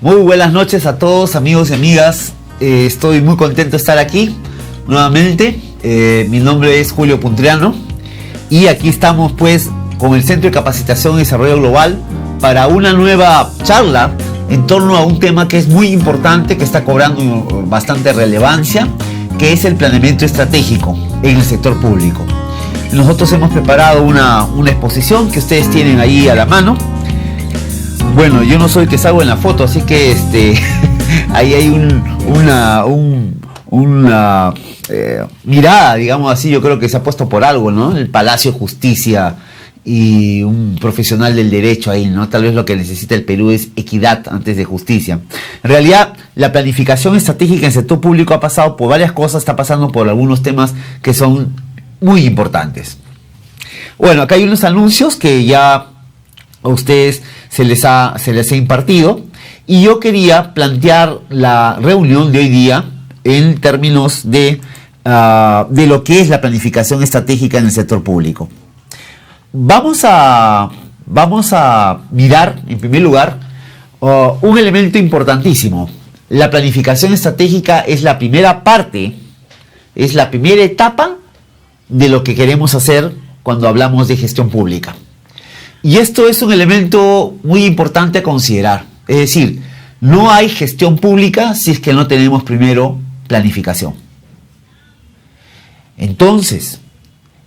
Muy buenas noches a todos, amigos y amigas. Estoy muy contento de estar aquí nuevamente. Mi nombre es Julio Puntriano y aquí estamos pues con el Centro de Capacitación y Desarrollo Global para una nueva charla en torno a un tema que es muy importante, que está cobrando bastante relevancia, que es el planeamiento estratégico en el sector público. Nosotros hemos preparado una exposición que ustedes tienen ahí a la mano. Bueno, yo no soy el que salgo en la foto, así que ahí hay una mirada, digamos así, yo creo que se ha puesto por algo, ¿no? El Palacio de Justicia y un profesional del derecho ahí, ¿no? Tal vez lo que necesita el Perú es equidad antes de justicia. En realidad, la planificación estratégica en el sector público ha pasado por varias cosas, está pasando por algunos temas que son muy importantes. Bueno, acá hay unos anuncios que ya a ustedes se les ha impartido, y yo quería plantear la reunión de hoy día en términos de lo que es la planificación estratégica en el sector público. Vamos a mirar, en primer lugar, un elemento importantísimo. La planificación estratégica es la primera parte, es la primera etapa de lo que queremos hacer cuando hablamos de gestión pública. Y esto es un elemento muy importante a considerar. Es decir, no hay gestión pública si es que no tenemos primero planificación. Entonces,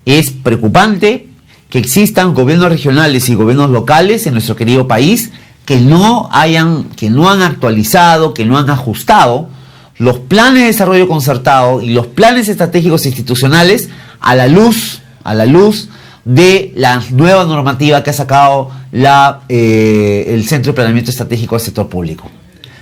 es preocupante que existan gobiernos regionales y gobiernos locales en nuestro querido país que no han actualizado, que no han ajustado los planes de desarrollo concertado y los planes estratégicos institucionales a la luz de la nueva normativa que ha sacado el Centro de Planeamiento Estratégico del Sector Público.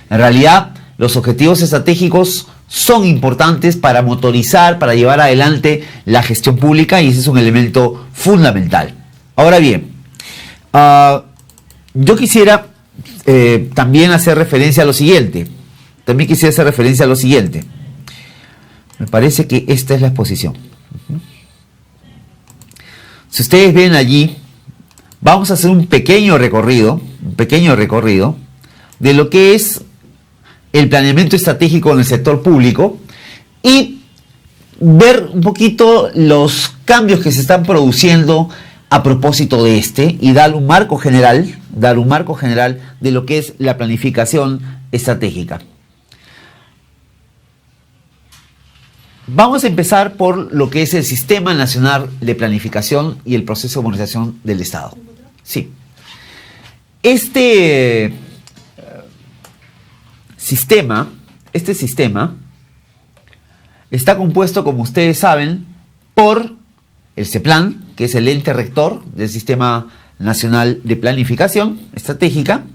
En realidad, los objetivos estratégicos son importantes para motorizar, para llevar adelante la gestión pública, y ese es un elemento fundamental. Ahora bien, yo quisiera también hacer referencia a lo siguiente. Me parece que esta es la exposición. Si ustedes ven allí, vamos a hacer un pequeño recorrido de lo que es el planeamiento estratégico en el sector público y ver un poquito los cambios que se están produciendo a propósito de y dar un marco general de lo que es la planificación estratégica. Vamos a empezar por lo que es el Sistema Nacional de Planificación y el proceso de modernización del Estado. Sí. Este sistema está compuesto, como ustedes saben, por el CEPLAN, que es el ente rector del Sistema Nacional de Planificación Estratégica.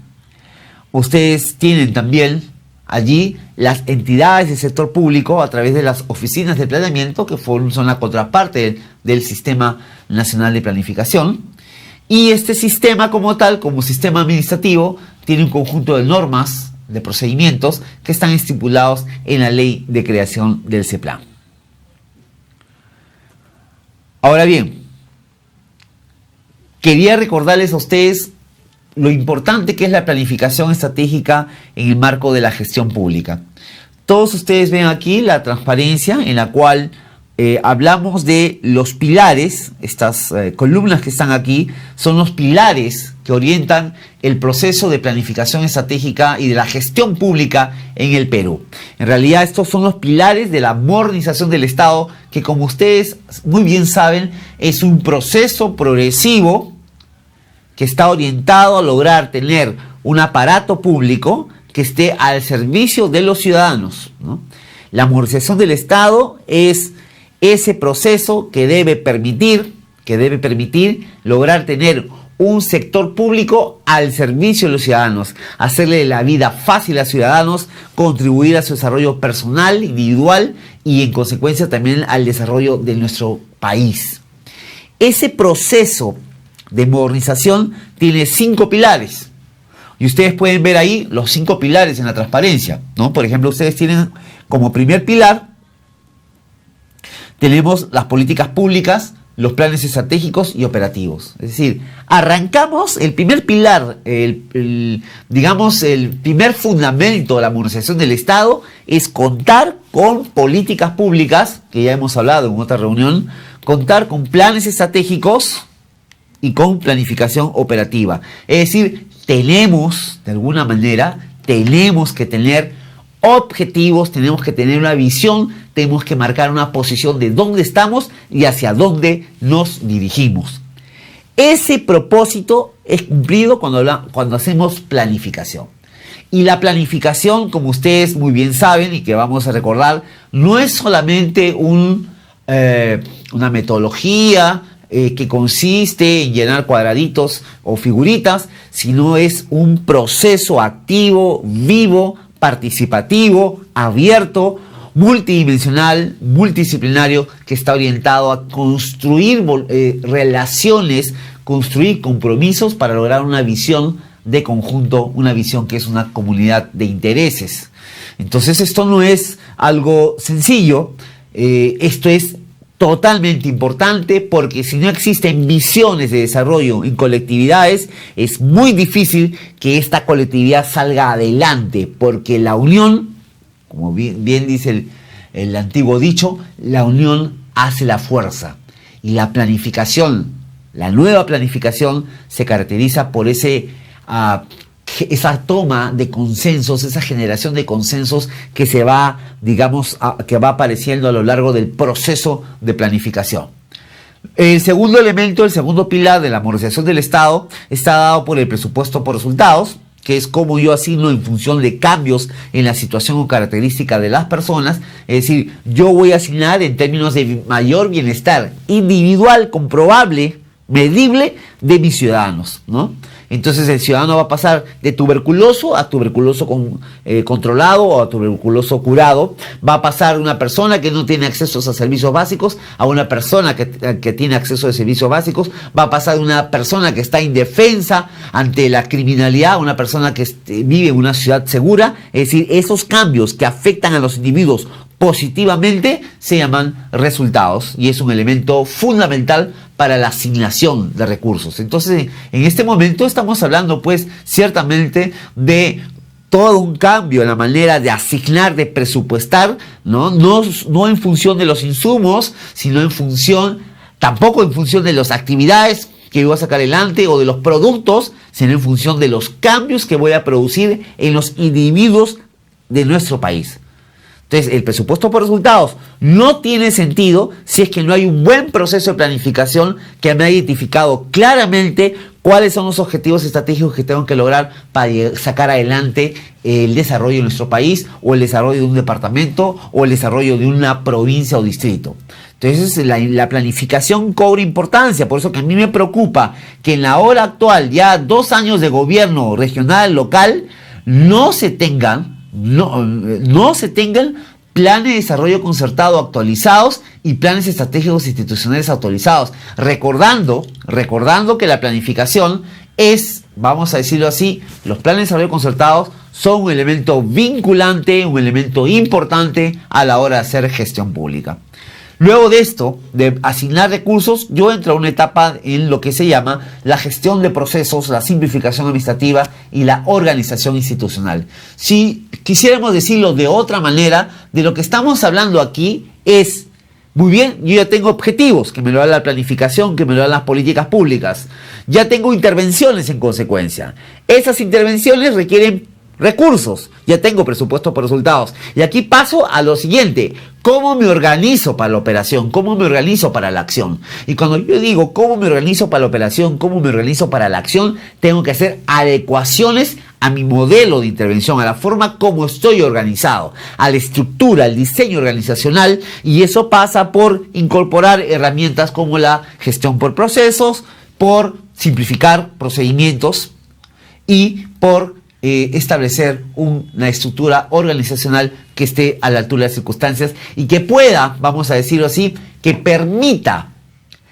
Ustedes tienen también allí las entidades del sector público a través de las oficinas de planeamiento, que son la contraparte del Sistema Nacional de Planificación. Y este sistema como tal, como sistema administrativo, tiene un conjunto de normas, de procedimientos que están estipulados en la ley de creación del CEPLAN. Ahora bien, quería recordarles a ustedes lo importante que es la planificación estratégica en el marco de la gestión pública. Todos ustedes ven aquí la transparencia en la cual hablamos de los pilares. Estas columnas que están aquí son los pilares que orientan el proceso de planificación estratégica y de la gestión pública en el Perú. En realidad, estos son los pilares de la modernización del Estado, que, como ustedes muy bien saben, es un proceso progresivo que está orientado a lograr tener un aparato público que esté al servicio de los ciudadanos, ¿no? La modernización del Estado es ese proceso que debe permitir lograr tener un sector público al servicio de los ciudadanos, hacerle la vida fácil a los ciudadanos, contribuir a su desarrollo personal, individual y en consecuencia también al desarrollo de nuestro país. Ese proceso de modernización tiene 5 pilares. Y ustedes pueden ver ahí los 5 pilares en la transparencia, ¿no? Por ejemplo, ustedes tienen como primer pilar, tenemos las políticas públicas, los planes estratégicos y operativos. Es decir, arrancamos el primer pilar, digamos, el primer fundamento de la modernización del Estado es contar con políticas públicas, que ya hemos hablado en otra reunión, contar con planes estratégicos y con planificación operativa. Es decir, tenemos, de alguna manera, tenemos que tener objetivos, tenemos que tener una visión, tenemos que marcar una posición de dónde estamos y hacia dónde nos dirigimos. Ese propósito es cumplido cuando hacemos planificación. Y la planificación, como ustedes muy bien saben y que vamos a recordar, no es solamente una metodología que consiste en llenar cuadraditos o figuritas, sino es un proceso activo, vivo, participativo, abierto, multidimensional, multidisciplinario, que está orientado a construir relaciones, construir compromisos para lograr una visión de conjunto, una visión que es una comunidad de intereses. Entonces esto no es algo sencillo, esto es totalmente importante, porque si no existen visiones de desarrollo en colectividades, es muy difícil que esta colectividad salga adelante, porque la unión, como bien dice el antiguo dicho, la unión hace la fuerza. Y la planificación, la nueva planificación, se caracteriza por esa toma de consensos, esa generación de consensos que se va, digamos, que va apareciendo a lo largo del proceso de planificación. El segundo elemento, el segundo pilar de la modernización del Estado está dado por el presupuesto por resultados, que es como yo asigno en función de cambios en la situación o característica de las personas. Es decir, yo voy a asignar en términos de mayor bienestar individual, comprobable, medible de mis ciudadanos, ¿no? Entonces el ciudadano va a pasar de tuberculoso a tuberculoso controlado o a tuberculoso curado. Va a pasar una persona que no tiene acceso a servicios básicos a una persona que tiene acceso a servicios básicos. Va a pasar de una persona que está indefensa ante la criminalidad a una persona que vive en una ciudad segura. Es decir, esos cambios que afectan a los individuos positivamente se llaman resultados, y es un elemento fundamental para la asignación de recursos. Entonces, en este momento estamos hablando, pues, ciertamente de todo un cambio en la manera de asignar, de presupuestar, ¿no? No en función de los insumos, sino tampoco en función de las actividades que voy a sacar adelante o de los productos, sino en función de los cambios que voy a producir en los individuos de nuestro país. Entonces, el presupuesto por resultados no tiene sentido si es que no hay un buen proceso de planificación que me ha identificado claramente cuáles son los objetivos estratégicos que tengo que lograr para sacar adelante el desarrollo de nuestro país, o el desarrollo de un departamento, o el desarrollo de una provincia o distrito. Entonces, la planificación cobra importancia. Por eso que a mí me preocupa que en la hora actual, ya 2 años de gobierno regional, local, no se tengan planes de desarrollo concertado actualizados y planes estratégicos institucionales actualizados, recordando que la planificación es, vamos a decirlo así, los planes de desarrollo concertados son un elemento vinculante, un elemento importante a la hora de hacer gestión pública. Luego de esto, de asignar recursos, yo entro a una etapa en lo que se llama la gestión de procesos, la simplificación administrativa y la organización institucional. Si quisiéramos decirlo de otra manera, de lo que estamos hablando aquí es, muy bien, yo ya tengo objetivos, que me lo da la planificación, que me lo dan las políticas públicas. Ya tengo intervenciones en consecuencia. Esas intervenciones requieren recursos, ya tengo presupuesto por resultados. Y aquí paso a lo siguiente: ¿cómo me organizo para la operación? ¿Cómo me organizo para la acción? Y cuando yo digo cómo me organizo para la operación, cómo me organizo para la acción, tengo que hacer adecuaciones a mi modelo de intervención, a la forma como estoy organizado, a la estructura, al diseño organizacional, y eso pasa por incorporar herramientas como la gestión por procesos, por simplificar procedimientos y por establecer una estructura organizacional que esté a la altura de las circunstancias y que pueda, vamos a decirlo así, que permita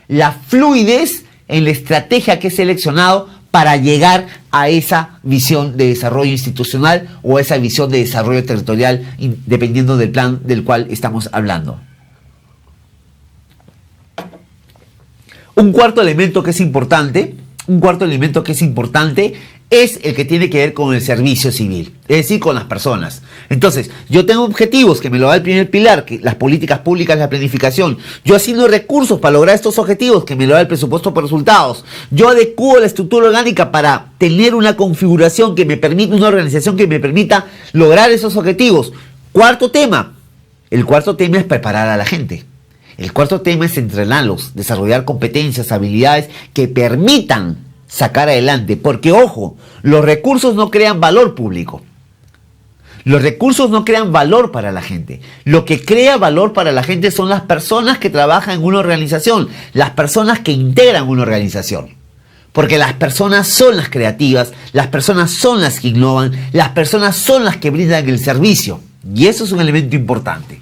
la fluidez en la estrategia que he seleccionado para llegar a esa visión de desarrollo institucional o a esa visión de desarrollo territorial, dependiendo del plan del cual estamos hablando. Un cuarto elemento que es importante, es el que tiene que ver con el servicio civil, es decir, con las personas. Entonces, yo tengo objetivos que me lo da el primer pilar, que las políticas públicas, la planificación. Yo asigno recursos para lograr estos objetivos que me lo da el presupuesto por resultados. Yo adecuo la estructura orgánica para tener una configuración que me permita, una organización que me permita lograr esos objetivos. Cuarto tema. El cuarto tema es preparar a la gente. El cuarto tema es entrenarlos, desarrollar competencias, habilidades que permitan sacar adelante, porque ojo, los recursos no crean valor público, los recursos no crean valor para la gente. Lo que crea valor para la gente son las personas que trabajan en una organización, las personas que integran una organización, porque las personas son las creativas, las personas son las que innovan, las personas son las que brindan el servicio, y eso es un elemento importante.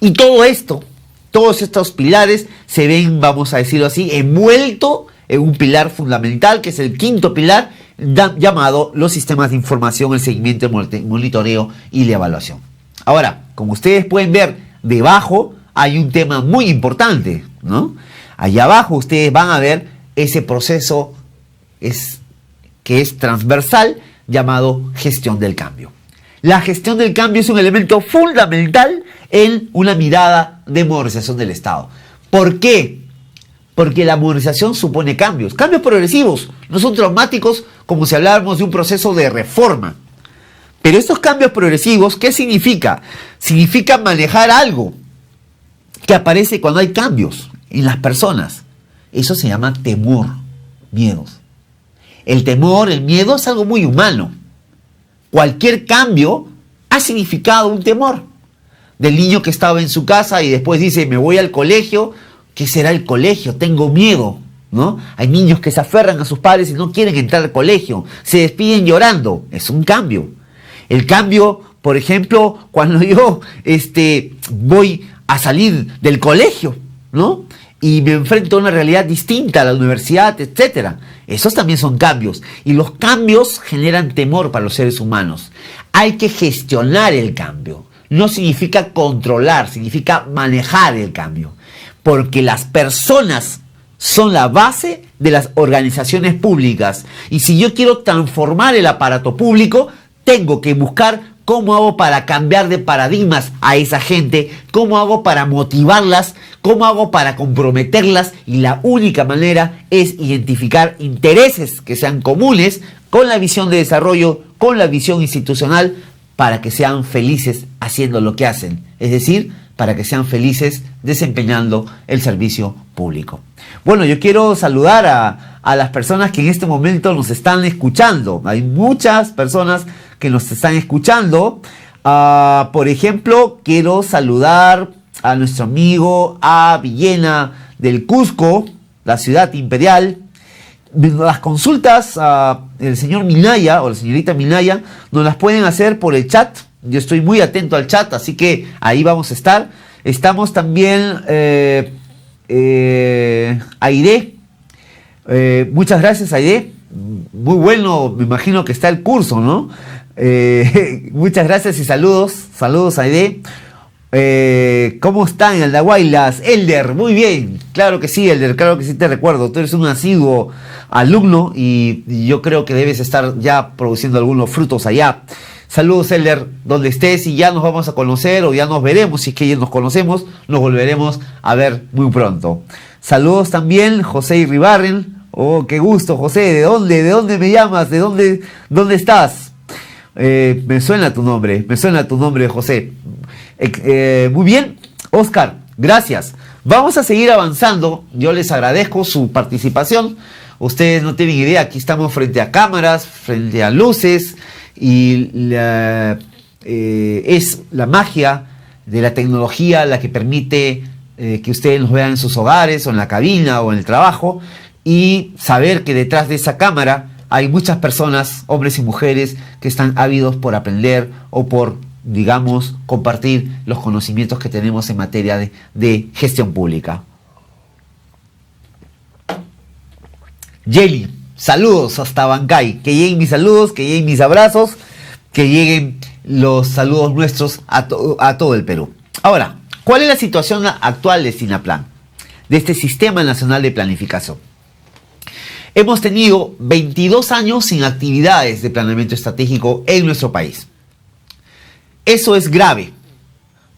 Y todo esto, todos estos pilares se ven, vamos a decirlo así, envuelto en un pilar fundamental, que es el quinto pilar, llamado los sistemas de información, el seguimiento, el monitoreo y la evaluación. Ahora, como ustedes pueden ver, debajo hay un tema muy importante, ¿no? Allá abajo ustedes van a ver ese proceso que es transversal, llamado gestión del cambio. La gestión del cambio es un elemento fundamental en una mirada de modernización del Estado. ¿Por qué? Porque la modernización supone cambios progresivos, no son traumáticos como si habláramos de un proceso de reforma. Pero estos cambios progresivos, ¿qué significa? Significa manejar algo que aparece cuando hay cambios en las personas. Eso se llama temor, miedos. El temor, el miedo es algo muy humano. Cualquier cambio ha significado un temor. Del niño que estaba en su casa y después dice, me voy al colegio. ¿Qué será el colegio? Tengo miedo, ¿no? Hay niños que se aferran a sus padres y no quieren entrar al colegio. Se despiden llorando. Es un cambio. El cambio, por ejemplo, cuando yo voy a salir del colegio, ¿no? Y me enfrento a una realidad distinta, a la universidad, etcétera. Esos también son cambios. Y los cambios generan temor para los seres humanos. Hay que gestionar el cambio. No significa controlar, significa manejar el cambio. Porque las personas son la base de las organizaciones públicas. Y si yo quiero transformar el aparato público, tengo que buscar cómo hago para cambiar de paradigmas a esa gente, cómo hago para motivarlas, cómo hago para comprometerlas. Y la única manera es identificar intereses que sean comunes con la visión de desarrollo, con la visión institucional, para que sean felices haciendo lo que hacen. Es decir, para que sean felices desempeñando el servicio público. Bueno, yo quiero saludar a las personas que en este momento nos están escuchando. Hay muchas personas que nos están escuchando. Por ejemplo, quiero saludar a nuestro amigo A. Villena del Cusco, la ciudad imperial. Las consultas el señor Minaya o la señorita Minaya nos las pueden hacer por el chat. Yo estoy muy atento al chat, así que ahí vamos a estar. Estamos también Aide. Muchas gracias, Aide. Muy bueno, me imagino que está el curso, ¿no? Muchas gracias y saludos. Saludos, Aide. ¿Cómo están, Aldahuaylas? Elder, muy bien. Claro que sí, Elder, claro que sí te recuerdo. Tú eres un asiduo alumno y yo creo que debes estar ya produciendo algunos frutos allá. Saludos, Elder, donde estés, y ya nos vamos a conocer o ya nos veremos. Si es que ya nos conocemos, nos volveremos a ver muy pronto. Saludos también, José Iribarren. Oh, qué gusto, José. ¿De dónde me llamas? ¿Dónde estás? Me suena tu nombre, José. Muy bien, Oscar, gracias. Vamos a seguir avanzando. Yo les agradezco su participación. Ustedes no tienen idea, aquí estamos frente a cámaras, frente a luces, y es la magia de la tecnología la que permite que ustedes nos vean en sus hogares o en la cabina o en el trabajo, y saber que detrás de esa cámara hay muchas personas, hombres y mujeres, que están ávidos por aprender o por, digamos, compartir los conocimientos que tenemos en materia de gestión pública. Yeli, saludos hasta Bancay. Que lleguen mis saludos, que lleguen mis abrazos, que lleguen los saludos nuestros a todo el Perú. Ahora, ¿cuál es la situación actual de Sinaplan? de este Sistema Nacional de Planificación. Hemos tenido 22 años sin actividades de planeamiento estratégico en nuestro país. Eso es grave,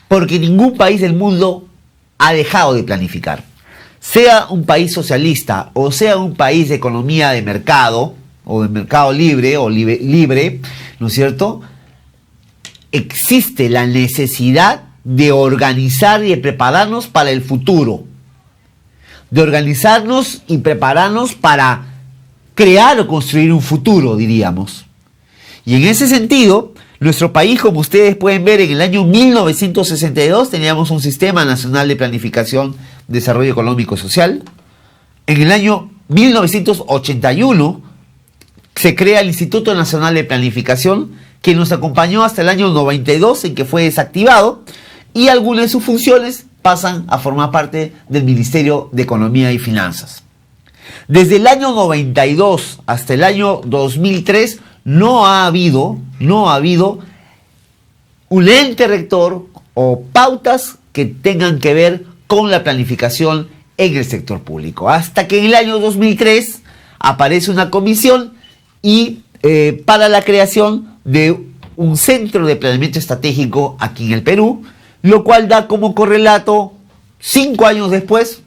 porque ningún país del mundo ha dejado de planificar. Sea un país socialista o sea un país de economía de mercado o de mercado libre o libre, ¿no es cierto? Existe la necesidad de organizar y de prepararnos para el futuro, de organizarnos y prepararnos para crear o construir un futuro, diríamos. Y en ese sentido, nuestro país, como ustedes pueden ver, en el año 1962 teníamos un Sistema Nacional de Planificación, Desarrollo Económico y Social. En el año 1981 se crea el Instituto Nacional de Planificación, que nos acompañó hasta el año 92, en que fue desactivado, y algunas de sus funciones pasan a formar parte del Ministerio de Economía y Finanzas. Desde el año 92 hasta el año 2003 no ha habido un ente rector o pautas que tengan que ver con la planificación en el sector público. Hasta que en el año 2003 aparece una comisión y para la creación de un centro de planeamiento estratégico aquí en el Perú, lo cual da como correlato 5 años después,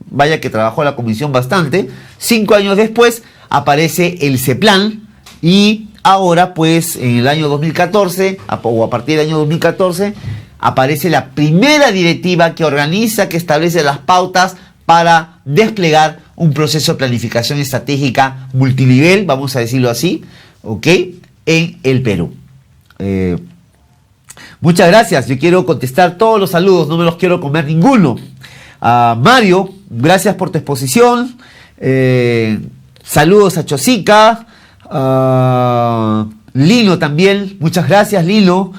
vaya que trabajó la comisión bastante, 5 años después aparece el CEPLAN y ahora pues en el año 2014 o a partir del año 2014 aparece la primera directiva que organiza, que establece las pautas para desplegar un proceso de planificación estratégica multinivel, vamos a decirlo así, ¿ok?, en el Perú. Muchas gracias. Yo quiero contestar todos los saludos, no me los quiero comer ninguno. Mario, gracias por tu exposición. Saludos a Chosica. Lino también, muchas gracias, Lino.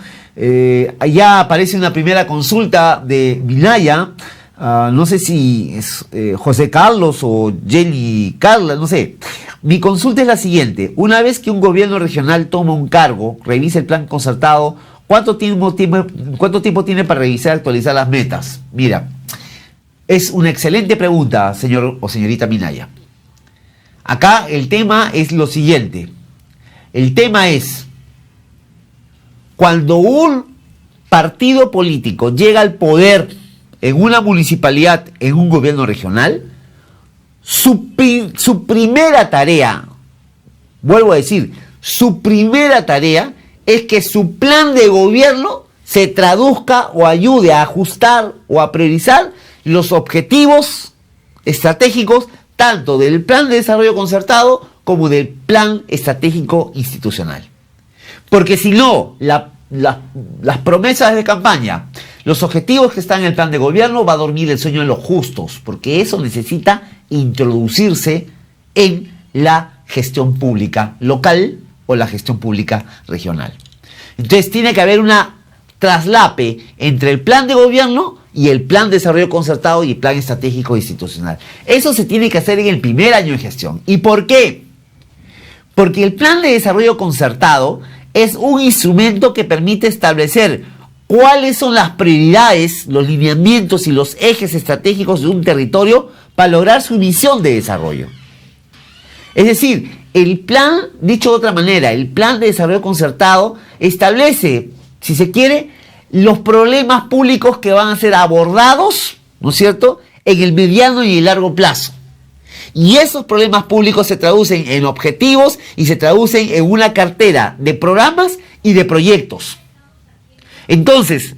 Allá aparece una primera consulta de Minaya. No sé si es José Carlos o Jenny Carla, no sé. Mi consulta es la siguiente. Una vez que un gobierno regional toma un cargo, revisa el plan concertado, ¿cuánto tiempo tiene para revisar y actualizar las metas? Mira, es una excelente pregunta, señor o señorita Minaya. Acá el tema es lo siguiente. El tema es, cuando un partido político llega al poder en una municipalidad, en un gobierno regional, su primera tarea, vuelvo a decir, su primera tarea es que su plan de gobierno se traduzca o ayude a ajustar o a priorizar los objetivos estratégicos tanto del plan de desarrollo concertado como del plan estratégico institucional. Porque si no, las promesas de campaña, los objetivos que están en el plan de gobierno, va a dormir el sueño de los justos, porque eso necesita introducirse en la gestión pública local o la gestión pública regional. Entonces tiene que haber una traslape entre el plan de gobierno y el plan de desarrollo concertado y el plan estratégico institucional. Eso se tiene que hacer en el primer año de gestión. ¿Y por qué? Porque el plan de desarrollo concertado es un instrumento que permite establecer cuáles son las prioridades, los lineamientos y los ejes estratégicos de un territorio para lograr su misión de desarrollo. Es decir, el plan, dicho de otra manera, el plan de desarrollo concertado establece, si se quiere, los problemas públicos que van a ser abordados, ¿no es cierto?, en el mediano y el largo plazo. Y esos problemas públicos se traducen en objetivos y se traducen en una cartera de programas y de proyectos. Entonces,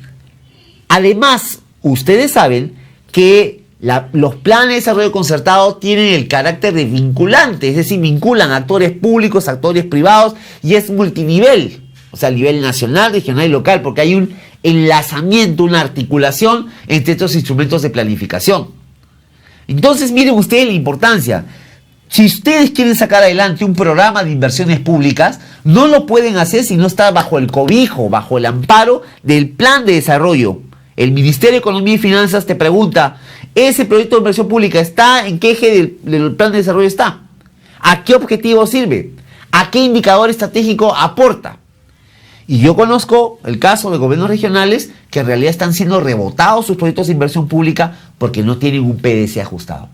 además, ustedes saben que los planes de desarrollo concertado tienen el carácter de vinculante, es decir, vinculan a actores públicos, actores privados, y es multinivel, o sea, a nivel nacional, regional y local, porque hay un enlazamiento, una articulación entre estos instrumentos de planificación. Entonces, miren ustedes la importancia. Si ustedes quieren sacar adelante un programa de inversiones públicas, no lo pueden hacer si no está bajo el cobijo, bajo el amparo del plan de desarrollo. El Ministerio de Economía y Finanzas te pregunta, ¿ese proyecto de inversión pública está en qué eje del plan de desarrollo está? ¿A qué objetivo sirve? ¿A qué indicador estratégico aporta? Y yo conozco el caso de gobiernos regionales que en realidad están siendo rebotados sus proyectos de inversión pública porque no tienen un PDC ajustado.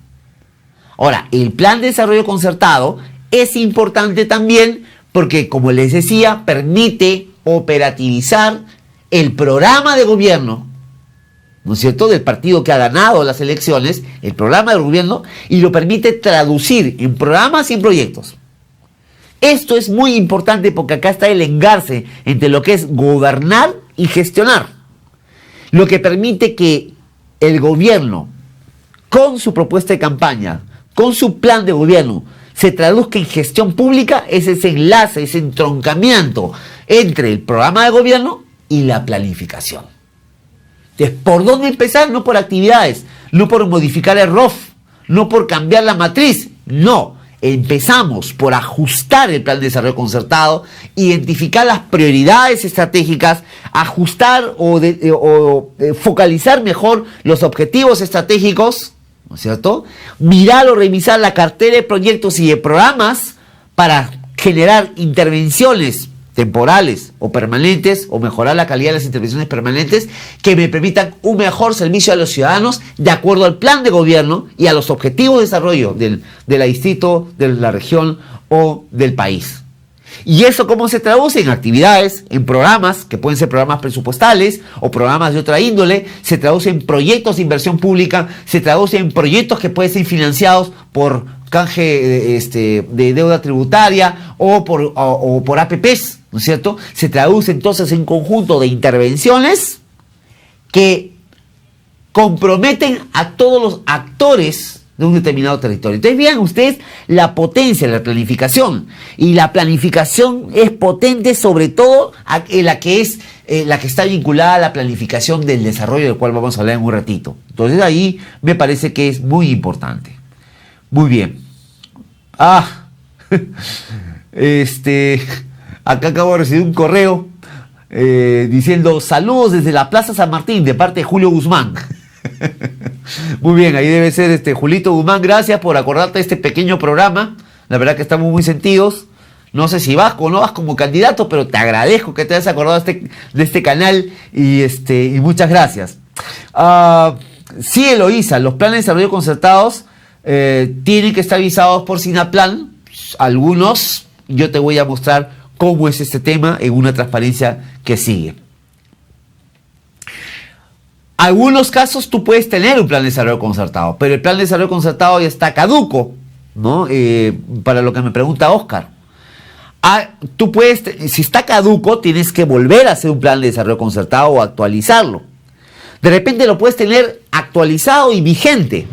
Ahora, el plan de desarrollo concertado es importante también porque, como les decía, permite operativizar el programa de gobierno, ¿no es cierto?, del partido que ha ganado las elecciones, el programa del gobierno, y lo permite traducir en programas y en proyectos. Esto es muy importante porque acá está el engarce entre lo que es gobernar y gestionar. Lo que permite que el gobierno, con su propuesta de campaña, con su plan de gobierno, se traduzca en gestión pública, es ese enlace, ese entroncamiento entre el programa de gobierno y la planificación. Entonces, ¿por dónde empezar? No por actividades, no por modificar el ROF, no por cambiar la matriz, no. Empezamos por ajustar el plan de desarrollo concertado, identificar las prioridades estratégicas, ajustar o focalizar mejor los objetivos estratégicos, ¿no es cierto? Mirar o revisar la cartera de proyectos y de programas para generar intervenciones temporales o permanentes, o mejorar la calidad de las intervenciones permanentes que me permitan un mejor servicio a los ciudadanos de acuerdo al plan de gobierno y a los objetivos de desarrollo del distrito, de la región o del país. ¿Y eso cómo se traduce? En actividades, en programas, que pueden ser programas presupuestales o programas de otra índole, se traduce en proyectos de inversión pública, se traduce en proyectos que pueden ser financiados por canje de deuda tributaria o por APPs, ¿no es cierto? Se traduce entonces en conjunto de intervenciones que comprometen a todos los actores de un determinado territorio. Entonces vean ustedes la potencia de la planificación, y la planificación es potente sobre todo la que está vinculada a la planificación del desarrollo, del cual vamos a hablar en un ratito. Entonces ahí me parece que es muy importante. Muy bien. Acá acabo de recibir un correo diciendo saludos desde la Plaza San Martín de parte de Julio Guzmán. Muy bien, ahí debe ser Julito Guzmán, gracias por acordarte de este pequeño programa. La verdad que estamos muy sentidos. No sé si vas o no vas como candidato, pero te agradezco que te hayas acordado de este canal y muchas gracias. Sí, Eloísa, los planes de desarrollo concertados tienen que estar visados por Sinaplan. Algunos, yo te voy a mostrar cómo es este tema en una transparencia que sigue. Algunos casos tú puedes tener un plan de desarrollo concertado, pero el plan de desarrollo concertado ya está caduco, ¿no? Para lo que me pregunta Oscar. Tú puedes, si está caduco, tienes que volver a hacer un plan de desarrollo concertado o actualizarlo. De repente lo puedes tener actualizado y vigente,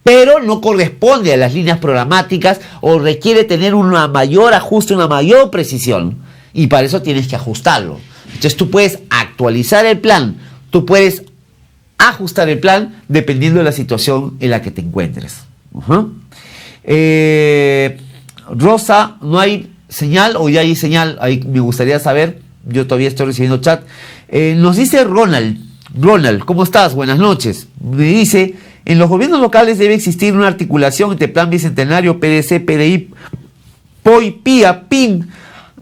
pero no corresponde a las líneas programáticas o requiere tener un mayor ajuste, una mayor precisión, y para eso tienes que ajustarlo. Entonces tú puedes actualizar el plan, tú puedes ajustar el plan dependiendo de la situación en la que te encuentres. Rosa, ¿no hay señal o ya hay señal? Ahí me gustaría saber, yo todavía estoy recibiendo chat. Nos dice Ronald, ¿cómo estás? Buenas noches. Me dice, en los gobiernos locales debe existir una articulación entre Plan Bicentenario, PDC, PDI, POI, PIA, PIN,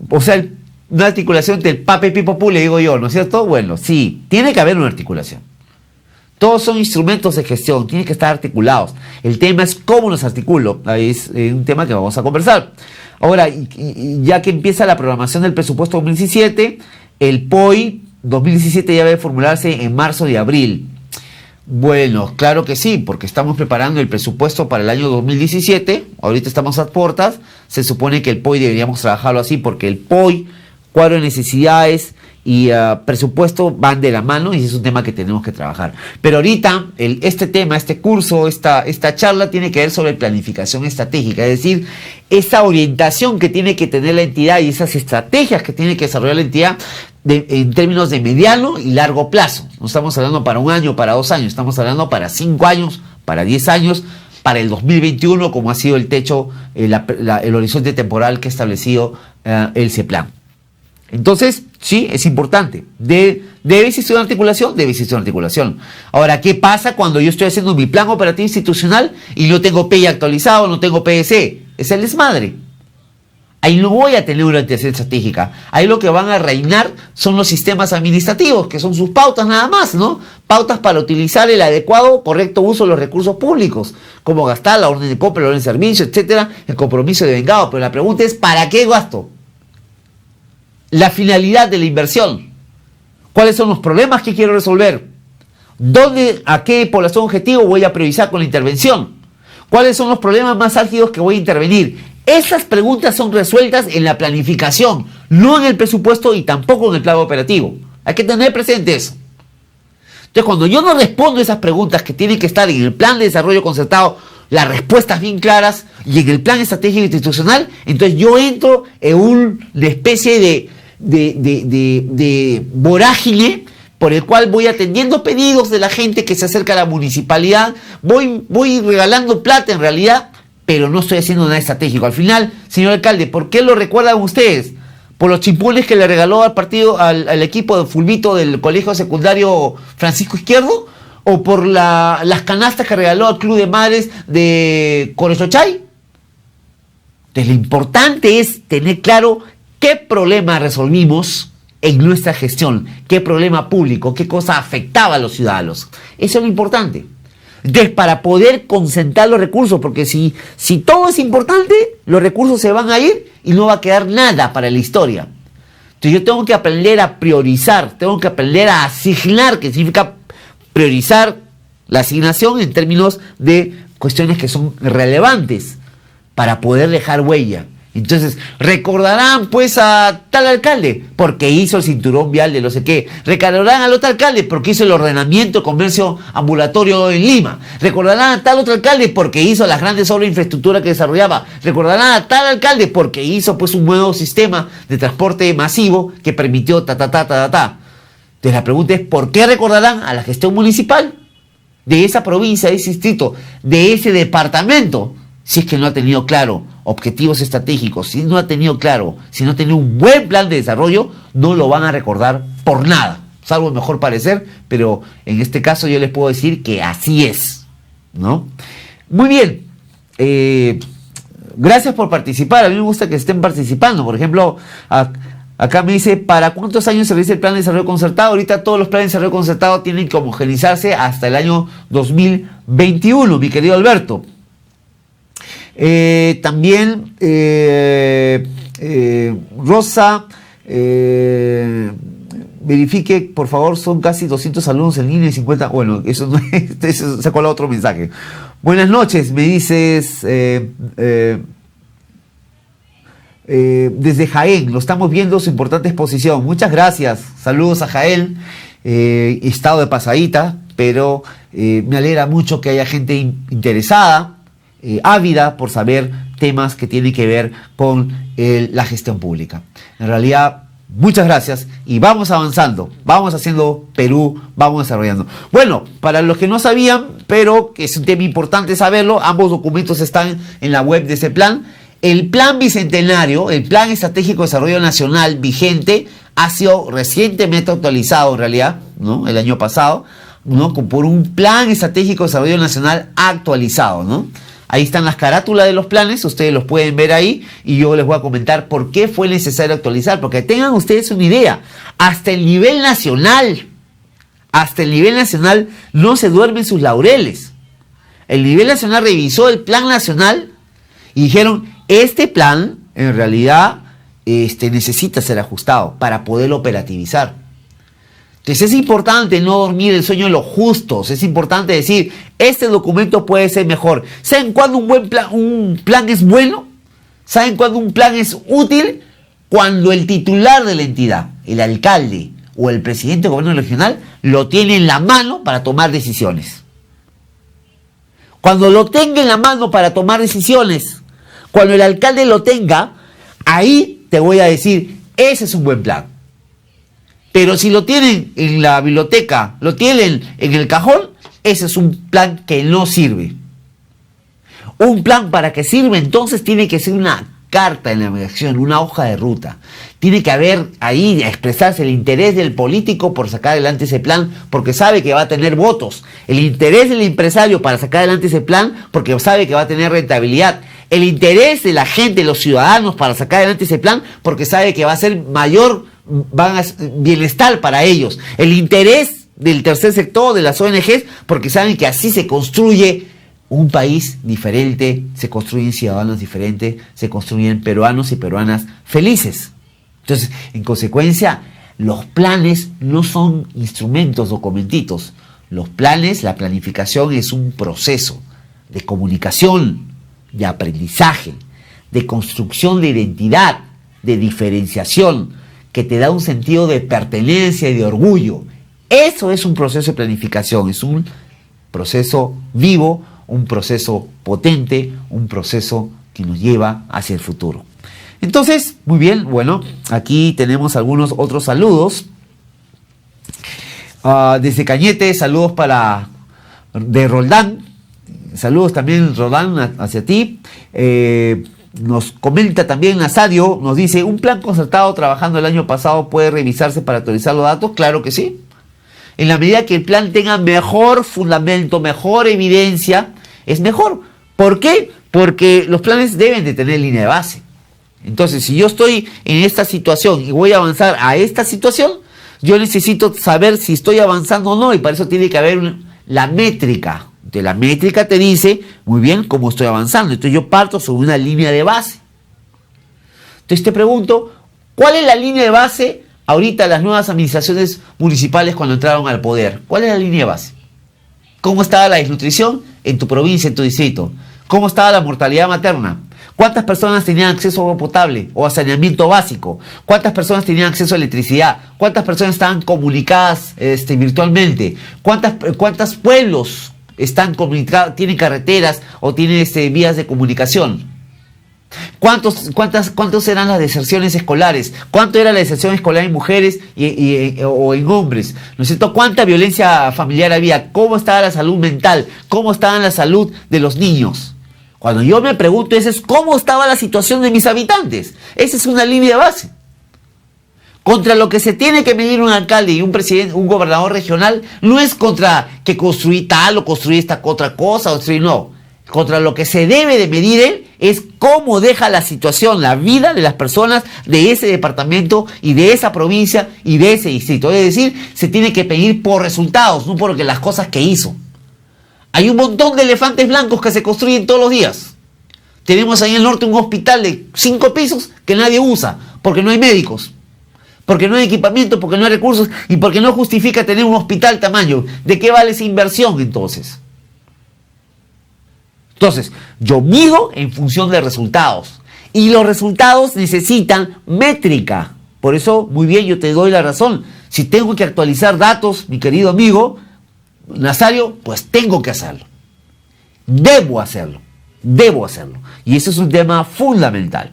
o sea, una articulación entre el PAPE, PIPOPU, le digo yo, ¿no es cierto? Bueno, sí, tiene que haber una articulación. Todos son instrumentos de gestión, tienen que estar articulados. El tema es cómo los articulo. Ahí es un tema que vamos a conversar. Ahora, ya que empieza la programación del presupuesto 2017, el POI 2017 ya debe formularse en marzo y abril. Bueno, claro que sí, porque estamos preparando el presupuesto para el año 2017. Ahorita estamos a puertas. Se supone que el POI deberíamos trabajarlo así, porque el POI, cuadro de necesidades y presupuesto van de la mano, y ese es un tema que tenemos que trabajar. Pero ahorita este curso, esta charla tiene que ver sobre planificación estratégica, es decir, esa orientación que tiene que tener la entidad y esas estrategias que tiene que desarrollar la entidad en términos de mediano y largo plazo. No estamos hablando para un año, para 2 años, estamos hablando para 5 años, para 10 años, para el 2021, como ha sido el techo, el horizonte temporal que ha establecido el CEPLAN. Entonces, sí, es importante. ¿Debe existir una articulación? Debe existir una articulación. Ahora, ¿qué pasa cuando yo estoy haciendo mi plan operativo institucional y no tengo PI actualizado, no tengo PDC? Es el desmadre. Ahí no voy a tener una orientación estratégica. Ahí lo que van a reinar son los sistemas administrativos, que son sus pautas nada más, ¿no? Pautas para utilizar el adecuado, correcto uso de los recursos públicos, como gastar, la orden de compra, la orden de servicio, etcétera, el compromiso de vengado. Pero la pregunta es, ¿para qué gasto? La finalidad de la inversión. ¿Cuáles son los problemas que quiero resolver? ¿Dónde, a qué población objetivo voy a priorizar con la intervención? ¿Cuáles son los problemas más álgidos que voy a intervenir? Esas preguntas son resueltas en la planificación, no en el presupuesto y tampoco en el plan operativo. Hay que tener presente eso. Entonces, cuando yo no respondo esas preguntas que tienen que estar en el plan de desarrollo concertado, las respuestas bien claras, y en el plan estratégico institucional, entonces yo entro en una especie de vorágine por el cual voy atendiendo pedidos de la gente que se acerca a la municipalidad, voy regalando plata en realidad, pero no estoy haciendo nada estratégico. Al final, señor alcalde, ¿por qué lo recuerdan ustedes? ¿Por los chimpules que le regaló al equipo de fulbito del colegio secundario Francisco Izquierdo? ¿O por las canastas que regaló al Club de Madres de Corechochay? Entonces, lo importante es tener claro qué problema resolvimos en nuestra gestión, qué problema público, qué cosa afectaba a los ciudadanos. Eso es lo importante. Entonces, para poder concentrar los recursos, porque si todo es importante, los recursos se van a ir y no va a quedar nada para la historia. Entonces, yo tengo que aprender a priorizar, tengo que aprender a asignar, que significa priorizar la asignación en términos de cuestiones que son relevantes para poder dejar huella. Entonces, recordarán pues a tal alcalde porque hizo el cinturón vial de no sé qué. Recordarán al otro alcalde porque hizo el ordenamiento de comercio ambulatorio en Lima. Recordarán a tal otro alcalde porque hizo las grandes obras de infraestructura que desarrollaba. Recordarán a tal alcalde porque hizo pues un nuevo sistema de transporte masivo que permitió Entonces la pregunta es, ¿por qué recordarán a la gestión municipal de esa provincia, de ese distrito, de ese departamento, si es que no ha tenido claro objetivos estratégicos, si no ha tenido claro, si no ha tenido un buen plan de desarrollo, no lo van a recordar por nada, salvo el mejor parecer, pero en este caso yo les puedo decir que así es, ¿no? Muy bien, gracias por participar, a mí me gusta que estén participando, por ejemplo, acá me dice, ¿para cuántos años se realiza el plan de desarrollo concertado? Ahorita todos los planes de desarrollo concertado tienen que homogeneizarse hasta el año 2021, mi querido Alberto. También Rosa, verifique, por favor, son casi 200 alumnos en línea y 50... Bueno, eso no es, eso se cola otro mensaje. Buenas noches, me dices... desde Jaén, lo estamos viendo su importante exposición. Muchas gracias, saludos a Jaén, estado de pasadita, pero me alegra mucho que haya gente interesada, ávida por saber temas que tienen que ver con la gestión pública. En realidad, muchas gracias y vamos avanzando, vamos haciendo Perú, vamos desarrollando. Bueno, para los que no sabían, pero que es un tema importante saberlo, ambos documentos están en la web de ese plan. El plan bicentenario, el plan estratégico de desarrollo nacional vigente, ha sido recientemente actualizado en realidad, ¿no? El año pasado, ¿no? Por un plan estratégico de desarrollo nacional actualizado, ¿no? Ahí están las carátulas de los planes, ustedes los pueden ver ahí y yo les voy a comentar por qué fue necesario actualizar, porque tengan ustedes una idea, hasta el nivel nacional no se duermen sus laureles. El nivel nacional revisó el plan nacional y dijeron, este plan en realidad necesita ser ajustado para poderlo operativizar. Entonces es importante no dormir el sueño de los justos, es importante decir, este documento puede ser mejor. ¿Saben cuándo un plan es bueno? ¿Saben cuándo un plan es útil? Cuando el titular de la entidad, el alcalde o el presidente del gobierno regional, lo tiene en la mano para tomar decisiones. Cuando lo tenga en la mano para tomar decisiones, cuando el alcalde lo tenga, ahí te voy a decir, ese es un buen plan. Pero si lo tienen en la biblioteca, lo tienen en el cajón, ese es un plan que no sirve. Un plan para que sirva entonces tiene que ser una carta de navegación, una hoja de ruta. Tiene que haber ahí expresarse el interés del político por sacar adelante ese plan, porque sabe que va a tener votos. El interés del empresario para sacar adelante ese plan, porque sabe que va a tener rentabilidad. el interés de la gente, de los ciudadanos, para sacar adelante ese plan, porque sabe que va a ser mayor bienestar para ellos. El interés del tercer sector, de las ONGs, porque saben que así se construye un país diferente, se construyen ciudadanos diferentes, se construyen peruanos y peruanas felices. Entonces, en consecuencia, los planes no son instrumentos, documentitos. Los planes, la planificación es un proceso de comunicación, de aprendizaje, de construcción de identidad, de diferenciación, que te da un sentido de pertenencia y de orgullo. Eso es un proceso de planificación, es un proceso vivo, un proceso potente, un proceso que nos lleva hacia el futuro. Entonces, muy bien, bueno, aquí tenemos algunos otros saludos. Desde Cañete, saludos de Roldán. Saludos también, Roldán, hacia ti. Nos comenta también Nazario, nos dice, ¿un plan concertado trabajando el año pasado puede revisarse para actualizar los datos? Claro que sí. En la medida que el plan tenga mejor fundamento, mejor evidencia, es mejor. ¿Por qué? Porque los planes deben de tener línea de base. Entonces, si yo estoy en esta situación y voy a avanzar a esta situación, yo necesito saber si estoy avanzando o no, y para eso tiene que haber la métrica. Entonces, la métrica te dice muy bien cómo estoy avanzando. Entonces, yo parto sobre una línea de base. Entonces, te pregunto, ¿cuál es la línea de base ahorita las nuevas administraciones municipales cuando entraron al poder? ¿Cuál es la línea de base? ¿Cómo estaba la desnutrición en tu provincia, en tu distrito? ¿Cómo estaba la mortalidad materna? ¿Cuántas personas tenían acceso a agua potable o a saneamiento básico? ¿Cuántas personas tenían acceso a electricidad? ¿Cuántas personas estaban comunicadas virtualmente? ¿Cuántos pueblos están comunicados, tienen carreteras o tienen vías de comunicación? ¿Cuántos eran las deserciones escolares? ¿Cuánto era la deserción escolar en mujeres o en hombres? ¿No es cierto? ¿Cuánta violencia familiar había? ¿Cómo estaba la salud mental? ¿Cómo estaba la salud de los niños? Cuando yo me pregunto eso es cómo estaba la situación de mis habitantes. Esa es una línea de base. Contra lo que se tiene que medir un alcalde y un presidente, un gobernador regional, no es contra que construí tal o construí esta otra cosa, no. Contra lo que se debe de medir él es cómo deja la situación, la vida de las personas de ese departamento y de esa provincia y de ese distrito. Es decir, se tiene que pedir por resultados, no por las cosas que hizo. Hay un montón de elefantes blancos que se construyen todos los días. Tenemos ahí en el norte un hospital de 5 pisos que nadie usa, porque no hay médicos, porque no hay equipamiento, porque no hay recursos y porque no justifica tener un hospital tamaño. ¿De qué vale esa inversión entonces? Entonces, yo mido en función de resultados. Y los resultados necesitan métrica. Por eso, muy bien, yo te doy la razón. Si tengo que actualizar datos, mi querido amigo Nazario, pues tengo que hacerlo. Debo hacerlo. Y eso es un tema fundamental.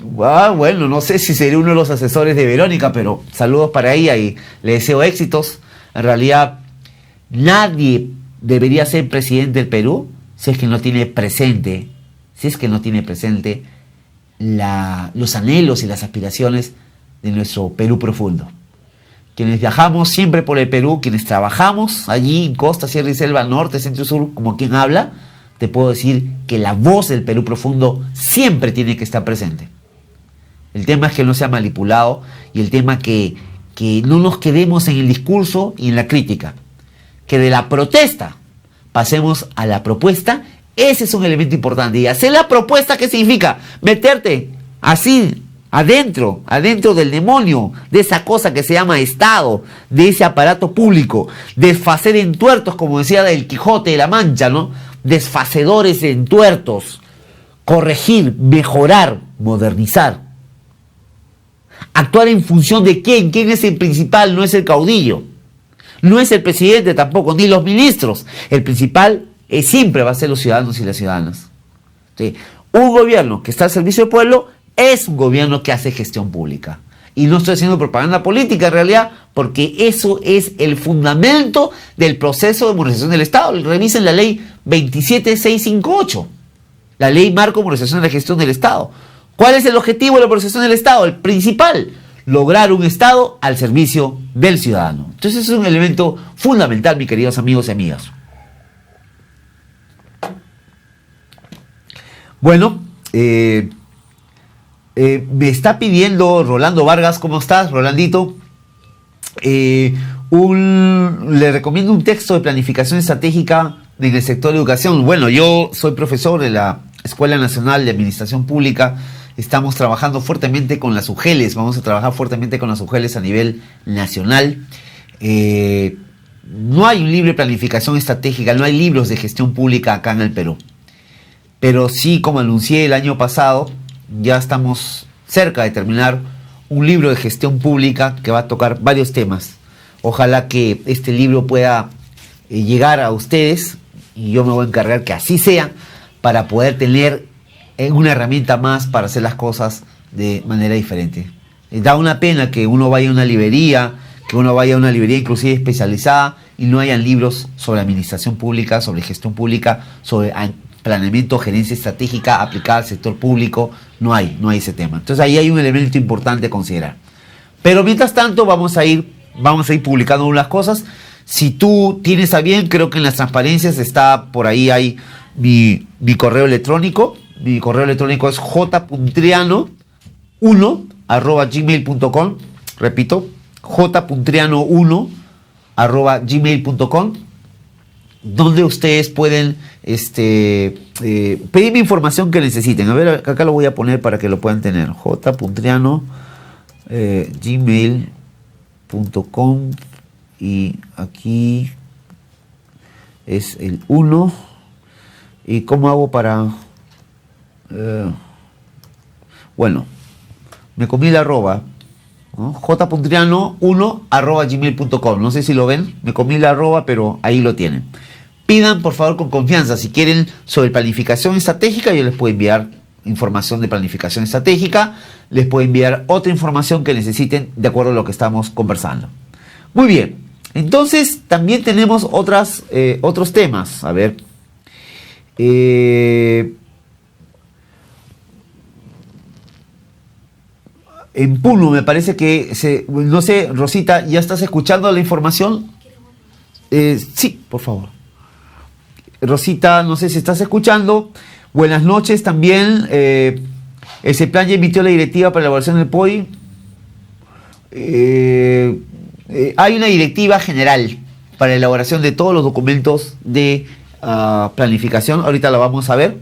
Bueno, no sé si seré uno de los asesores de Verónica, pero saludos para ella y le deseo éxitos. En realidad, nadie debería ser presidente del Perú si es que no tiene presente, los anhelos y las aspiraciones de nuestro Perú profundo. Quienes viajamos siempre por el Perú, quienes trabajamos allí en costa, sierra y selva, norte, centro y sur, como quien habla, te puedo decir que la voz del Perú profundo siempre tiene que estar presente. El tema es que no sea manipulado y el tema que no nos quedemos en el discurso y en la crítica. Que de la protesta pasemos a la propuesta, ese es un elemento importante. Y hacer la propuesta, ¿qué significa? Meterte así, adentro del demonio, de esa cosa que se llama Estado, de ese aparato público, desfacer entuertos, como decía del Quijote de la Mancha, ¿no? Desfacedores de entuertos, corregir, mejorar, modernizar. Actuar en función de quién es el principal, no es el caudillo, no es el presidente tampoco, ni los ministros. El principal siempre va a ser los ciudadanos y las ciudadanas. ¿Sí? Un gobierno que está al servicio del pueblo es un gobierno que hace gestión pública. Y no estoy haciendo propaganda política en realidad, porque eso es el fundamento del proceso de modernización del Estado. Revisen la ley 27658, la ley marco de modernización de la gestión del Estado. ¿Cuál es el objetivo de la modernización del Estado? El principal, lograr un Estado al servicio del ciudadano. Entonces es un elemento fundamental, mis queridos amigos y amigas. Bueno, me está pidiendo Rolando Vargas, ¿cómo estás, Rolandito? Le recomiendo un texto de planificación estratégica en el sector de educación. Bueno, yo soy profesor de la Escuela Nacional de Administración Pública. Estamos trabajando fuertemente con las UGELES. Vamos a trabajar fuertemente con las UGELES a nivel nacional. No hay un libro de planificación estratégica, no hay libros de gestión pública acá en el Perú. Pero sí, como anuncié el año pasado, ya estamos cerca de terminar un libro de gestión pública que va a tocar varios temas. Ojalá que este libro pueda llegar a ustedes, y yo me voy a encargar que así sea, para poder tener una herramienta más para hacer las cosas de manera diferente. Da una pena que uno vaya a una librería, inclusive especializada, y no hayan libros sobre administración pública, sobre gestión pública, sobre planeamiento, gerencia estratégica aplicada al sector público. No hay ese tema. Entonces ahí hay un elemento importante a considerar. Pero mientras tanto vamos a ir publicando unas cosas. Si tú tienes a bien, creo que en las transparencias está por ahí, hay mi correo electrónico. Mi correo electrónico es jpuntriano1@gmail.com. Repito, jpuntriano1@gmail.com, donde ustedes pueden pedirme información que necesiten. A ver, acá lo voy a poner para que lo puedan tener. jpuntriano@gmail.com, y aquí es el 1. ¿Y cómo hago para...? Bueno, me comí la arroba, ¿no? jpuntriano1@gmail.com. No sé si lo ven, me comí la arroba, pero ahí lo tienen. Pidan por favor con confianza. Si quieren sobre planificación estratégica, yo les puedo enviar información de planificación estratégica, les puedo enviar otra información que necesiten de acuerdo a lo que estamos conversando. Muy bien, entonces también tenemos otros temas. A ver, en Puno me parece que no sé, Rosita, ¿ya estás escuchando la información? Sí, por favor. Rosita, no sé si estás escuchando. Buenas noches también. El CEPLAN ya emitió la directiva para la elaboración del POI. Hay una directiva general para la elaboración de todos los documentos de planificación. Ahorita la vamos a ver.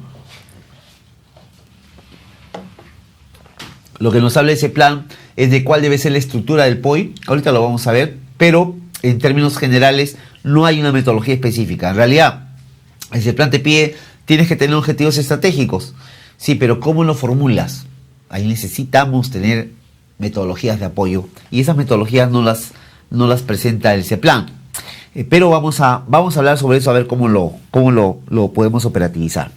Lo que nos habla ese plan es de cuál debe ser la estructura del POI. Ahorita lo vamos a ver. Pero en términos generales no hay una metodología específica. En realidad, ese plan te pide, tienes que tener objetivos estratégicos. Sí, pero ¿cómo lo formulas? Ahí necesitamos tener metodologías de apoyo. Y esas metodologías no las presenta el CEPLAN. Pero vamos a hablar sobre eso, a ver cómo lo podemos operativizar.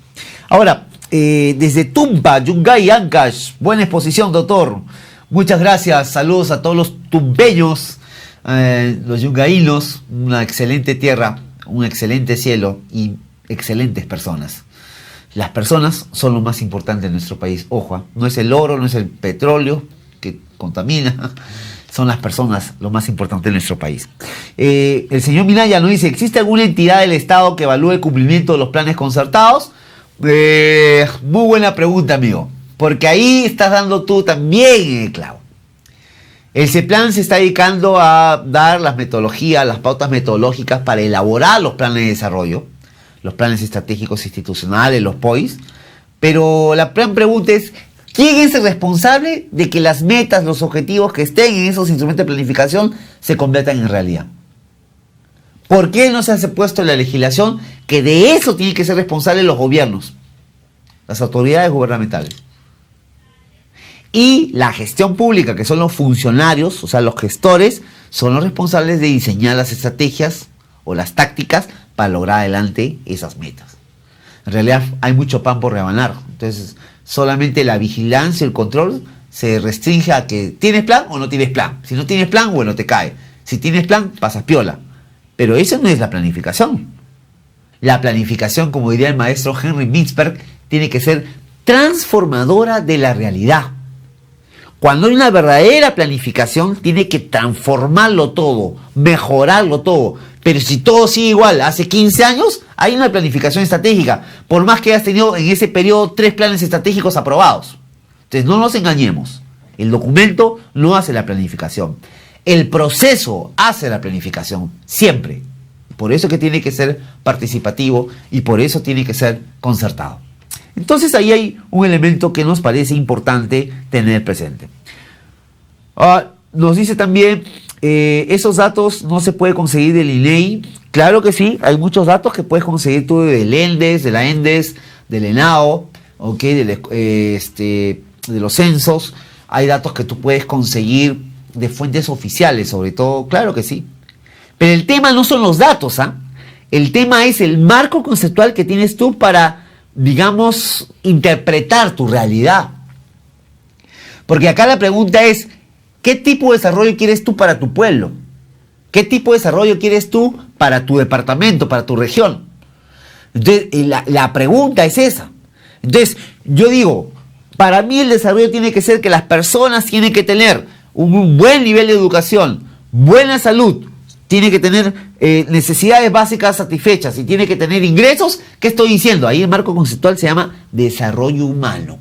Ahora, desde Tumpa, Yungay, Ancash, buena exposición, doctor. Muchas gracias. Saludos a todos los tumpeños, los yungaínos. Una excelente tierra, un excelente cielo y excelentes personas. Las personas son lo más importante en nuestro país. Ojo, no es el oro, no es el petróleo que contamina. Son las personas lo más importante en nuestro país. El señor Minaya nos dice, ¿existe alguna entidad del Estado que evalúe el cumplimiento de los planes concertados? Muy buena pregunta, amigo. Porque ahí estás dando tú también el clavo. El CEPLAN se está dedicando a dar las metodologías, las pautas metodológicas para elaborar los planes de desarrollo, los planes estratégicos institucionales, los POIs. Pero la gran pregunta es, ¿quién es el responsable de que las metas, los objetivos que estén en esos instrumentos de planificación se conviertan en realidad? ¿Por qué no se ha puesto en la legislación que de eso tienen que ser responsables los gobiernos, las autoridades gubernamentales? Y la gestión pública, que son los funcionarios, o sea, los gestores, son los responsables de diseñar las estrategias o las tácticas para lograr adelante esas metas. En realidad hay mucho pan por rebanar. Entonces, solamente la vigilancia y el control se restringe a que ¿tienes plan o no tienes plan? Si no tienes plan, bueno, te cae. Si tienes plan, pasas piola. Pero eso no es la planificación. La planificación, como diría el maestro Henry Mintzberg, tiene que ser transformadora de la realidad. Cuando hay una verdadera planificación, tiene que transformarlo todo, mejorarlo todo, Pero si todo sigue igual, hace 15 años, hay una planificación estratégica, por más que hayas tenido en ese periodo 3 planes estratégicos aprobados. Entonces no nos engañemos, el documento no hace la planificación, el proceso hace la planificación, siempre. Por eso que tiene que ser participativo y por eso tiene que ser concertado. Entonces ahí hay un elemento que nos parece importante tener presente. Nos dice también, esos datos no se puede conseguir del INEI. Claro que sí, hay muchos datos que puedes conseguir tú del ENDES, de la ENDES, del ENAO, ¿okay? De los censos. Hay datos que tú puedes conseguir de fuentes oficiales, sobre todo, claro que sí. Pero el tema no son los datos, ¿ah? El tema es el marco conceptual que tienes tú para, digamos, interpretar tu realidad. Porque acá la pregunta es, ¿qué tipo de desarrollo quieres tú para tu pueblo? ¿Qué tipo de desarrollo quieres tú para tu departamento, para tu región? Entonces, la pregunta es esa. Entonces, yo digo, para mí el desarrollo tiene que ser que las personas tienen que tener un buen nivel de educación, buena salud, tiene que tener necesidades básicas satisfechas y tiene que tener ingresos. ¿Qué estoy diciendo? Ahí el marco conceptual se llama desarrollo humano.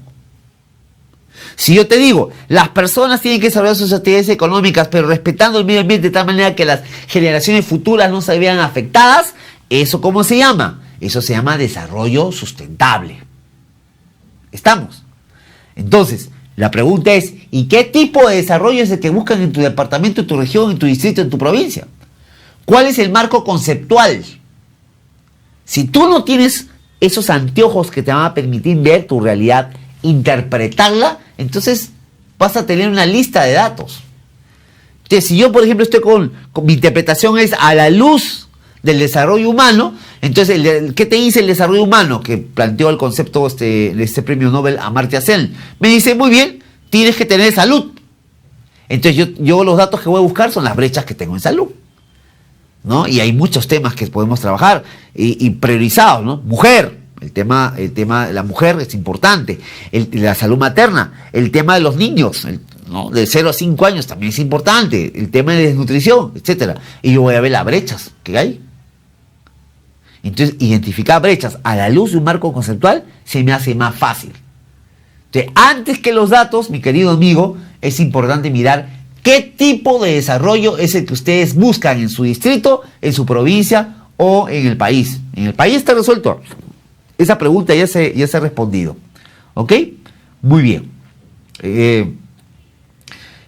Si yo te digo, las personas tienen que desarrollar sus actividades económicas, pero respetando el medio ambiente de tal manera que las generaciones futuras no se vean afectadas, ¿eso cómo se llama? Eso se llama desarrollo sustentable. ¿Estamos? Entonces, la pregunta es, ¿y qué tipo de desarrollo es el que buscan en tu departamento, en tu región, en tu distrito, en tu provincia? ¿Cuál es el marco conceptual? Si tú no tienes esos anteojos que te van a permitir ver tu realidad, interpretarla, entonces vas a tener una lista de datos. Entonces, si yo, por ejemplo, estoy con mi interpretación es a la luz del desarrollo humano, entonces, ¿qué te dice el desarrollo humano? Que planteó el concepto de este premio Nobel Amartya Sen. Me dice, muy bien, tienes que tener salud. Entonces, yo los datos que voy a buscar son las brechas que tengo en salud, ¿no? Y hay muchos temas que podemos trabajar y priorizados, ¿no? Mujer, el tema de la mujer es importante, la salud materna, el tema de los niños, ¿no? De 0 a 5 años también es importante, el tema de desnutrición, etcétera. Y yo voy a ver las brechas que hay. Entonces, identificar brechas a la luz de un marco conceptual se me hace más fácil. Entonces, antes que los datos, mi querido amigo, es importante mirar qué tipo de desarrollo es el que ustedes buscan en su distrito, en su provincia o en el país. En el país está resuelto. Esa pregunta ya se ha respondido. ¿Ok? Muy bien.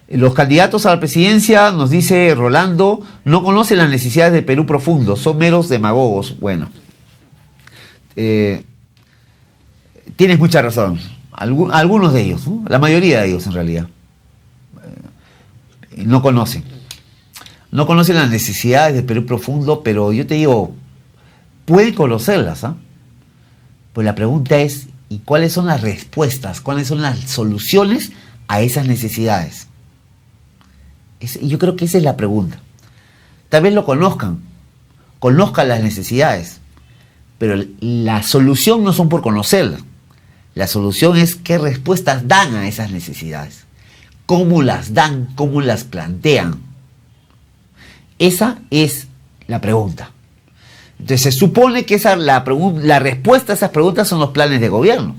Los candidatos a la presidencia, nos dice Rolando, no conocen las necesidades del Perú profundo, son meros demagogos. Bueno, tienes mucha razón. Algunos de ellos, ¿no? La mayoría de ellos en realidad, no conocen. No conocen las necesidades del Perú profundo, pero yo te digo, pueden conocerlas, ¿ah? Pues la pregunta es, ¿y cuáles son las respuestas? ¿Cuáles son las soluciones a esas necesidades? Yo creo que esa es la pregunta. Tal vez lo conozcan las necesidades, pero la solución no son por conocerlas. La solución es qué respuestas dan a esas necesidades, cómo las dan, cómo las plantean. Esa es la pregunta. Entonces se supone que la respuesta a esas preguntas son los planes de gobierno.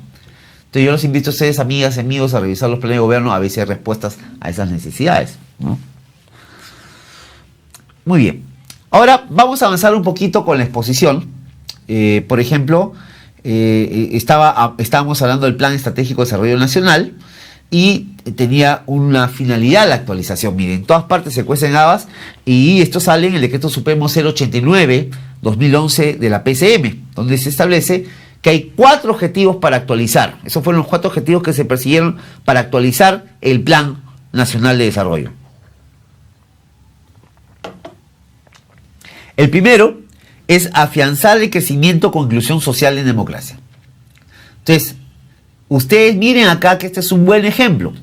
Entonces yo los invito a ustedes, amigas y amigos, a revisar los planes de gobierno, a ver si hay respuestas a esas necesidades, ¿no? Muy bien. Ahora vamos a avanzar un poquito con la exposición. Por ejemplo, estábamos hablando del Plan Estratégico de Desarrollo Nacional y tenía una finalidad la actualización. Miren, en todas partes se cuecen habas y esto sale en el Decreto Supremo 089-2011 de la PCM, donde se establece que hay 4 objetivos para actualizar. Esos fueron los 4 objetivos que se persiguieron para actualizar el Plan Nacional de Desarrollo. El primero es afianzar el crecimiento con inclusión social en democracia. Entonces, ustedes miren acá que este es un buen ejemplo.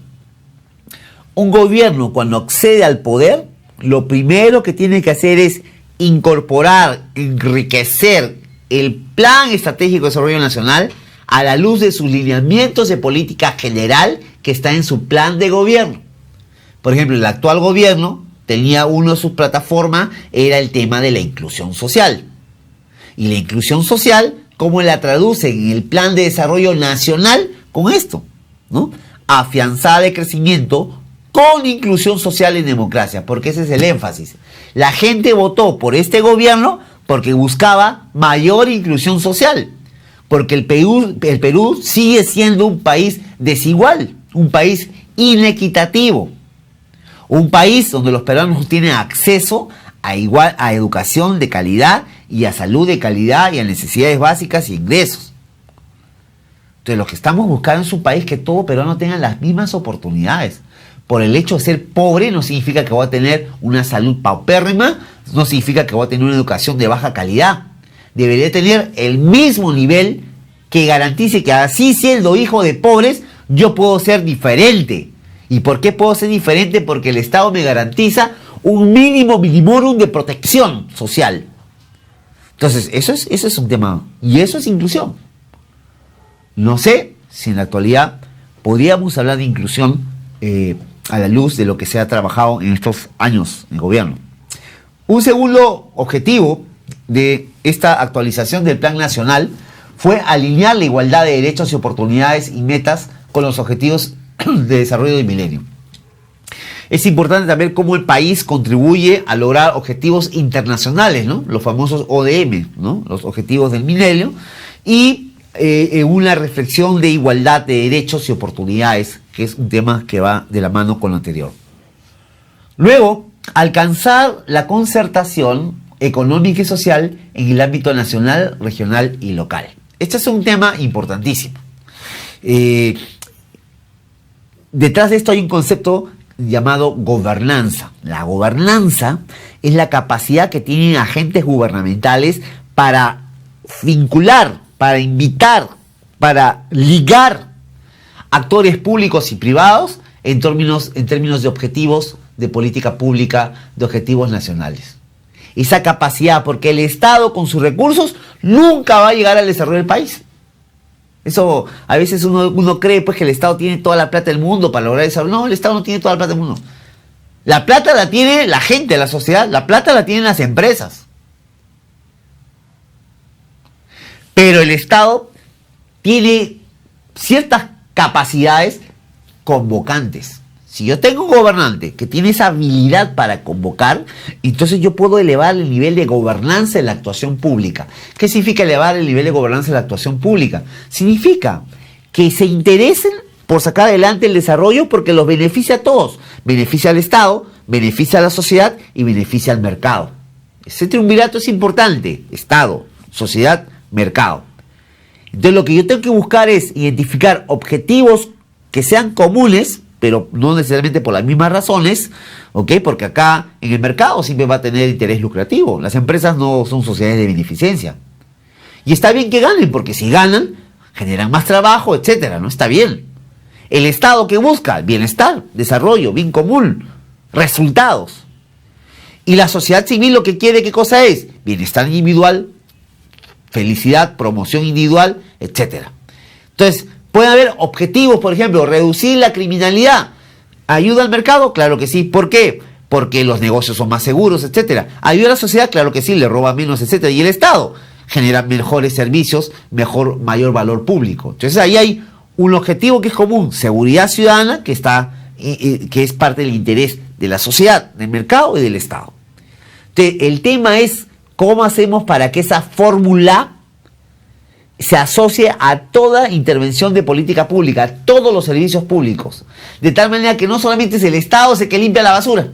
Un gobierno cuando accede al poder, lo primero que tiene que hacer es incorporar, enriquecer el Plan Estratégico de Desarrollo Nacional a la luz de sus lineamientos de política general que está en su plan de gobierno. Por ejemplo, el actual gobierno tenía uno de sus plataformas, era el tema de la inclusión social. Y la inclusión social, ¿cómo la traducen en el Plan de Desarrollo Nacional? Con esto, ¿no? Afianzada de crecimiento con inclusión social en democracia, porque ese es el énfasis. La gente votó por este gobierno porque buscaba mayor inclusión social, porque el Perú sigue siendo un país desigual, un país inequitativo, un país donde los peruanos no tienen acceso a educación de calidad y a salud de calidad y a necesidades básicas y ingresos. Entonces lo que estamos buscando es un país que todo peruano tenga las mismas oportunidades. Por el hecho de ser pobre no significa que voy a tener una salud paupérrima, no significa que voy a tener una educación de baja calidad. Debería tener el mismo nivel que garantice que así siendo hijo de pobres, yo puedo ser diferente. ¿Y por qué puedo ser diferente? Porque el Estado me garantiza un mínimo minimorum de protección social. Entonces, eso es un tema, y eso es inclusión. No sé si en la actualidad podríamos hablar de inclusión a la luz de lo que se ha trabajado en estos años en gobierno. Un segundo objetivo de esta actualización del Plan Nacional fue alinear la igualdad de derechos y oportunidades y metas con los objetivos de desarrollo del milenio. Es importante también cómo el país contribuye a lograr objetivos internacionales, ¿no? Los famosos ODM, ¿no? Los objetivos del milenio, y una reflexión de igualdad de derechos y oportunidades, que es un tema que va de la mano con lo anterior. Luego, alcanzar la concertación económica y social en el ámbito nacional, regional y local. Este es un tema importantísimo. Detrás de esto hay un concepto llamado gobernanza. La gobernanza es la capacidad que tienen agentes gubernamentales para vincular, para invitar, para ligar actores públicos y privados en términos de objetivos de política pública, de objetivos nacionales. Esa capacidad, porque el Estado con sus recursos nunca va a llegar al desarrollo del país. Eso, a veces uno cree pues que el Estado tiene toda la plata del mundo para lograr eso. No, el Estado no tiene toda la plata del mundo. La plata la tiene la gente, la sociedad, la plata la tienen las empresas. Pero el Estado tiene ciertas capacidades convocantes. Si yo tengo un gobernante que tiene esa habilidad para convocar, entonces yo puedo elevar el nivel de gobernanza en la actuación pública. ¿Qué significa elevar el nivel de gobernanza en la actuación pública? Significa que se interesen por sacar adelante el desarrollo porque los beneficia a todos. Beneficia al Estado, beneficia a la sociedad y beneficia al mercado. Ese triunvirato es importante. Estado, sociedad, mercado. Entonces lo que yo tengo que buscar es identificar objetivos que sean comunes, pero no necesariamente por las mismas razones, ¿ok? Porque acá en el mercado siempre va a tener interés lucrativo. Las empresas no son sociedades de beneficencia. Y está bien que ganen, porque si ganan, generan más trabajo, etcétera, ¿no? Está bien. El Estado que busca bienestar, desarrollo, bien común, resultados. Y la sociedad civil lo que quiere, ¿qué cosa es? Bienestar individual, felicidad, promoción individual, etcétera. Entonces, puede haber objetivos, por ejemplo, reducir la criminalidad. ¿Ayuda al mercado? Claro que sí. ¿Por qué? Porque los negocios son más seguros, etcétera. ¿Ayuda a la sociedad? Claro que sí, le roba menos, etcétera. Y el Estado genera mejores servicios, mayor valor público. Entonces ahí hay un objetivo que es común, seguridad ciudadana, que es parte del interés de la sociedad, del mercado y del Estado. Entonces, el tema es cómo hacemos para que esa fórmula se asocie a toda intervención de política pública, a todos los servicios públicos. De tal manera que no solamente es el Estado el que limpia la basura,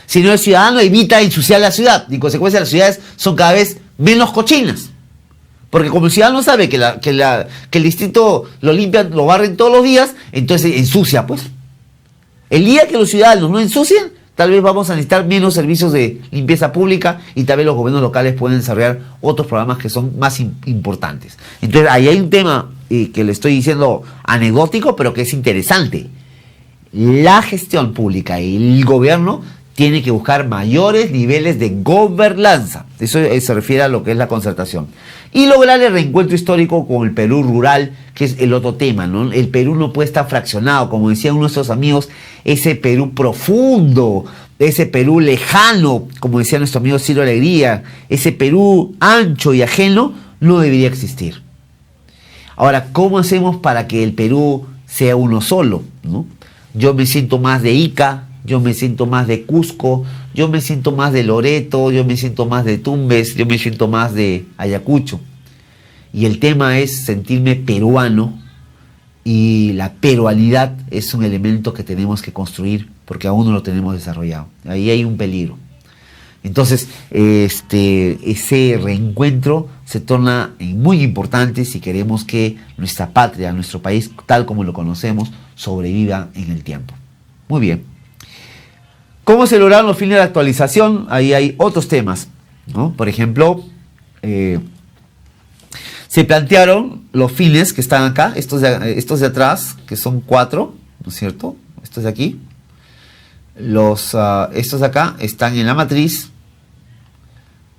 sino el ciudadano evita ensuciar la ciudad. Y en consecuencia las ciudades son cada vez menos cochinas. Porque como el ciudadano sabe que el distrito lo limpian, lo barren todos los días, entonces ensucia, pues. El día que los ciudadanos no ensucien, tal vez vamos a necesitar menos servicios de limpieza pública y tal vez los gobiernos locales pueden desarrollar otros programas que son más importantes. Entonces ahí hay un tema que le estoy diciendo anecdótico, pero que es interesante. La gestión pública y el gobierno tiene que buscar mayores niveles de gobernanza. Eso se refiere a lo que es la concertación. Y lograr el reencuentro histórico con el Perú rural, que es el otro tema, ¿no? El Perú no puede estar fraccionado, como decían nuestros amigos, ese Perú profundo, ese Perú lejano, como decía nuestro amigo Ciro Alegría, ese Perú ancho y ajeno, no debería existir. Ahora, ¿cómo hacemos para que el Perú sea uno solo, ¿no? Yo me siento más de Ica, yo me siento más de Cusco, yo me siento más de Loreto, yo me siento más de Tumbes, yo me siento más de Ayacucho. Y el tema es sentirme peruano, y la peruanidad es un elemento que tenemos que construir porque aún no lo tenemos desarrollado. Ahí hay un peligro. Entonces, ese reencuentro se torna muy importante si queremos que nuestra patria, nuestro país, tal como lo conocemos, sobreviva en el tiempo. Muy bien. ¿Cómo se lograron los fines de actualización? Ahí hay otros temas, ¿no? Por ejemplo, se plantearon los fines que están acá, estos de atrás, que son 4, ¿no es cierto? Estos de aquí. Estos de acá están en la matriz.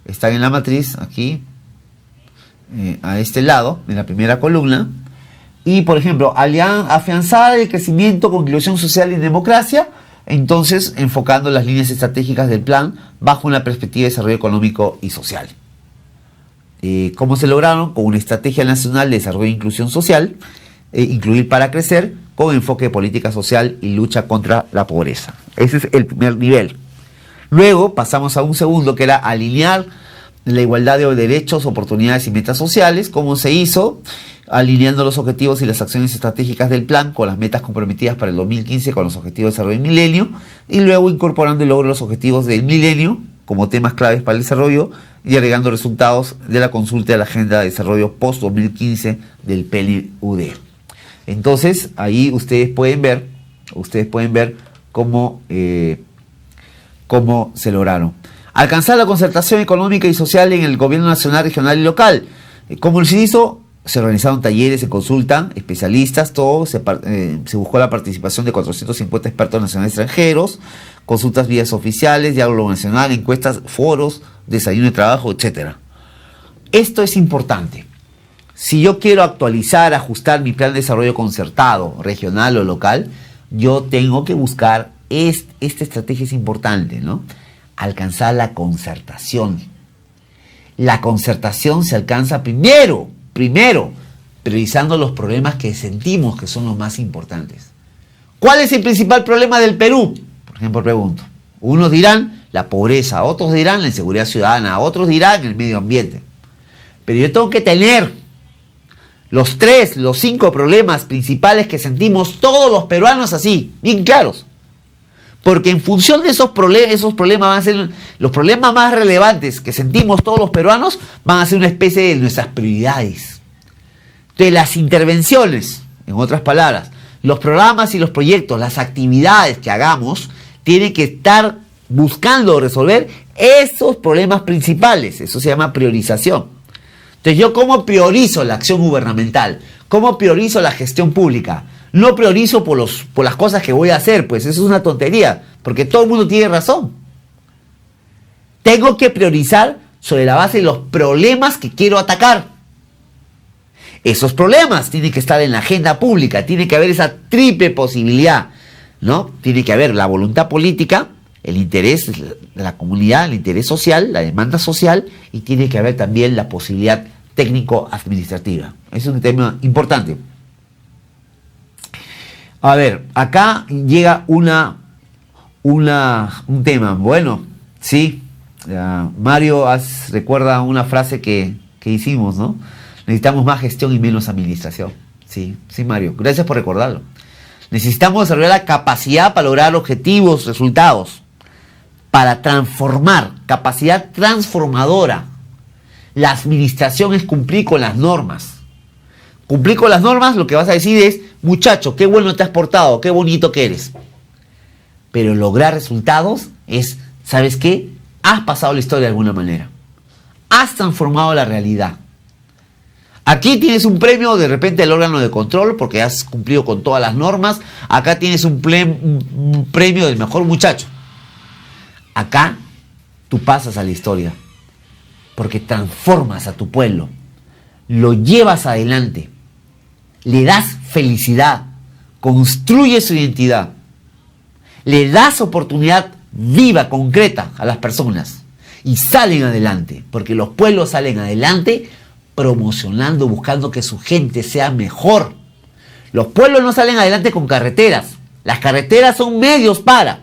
Están en la matriz, aquí, a este lado, en la primera columna. Y, por ejemplo, afianzar el crecimiento con inclusión social y democracia, entonces enfocando las líneas estratégicas del plan bajo una perspectiva de desarrollo económico y social. ¿Cómo se lograron? Con una estrategia nacional de desarrollo e inclusión social, incluir para crecer, con enfoque de política social y lucha contra la pobreza. Ese es el primer nivel. Luego pasamos a un segundo, que era alinear la igualdad de derechos, oportunidades y metas sociales. ¿Cómo se hizo? Alineando los objetivos y las acciones estratégicas del plan con las metas comprometidas para el 2015 con los objetivos de desarrollo del milenio, y luego incorporando el logro de los objetivos del milenio como temas claves para el desarrollo y agregando resultados de la consulta de la Agenda de Desarrollo post-2015 del PNUD. Entonces, ahí ustedes pueden ver cómo se lograron. Alcanzar la concertación económica y social en el gobierno nacional, regional y local. ¿Cómo se hizo? Se organizaron talleres, se consultan especialistas, todo, se buscó la participación de 450 expertos nacionales y extranjeros, consultas vías oficiales, diálogo nacional, encuestas, foros, desayuno de trabajo, etc. Esto es importante. Si yo quiero actualizar, ajustar mi plan de desarrollo concertado, regional o local, yo tengo que buscar, esta estrategia es importante, ¿no? Alcanzar la concertación. La concertación se alcanza primero, priorizando los problemas que sentimos que son los más importantes. ¿Cuál es el principal problema del Perú? Por ejemplo, pregunto. Unos dirán la pobreza, otros dirán la inseguridad ciudadana, otros dirán el medio ambiente. Pero yo tengo que tener los 5 problemas principales que sentimos todos los peruanos así, bien claros. Porque en función de esos problemas van a ser los problemas más relevantes que sentimos todos los peruanos, van a ser una especie de nuestras prioridades. Entonces, las intervenciones, en otras palabras, los programas y los proyectos, las actividades que hagamos, tienen que estar buscando resolver esos problemas principales. Eso se llama priorización. Entonces, ¿yo cómo priorizo la acción gubernamental? ¿Cómo priorizo la gestión pública? No priorizo por las cosas que voy a hacer, pues eso es una tontería, porque todo el mundo tiene razón. Tengo que priorizar sobre la base de los problemas que quiero atacar. Esos problemas tienen que estar en la agenda pública, tiene que haber esa triple posibilidad, ¿no? Tiene que haber la voluntad política, el interés de la comunidad, el interés social, la demanda social, y tiene que haber también la posibilidad técnico-administrativa. Es un tema importante. A ver, acá llega un tema. Bueno, sí, Mario recuerda una frase que hicimos, ¿no? Necesitamos más gestión y menos administración. Sí, Mario, gracias por recordarlo. Necesitamos desarrollar la capacidad para lograr objetivos, resultados, para transformar, capacidad transformadora. La administración es cumplir con las normas. Cumplir con las normas, lo que vas a decir es, muchacho, qué bueno te has portado, qué bonito que eres. Pero lograr resultados es, ¿sabes qué? Has pasado la historia de alguna manera. Has transformado la realidad. Aquí tienes un premio de repente del órgano de control porque has cumplido con todas las normas. Acá tienes un premio del mejor muchacho. Acá tú pasas a la historia porque transformas a tu pueblo, lo llevas adelante, le das felicidad, construyes su identidad, le das oportunidad viva, concreta a las personas y salen adelante, porque los pueblos salen adelante promocionando, buscando que su gente sea mejor. Los pueblos no salen adelante con carreteras, las carreteras son medios para,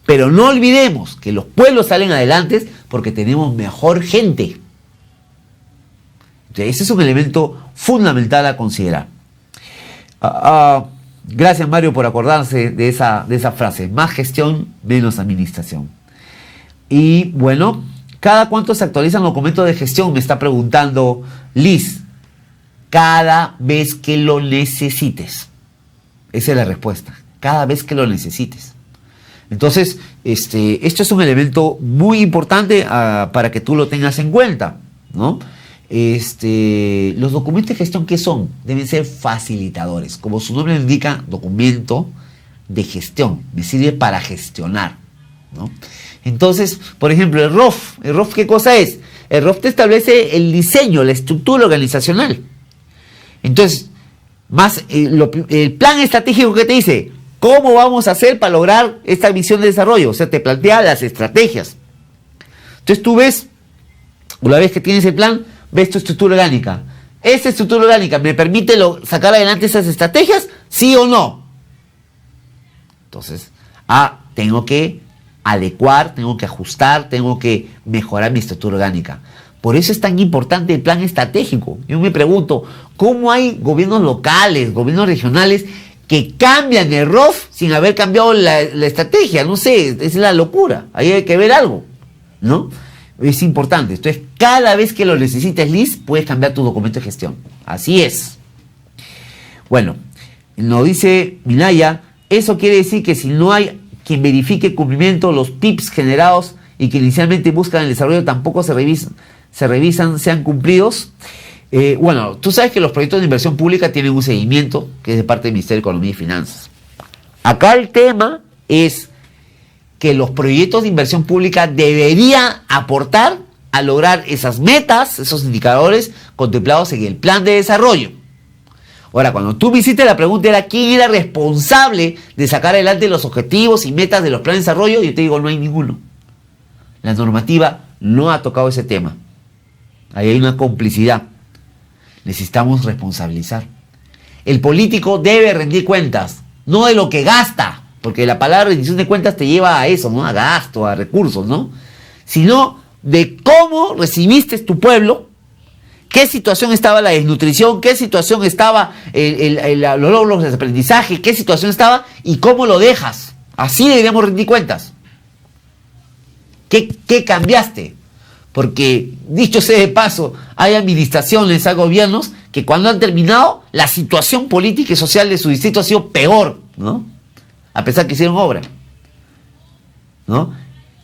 pero no olvidemos que los pueblos salen adelante porque tenemos mejor gente. Entonces, ese es un elemento fundamental a considerar. Gracias, Mario, por acordarse de esa frase. Más gestión, menos administración. Y bueno, ¿cada cuánto se actualizan los documentos de gestión? Me está preguntando Liz. Cada vez que lo necesites. Esa es la respuesta. Cada vez que lo necesites. Entonces, esto es un elemento muy importante para que tú lo tengas en cuenta, ¿no? Los documentos de gestión, ¿qué son? Deben ser facilitadores. Como su nombre indica, documento de gestión. Me sirve para gestionar, ¿no? Entonces, por ejemplo, el ROF. ¿El ROF qué cosa es? El ROF te establece el diseño, la estructura organizacional. Entonces, el plan estratégico que te dice, ¿cómo vamos a hacer para lograr esta visión de desarrollo? O sea, te plantea las estrategias. Entonces tú ves, una vez que tienes el plan, ves tu estructura orgánica. ¿Esta estructura orgánica me permite sacar adelante esas estrategias? ¿Sí o no? Entonces, tengo que adecuar, tengo que ajustar, tengo que mejorar mi estructura orgánica. Por eso es tan importante el plan estratégico. Yo me pregunto, ¿cómo hay gobiernos locales, gobiernos regionales que cambian el ROF sin haber cambiado la estrategia? No sé, es la locura. Ahí hay que ver algo, ¿no? Es importante. Entonces, cada vez que lo necesites, Liz, puedes cambiar tu documento de gestión. Así es. Bueno, nos dice Minaya, eso quiere decir que si no hay quien verifique el cumplimiento, los PIPs generados y que inicialmente buscan el desarrollo tampoco se revisan, sean cumplidos. Bueno, tú sabes que los proyectos de inversión pública tienen un seguimiento que es de parte del Ministerio de Economía y Finanzas. Acá el tema es que los proyectos de inversión pública deberían aportar a lograr esas metas, esos indicadores contemplados en el plan de desarrollo. Ahora, cuando tú visites, la pregunta era ¿quién era responsable de sacar adelante los objetivos y metas de los planes de desarrollo? Yo te digo, no hay ninguno. La normativa no ha tocado ese tema. Ahí hay una complicidad. Necesitamos responsabilizar. El político debe rendir cuentas, no de lo que gasta, porque la palabra rendición de cuentas te lleva a eso, ¿no? A gasto, a recursos, ¿no? Sino de cómo recibiste tu pueblo, qué situación estaba la desnutrición, qué situación estaba los logros de aprendizaje, qué situación estaba y cómo lo dejas. Así deberíamos rendir cuentas. ¿Qué cambiaste? Porque, dicho sea de paso, hay administraciones, hay gobiernos que cuando han terminado, la situación política y social de su distrito ha sido peor, ¿no? A pesar que hicieron obra, ¿no?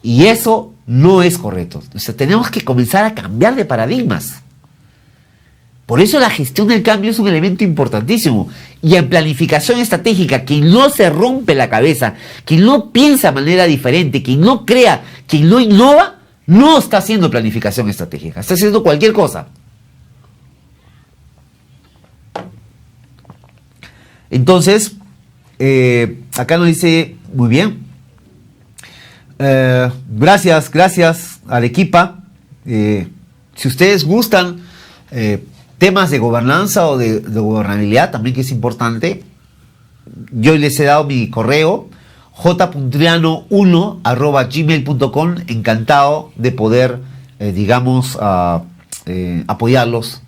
Y eso no es correcto. O sea, tenemos que comenzar a cambiar de paradigmas. Por eso la gestión del cambio es un elemento importantísimo. Y en planificación estratégica, quien no se rompe la cabeza, quien no piensa de manera diferente, quien no crea, quien no innova, no está haciendo planificación estratégica, está haciendo cualquier cosa. Entonces, acá nos dice, muy bien, gracias Arequipa. Si ustedes gustan temas de gobernanza o de gobernabilidad, también que es importante, yo les he dado mi correo, jpuntriano1@gmail.com. Encantado de poder, apoyarlos,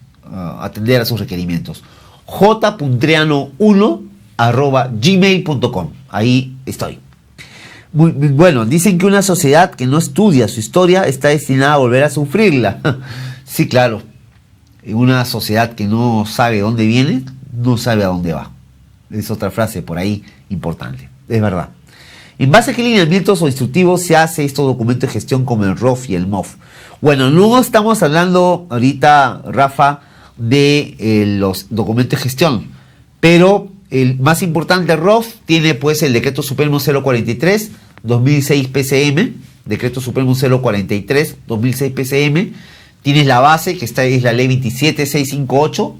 atender a sus requerimientos. jpuntriano1@gmail.com. Ahí estoy. Muy bueno, dicen que una sociedad que no estudia su historia está destinada a volver a sufrirla. Sí, claro. Una sociedad que no sabe dónde viene, no sabe a dónde va. Es otra frase por ahí importante. Es verdad. ¿En base a qué lineamientos o instructivos se hace estos documentos de gestión como el ROF y el MOF? Bueno, no estamos hablando ahorita, Rafa, de los documentos de gestión, pero el más importante, el ROF, tiene pues el Decreto Supremo 043, 2006 PCM, Decreto Supremo 043, 2006 PCM, tienes la base, que es la Ley 27658,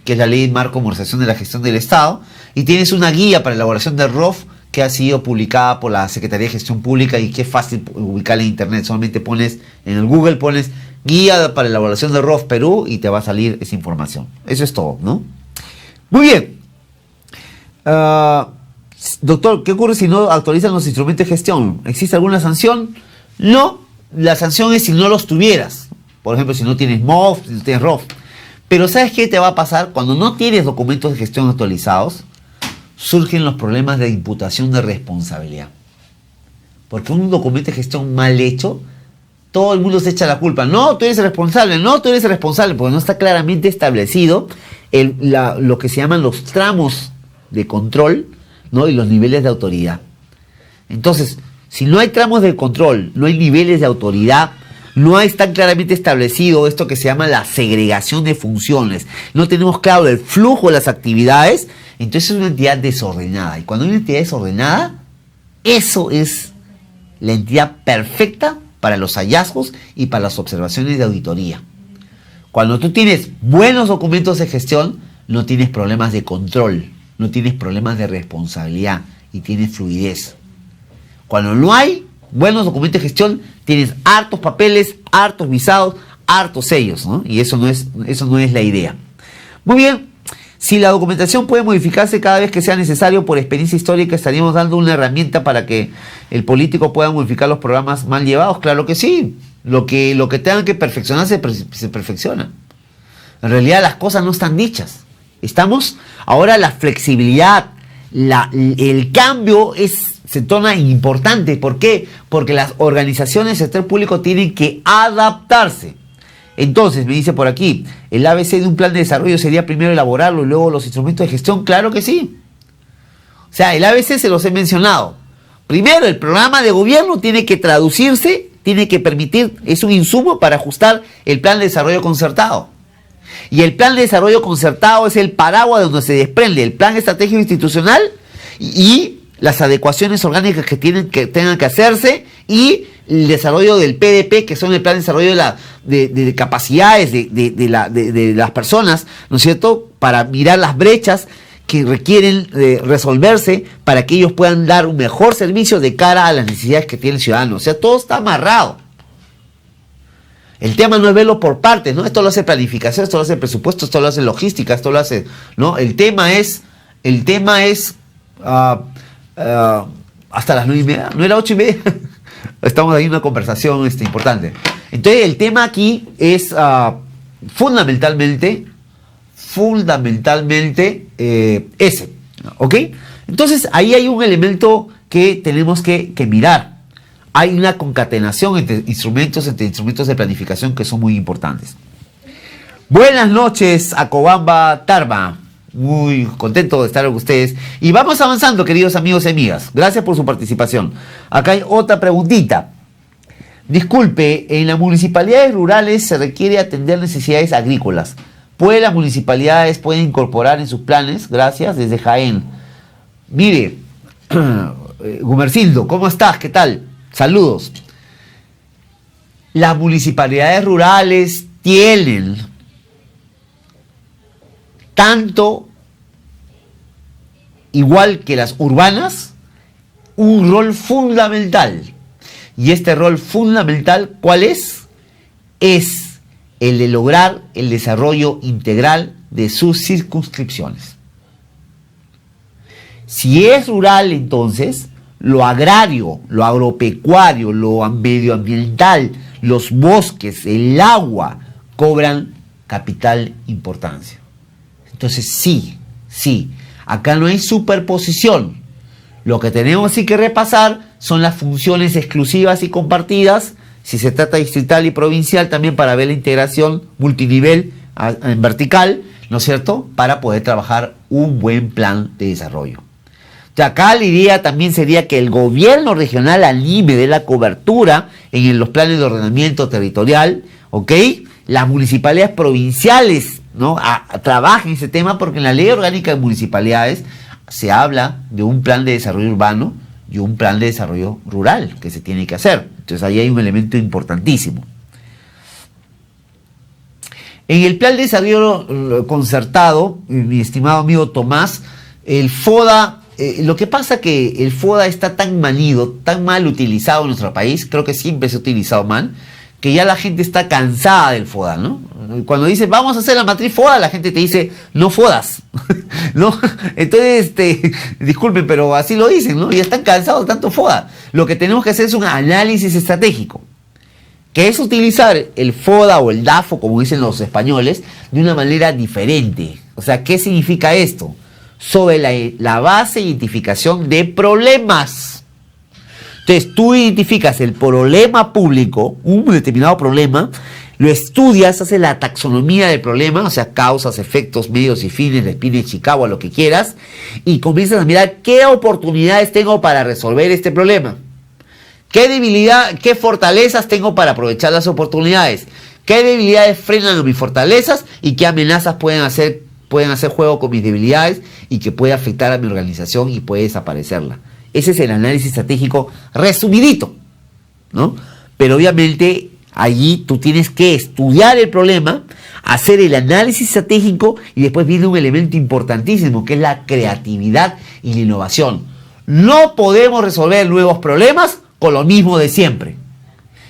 que es la Ley Marco de Modernización de la Gestión del Estado, y tienes una guía para elaboración del ROF, que ha sido publicada por la Secretaría de Gestión Pública y que es fácil ubicarla en internet. Solamente pones en el Google, pones guía para elaboración de ROF Perú y te va a salir esa información. Eso es todo, ¿no? Muy bien. Doctor, ¿qué ocurre si no actualizan los instrumentos de gestión? ¿Existe alguna sanción? No, la sanción es si no los tuvieras. Por ejemplo, si no tienes MOF, si no tienes ROF. Pero ¿sabes qué te va a pasar? Cuando no tienes documentos de gestión actualizados, surgen los problemas de imputación de responsabilidad. Porque un documento de gestión mal hecho, todo el mundo se echa la culpa. No, tú eres el responsable, no, tú eres el responsable, porque no está claramente establecido lo que se llaman los tramos de control, ¿no? Y los niveles de autoridad. Entonces, si no hay tramos de control, no hay niveles de autoridad, no está claramente establecido esto que se llama la segregación de funciones, no tenemos claro el flujo de las actividades, entonces es una entidad desordenada. Y cuando hay una entidad desordenada, eso es la entidad perfecta para los hallazgos y para las observaciones de auditoría. Cuando tú tienes buenos documentos de gestión, no tienes problemas de control, no tienes problemas de responsabilidad y tienes fluidez. Cuando no hay buenos documentos de gestión, tienes hartos papeles, hartos visados, hartos sellos, ¿no? Y eso no es la idea. Muy bien, si la documentación puede modificarse cada vez que sea necesario por experiencia histórica, estaríamos dando una herramienta para que el político pueda modificar los programas mal llevados. Claro que sí. Lo que tengan que perfeccionarse se perfecciona. En realidad las cosas no están dichas. Ahora la flexibilidad, el cambio se torna importante. ¿Por qué? Porque las organizaciones del sector público tienen que adaptarse. Entonces, me dice por aquí, ¿el ABC de un plan de desarrollo sería primero elaborarlo y luego los instrumentos de gestión? Claro que sí. O sea, el ABC se los he mencionado. Primero, el programa de gobierno tiene que traducirse, tiene que permitir, es un insumo para ajustar el plan de desarrollo concertado. Y el plan de desarrollo concertado es el paraguas donde se desprende el plan estratégico institucional y las adecuaciones orgánicas que tengan que hacerse y el desarrollo del PDP, que son el plan de desarrollo de capacidades de las personas, ¿no es cierto?, para mirar las brechas que requieren resolverse para que ellos puedan dar un mejor servicio de cara a las necesidades que tiene el ciudadano. O sea, todo está amarrado. El tema no es verlo por partes, ¿no? Esto lo hace planificación, esto lo hace presupuesto, esto lo hace logística, esto lo hace, ¿no? El tema es hasta las 9:30, ¿no era 8:30? Estamos ahí en una conversación importante. Entonces el tema aquí es fundamentalmente ese, ¿ok? Entonces ahí hay un elemento que tenemos que mirar. Hay una concatenación entre instrumentos de planificación que son muy importantes. Buenas noches, Acobamba Tarma. Muy contento de estar con ustedes. Y vamos avanzando, queridos amigos y amigas. Gracias por su participación. Acá hay otra preguntita. Disculpe, en las municipalidades rurales se requiere atender necesidades agrícolas. Las municipalidades pueden incorporar en sus planes? Gracias, desde Jaén. Mire, Gumercildo, ¿cómo estás? ¿Qué tal? Saludos. Las municipalidades rurales tienen tanto, igual que las urbanas, un rol fundamental. Y este rol fundamental, ¿cuál es? Es el de lograr el desarrollo integral de sus circunscripciones. Si es rural, entonces, lo agrario, lo agropecuario, lo medioambiental, los bosques, el agua, cobran capital importancia. Entonces sí, acá no hay superposición. Lo que tenemos sí que repasar son las funciones exclusivas y compartidas, si se trata distrital y provincial, también para ver la integración multinivel en vertical, ¿no es cierto?, para poder trabajar un buen plan de desarrollo. Y acá la idea también sería que el gobierno regional anime de la cobertura en los planes de ordenamiento territorial, ¿ok? Las municipalidades provinciales, ¿no?, trabajen ese tema, porque en la ley orgánica de municipalidades se habla de un plan de desarrollo urbano y un plan de desarrollo rural que se tiene que hacer. Entonces ahí hay un elemento importantísimo. En el plan de desarrollo concertado, mi estimado amigo Tomás, el FODA lo que pasa que el FODA está tan manido, tan mal utilizado en nuestro país, creo que siempre se ha utilizado mal, que ya la gente está cansada del FODA, ¿no? Cuando dice vamos a hacer la matriz FODA, la gente te dice no fodas, ¿no? Entonces, disculpen, pero así lo dicen, ¿no? Ya están cansados de tanto FODA. Lo que tenemos que hacer es un análisis estratégico, que es utilizar el FODA o el DAFO, como dicen los españoles, de una manera diferente. O sea, ¿qué significa esto? Sobre la base de identificación de problemas. Entonces, tú identificas el problema público, un determinado problema, lo estudias, haces la taxonomía del problema, o sea, causas, efectos, medios y fines, de Spin de Chicago, a lo que quieras, y comienzas a mirar qué oportunidades tengo para resolver este problema. ¿Qué debilidad, qué fortalezas tengo para aprovechar las oportunidades? ¿Qué debilidades frenan a mis fortalezas y qué amenazas pueden hacer juego con mis debilidades y que puede afectar a mi organización y puede desaparecerla? Ese es el análisis estratégico resumidito, ¿no? Pero obviamente allí tú tienes que estudiar el problema, hacer el análisis estratégico y después viene un elemento importantísimo que es la creatividad y la innovación. No podemos resolver nuevos problemas con lo mismo de siempre.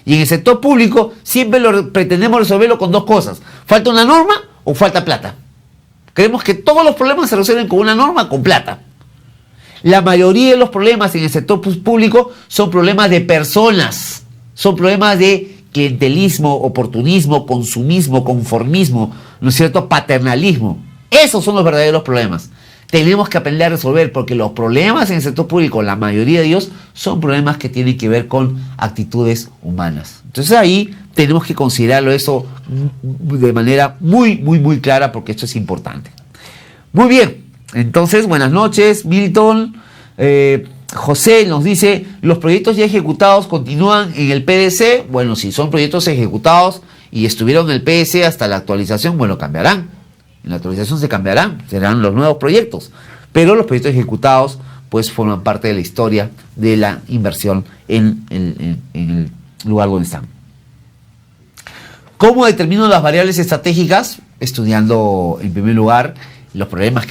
Y en el sector público siempre pretendemos resolverlo con dos cosas. ¿Falta una norma o falta plata? Creemos que todos los problemas se resuelven con una norma, con plata. La mayoría de los problemas en el sector público son problemas de personas, son problemas de clientelismo, oportunismo, consumismo, conformismo, ¿no es cierto?, paternalismo. Esos son los verdaderos problemas. Tenemos que aprender a resolver porque los problemas en el sector público, la mayoría de ellos, son problemas que tienen que ver con actitudes humanas. Entonces ahí tenemos que considerarlo eso de manera muy, muy, muy clara porque esto es importante. Muy bien. Entonces, buenas noches, Milton. José nos dice, ¿los proyectos ya ejecutados continúan en el PDC? Bueno, si son proyectos ejecutados y estuvieron en el PDC hasta la actualización, bueno, cambiarán. En la actualización se cambiarán, serán los nuevos proyectos. Pero los proyectos ejecutados, pues, forman parte de la historia de la inversión en el lugar donde están. ¿Cómo determino las variables estratégicas? Estudiando, en primer lugar, los problemas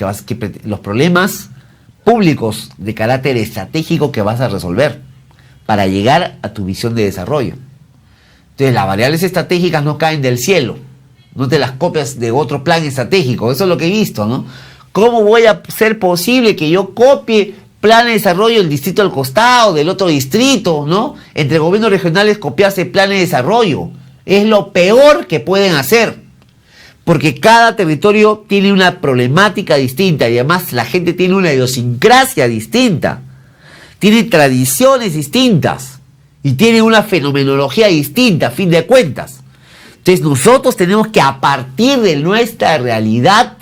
públicos de carácter estratégico que vas a resolver para llegar a tu visión de desarrollo. Entonces, las variables estratégicas no caen del cielo, no te las copias de otro plan estratégico. Eso es lo que he visto, ¿no? ¿Cómo voy a ser posible que yo copie plan de desarrollo del distrito al costado, del otro distrito, ¿no? Entre gobiernos regionales copiarse planes de desarrollo. Es lo peor que pueden hacer. Porque cada territorio tiene una problemática distinta y además la gente tiene una idiosincrasia distinta, tiene tradiciones distintas y tiene una fenomenología distinta, a fin de cuentas. Entonces nosotros tenemos que, a partir de nuestra realidad,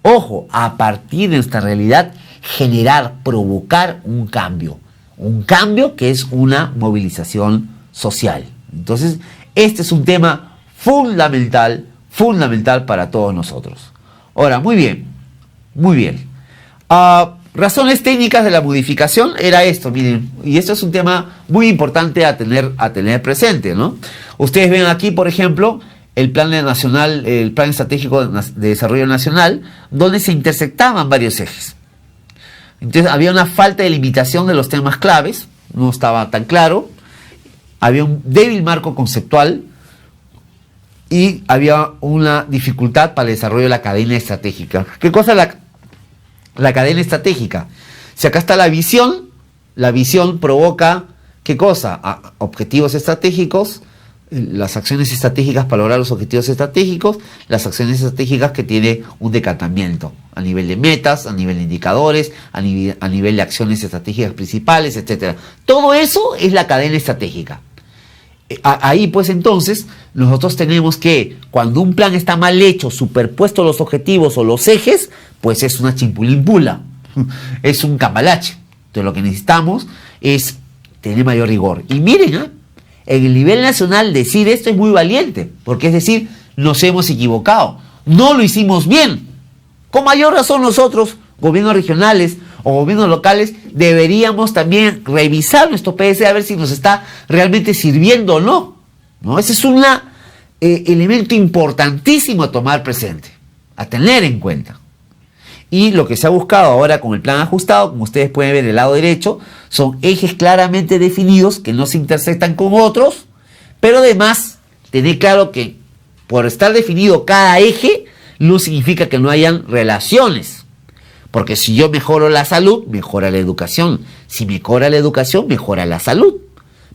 ojo, a partir de nuestra realidad, generar, provocar un cambio que es una movilización social. Entonces, este es un tema fundamental para todos nosotros. Ahora, muy bien. Razones técnicas de la modificación era esto, miren, y esto es un tema muy importante a tener presente, ¿no? Ustedes ven aquí, por ejemplo, el plan estratégico de desarrollo nacional, donde se intersectaban varios ejes. Entonces había una falta de limitación de los temas claves, no estaba tan claro, había un débil marco conceptual, y había una dificultad para el desarrollo de la cadena estratégica. ¿Qué cosa es la cadena estratégica? Si acá está la visión provoca, ¿qué cosa? Objetivos estratégicos, las acciones estratégicas para lograr los objetivos estratégicos, las acciones estratégicas que tiene un decantamiento a nivel de metas, a nivel de indicadores, a nivel de acciones estratégicas principales, etc. Todo eso es la cadena estratégica. Ahí pues entonces nosotros tenemos que, cuando un plan está mal hecho, superpuesto los objetivos o los ejes, pues es una chimpulimpula, es un cambalache. Entonces lo que necesitamos es tener mayor rigor. Y miren, en el nivel nacional decir esto es muy valiente, porque es decir, nos hemos equivocado, no lo hicimos bien. Con mayor razón nosotros, gobiernos regionales o gobiernos locales, deberíamos también revisar nuestro PDC a ver si nos está realmente sirviendo o no. Ese es un elemento importantísimo a tomar presente, a tener en cuenta. Y lo que se ha buscado ahora con el plan ajustado, como ustedes pueden ver en el lado derecho, son ejes claramente definidos que no se intersectan con otros, pero además tener claro que por estar definido cada eje no significa que no hayan relaciones. Porque si yo mejoro la salud, mejora la educación. Si mejora la educación, mejora la salud.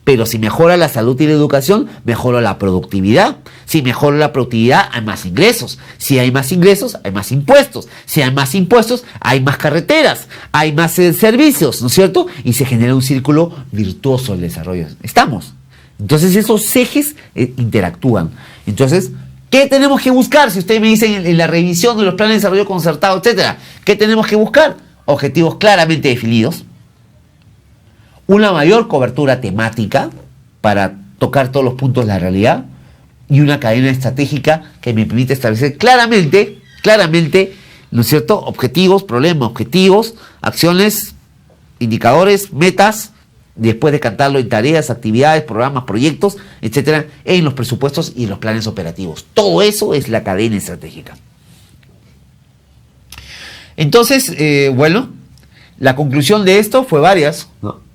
Pero si mejora la salud y la educación, mejora la productividad. Si mejora la productividad, hay más ingresos. Si hay más ingresos, hay más impuestos. Si hay más impuestos, hay más carreteras, hay más servicios, ¿no es cierto? Y se genera un círculo virtuoso del desarrollo. ¿Estamos? Entonces esos ejes interactúan. Entonces, ¿qué tenemos que buscar? Si ustedes me dicen en la revisión de los planes de desarrollo concertado, etcétera, ¿qué tenemos que buscar? Objetivos claramente definidos, una mayor cobertura temática para tocar todos los puntos de la realidad y una cadena estratégica que me permite establecer claramente, ¿no es cierto?, objetivos, problemas, objetivos, acciones, indicadores, metas, después de cantarlo en tareas, actividades, programas, proyectos, etcétera, en los presupuestos y en los planes operativos. Todo eso es la cadena estratégica. Entonces, bueno, la conclusión de esto fue varias, ¿no?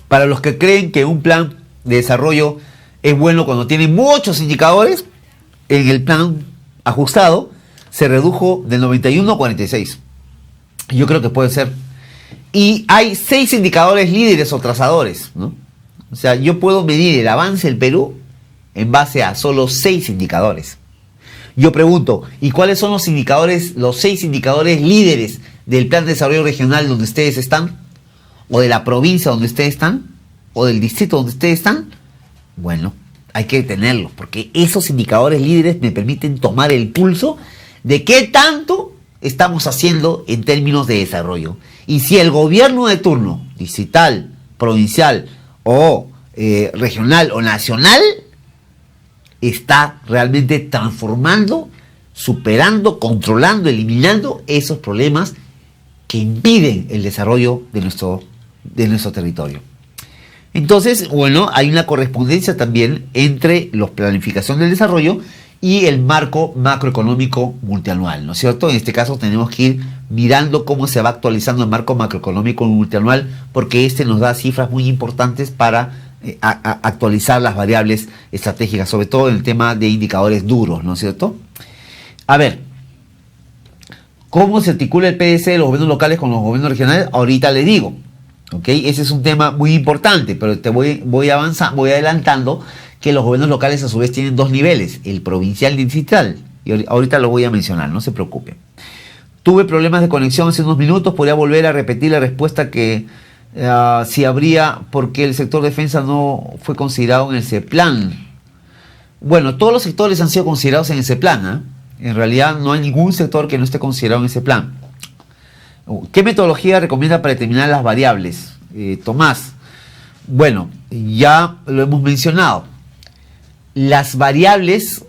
Para los que creen que un plan de desarrollo es bueno cuando tiene muchos indicadores, en el plan ajustado se redujo de 91 a 46. Yo creo que puede ser. Y hay 6 indicadores líderes o trazadores, ¿no? O sea, yo puedo medir el avance del Perú en base a solo 6 indicadores. Yo pregunto, ¿y cuáles son los indicadores, los 6 indicadores líderes del plan de desarrollo regional donde ustedes están? ¿O de la provincia donde ustedes están? ¿O del distrito donde ustedes están? Bueno, hay que tenerlos, porque esos indicadores líderes me permiten tomar el pulso de qué tanto estamos haciendo en términos de desarrollo. Y si el gobierno de turno, distrital, provincial o regional o nacional, está realmente transformando, superando, controlando, eliminando esos problemas que impiden el desarrollo de nuestro territorio. Entonces, bueno, hay una correspondencia también entre la planificación del desarrollo y el marco macroeconómico multianual, ¿no es cierto? En este caso tenemos que ir mirando cómo se va actualizando el marco macroeconómico multianual, porque este nos da cifras muy importantes para actualizar las variables estratégicas, sobre todo en el tema de indicadores duros, ¿no es cierto? A ver, ¿cómo se articula el PDC de los gobiernos locales con los gobiernos regionales? Ahorita les digo, ¿ok? Ese es un tema muy importante, pero voy adelantando que los gobiernos locales a su vez tienen 2 niveles, el provincial y el distrital. Y ahorita lo voy a mencionar, no se preocupen. Tuve problemas de conexión hace unos minutos, podría volver a repetir la respuesta que si habría, porque el sector defensa no fue considerado en el CEPLAN. Bueno, todos los sectores han sido considerados en ese plan, ¿eh? En realidad no hay ningún sector que no esté considerado en ese plan. ¿Qué metodología recomienda para determinar las variables? Tomás, bueno, ya lo hemos mencionado. Las variables